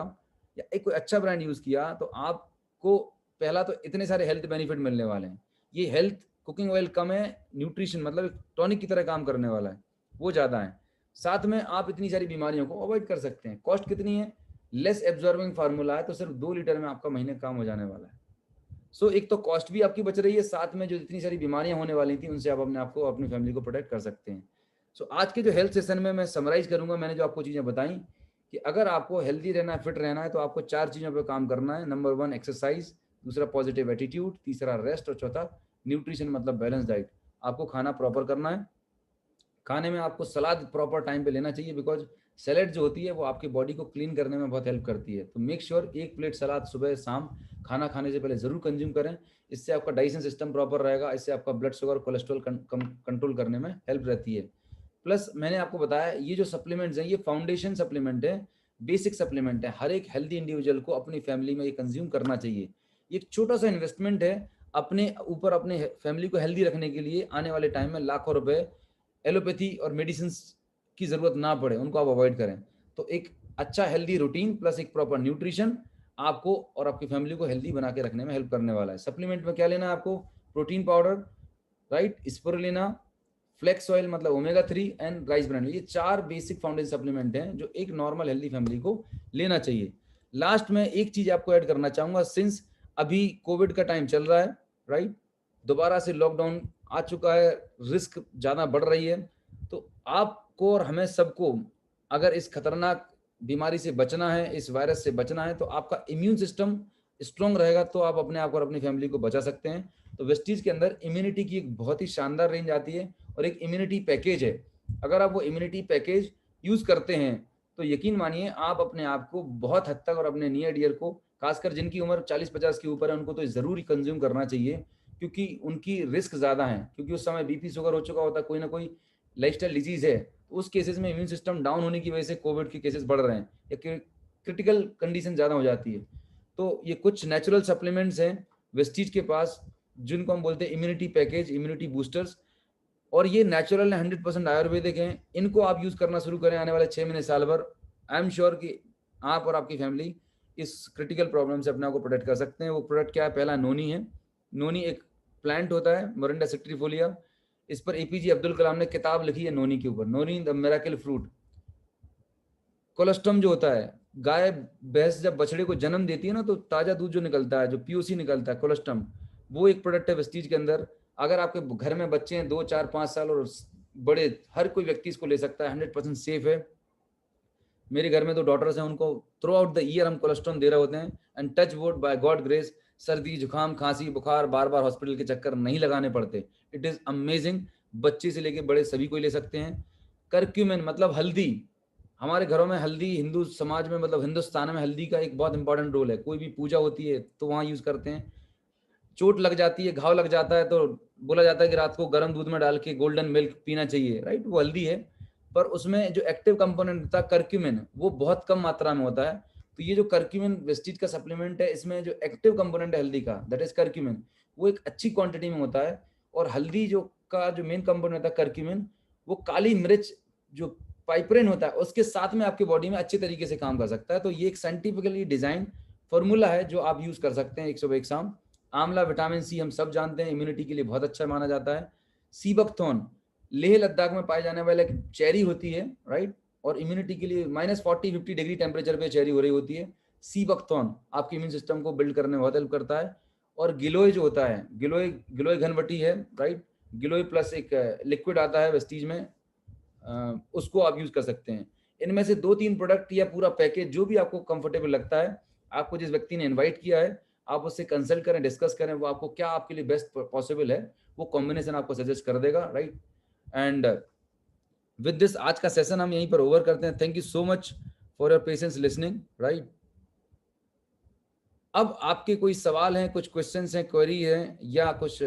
या एक कोई अच्छा ब्रांड यूज किया, तो आपको पहला तो इतने सारे हेल्थ बेनिफिट मिलने वाले हैं। ये हेल्थ कुकिंग ऑयल कम है, न्यूट्रिशन मतलब टॉनिक की तरह काम करने वाला है, वो ज्यादा है। साथ में आप इतनी सारी बीमारियों को अवॉइड कर सकते हैं। कॉस्ट कितनी है, लेस एब्जॉर्बिंग फार्मूला है, तो सिर्फ 2 लीटर में आपका महीने काम हो जाने वाला है। सो एक तो कॉस्ट भी आपकी बच रही है, साथ में जो इतनी सारी बीमारियां होने वाली थी उनसे आप अपने आपको, अपनी फैमिली को प्रोटेक्ट कर सकते हैं। सो आज के जो हेल्थ सेशन में मैं समराइज करूंगा, मैंने जो आपको चीजें बताई कि अगर आपको हेल्दी रहना है, फिट रहना है, तो आपको 4 चीजों पर काम करना है। नंबर 1 एक्सरसाइज, दूसरा पॉजिटिव एटीट्यूड, तीसरा रेस्ट और चौथा न्यूट्रिशन मतलब बैलेंस डाइट। आपको खाना प्रॉपर करना है। खाने में आपको सलाद प्रॉपर टाइम पे लेना चाहिए, बिकॉज सैलेड जो होती है वो आपकी बॉडी को क्लीन करने में बहुत हेल्प करती है। तो मेक श्योर 1 प्लेट सलाद सुबह शाम खाना खाने से पहले जरूर कंज्यूम करें। इससे आपका डाइजेशन सिस्टम प्रॉपर रहेगा, इससे आपका ब्लड शुगर, कोलेस्ट्रॉल कंट्रोल करने में हेल्प रहती है। प्लस मैंने आपको बताया ये जो सप्लीमेंट्स हैं ये फाउंडेशन सप्लीमेंट है, बेसिक सप्लीमेंट है। हर एक हेल्दी इंडिविजुअल को अपनी फैमिली में ये कंज्यूम करना चाहिए। ये एक छोटा सा इन्वेस्टमेंट है अपने ऊपर, अपने फैमिली को हेल्दी रखने के लिए। आने वाले टाइम में लाखों रुपए एलोपैथी और मेडिसिन की जरूरत ना पड़े, उनको आप अवॉइड करें। तो एक अच्छा हेल्दी रूटीन प्लस एक प्रॉपर न्यूट्रिशन आपको और आपकी फैमिली को हेल्दी बना के रखने में हेल्प करने वाला है। सप्लीमेंट में क्या लेना है आपको, protein powder, right, spirulina, flax oil मतलब ओमेगा 3 एंड राइस ब्रान। ये 4 बेसिक फाउंडेशन सप्लीमेंट हैं जो एक नॉर्मल हेल्दी फैमिली को लेना चाहिए। लास्ट में एक चीज आपको ऐड करना चाहूंगा, सिंस अभी कोविड का टाइम चल रहा है, राइट, दोबारा से लॉकडाउन आ चुका है, रिस्क ज्यादा बढ़ रही है, तो आपको और हमें सबको अगर इस खतरनाक बीमारी से बचना है, इस वायरस से बचना है, तो आपका इम्यून सिस्टम स्ट्रांग रहेगा तो आप अपने आप और अपनी फैमिली को बचा सकते हैं। तो वेस्टीज के अंदर इम्यूनिटी की एक बहुत ही शानदार रेंज आती है और एक इम्यूनिटी पैकेज है। अगर आप वो इम्यूनिटी पैकेज यूज करते हैं तो यकीन मानिए आप अपने आप को बहुत हद तक और अपने नियर डियर को, खासकर जिनकी उम्र 40-50 के ऊपर है, उनको तो जरूर कंज्यूम करना चाहिए, क्योंकि उनकी रिस्क ज्यादा है, क्योंकि उस समय बीपी शुगर हो चुका होता है, कोई ना कोई लाइफस्टाइल डिजीज है, तो उस केसेस में इम्यून सिस्टम डाउन होने की वजह से कोविड के केसेस बढ़ रहे हैं या क्रिटिकल कंडीशन ज्यादा हो जाती है। तो ये कुछ नेचुरल सप्लीमेंट्स हैं वेस्टीज के पास, जिनको हम बोलते हैं इम्यूनिटी पैकेज, इम्यूनिटी बूस्टर्स, और ये नेचुरल है, 100% आयुर्वेदिक हैं। इनको आप यूज करना शुरू करें आने वाले 6 महीने साल भर, आई एम श्योर कि आप और आपकी फैमिली इस क्रिटिकल प्रॉब्लम से अपने आप को प्रोटेक्ट कर सकते हैं। वो प्रोडक्ट क्या है? पहला नोनी है। नोनी एक प्लांट होता है, मोरिंडा सिट्रीफोलिया। इस पर एपीजे अब्दुल कलाम ने किताब लिखी है नोनी के ऊपर, नोनी द मिरेकल फ्रूट। कोलेस्ट्रम जो होता है, गाय भैंस जब बछड़े को जन्म देती है ना, तो ताजा दूध जो निकलता है, जो पीओसी निकलता है, कोलेस्ट्रम, वो एक प्रोडक्ट है वेस्टीज के अंदर। अगर आपके घर में बच्चे हैं 2, 4, 5 साल और बड़े, हर कोई व्यक्ति इसको ले सकता है, 100% सेफ है। मेरे घर में 2 डॉटर्स हैं, उनको थ्रू आउट द ईयर हम कोलेस्ट्रॉम दे रहे होते हैं, and touch wood, by God grace, सर्दी, जुकाम, खांसी, बुखार, बार बार हॉस्पिटल के चक्कर नहीं लगाने पड़ते। It is amazing. बच्चे से लेके बड़े सभी को ले सकते हैं। करक्यूमिन मतलब हल्दी, हमारे घरों में हल्दी, हिंदू समाज में मतलब हिंदुस्तान में हल्दी का एक बहुत इंपॉर्टेंट रोल है। कोई भी पूजा होती है तो वहाँ यूज करते हैं। चोट लग जाती है, घाव लग जाता है, तो बोला जाता है कि रात को गर्म दूध में डाल के गोल्डन मिल्क पीना चाहिए, राइट? वो हल्दी है, पर उसमें जो एक्टिव कंपोनेंट होता है करक्यूमिन, वो बहुत कम मात्रा में होता है। तो ये जो करक्यूमिन वेस्टीज का सप्लीमेंट है, इसमें जो एक्टिव कंपोनेंट है हल्दी का, दैट इज करक्यूमिन, वो एक अच्छी क्वांटिटी में होता है। और हल्दी जो मेन कंपोनेंट होता है करक्यूमिन, वो काली मिर्च जो पाइपरेन होता है उसके साथ में आपके बॉडी में अच्छे तरीके से काम कर सकता है। तो ये एक साइंटिफिकली डिजाइन फॉर्मूला है जो आप यूज कर सकते हैं 101 शाम। आंवला, विटामिन सी हम सब जानते हैं, इम्यूनिटी के लिए बहुत अच्छा माना जाता है। सीबकथॉर्न लेह लद्दाख में पाई जाने वाली एक चेरी होती है, राइट? और इम्यूनिटी के लिए -40-50 डिग्री टेम्परेचर पे चेरी हो रही होती है। सीबकथॉर्न आपके इम्यून सिस्टम को बिल्ड करने में बहुत हेल्प करता है। और गिलोय जो होता है, गिलोय घनवटी है, राइट? गिलोय प्लस एक लिक्विड आता है वेस्टीज में, उसको आप यूज कर सकते हैं। इनमें से 2-3 प्रोडक्ट या पूरा पैकेज जो भी आपको कंफर्टेबल लगता है, आपको जिस व्यक्ति ने इनवाइट किया है, आप उससे कंसल्ट करें, डिस्कस करें, वो आपको क्या आपके लिए बेस्ट पॉसिबल है, वो कॉम्बिनेशन आपको सजेस्ट कर देगा, राइट? एंड विद दिस आज का सेशन हम यहीं पर ओवर करते हैं। Thank you so much for your patience listening, right? अब आपके कोई सवाल हैं, कुछ क्वेश्चंस हैं, क्वेरी है, या कुछ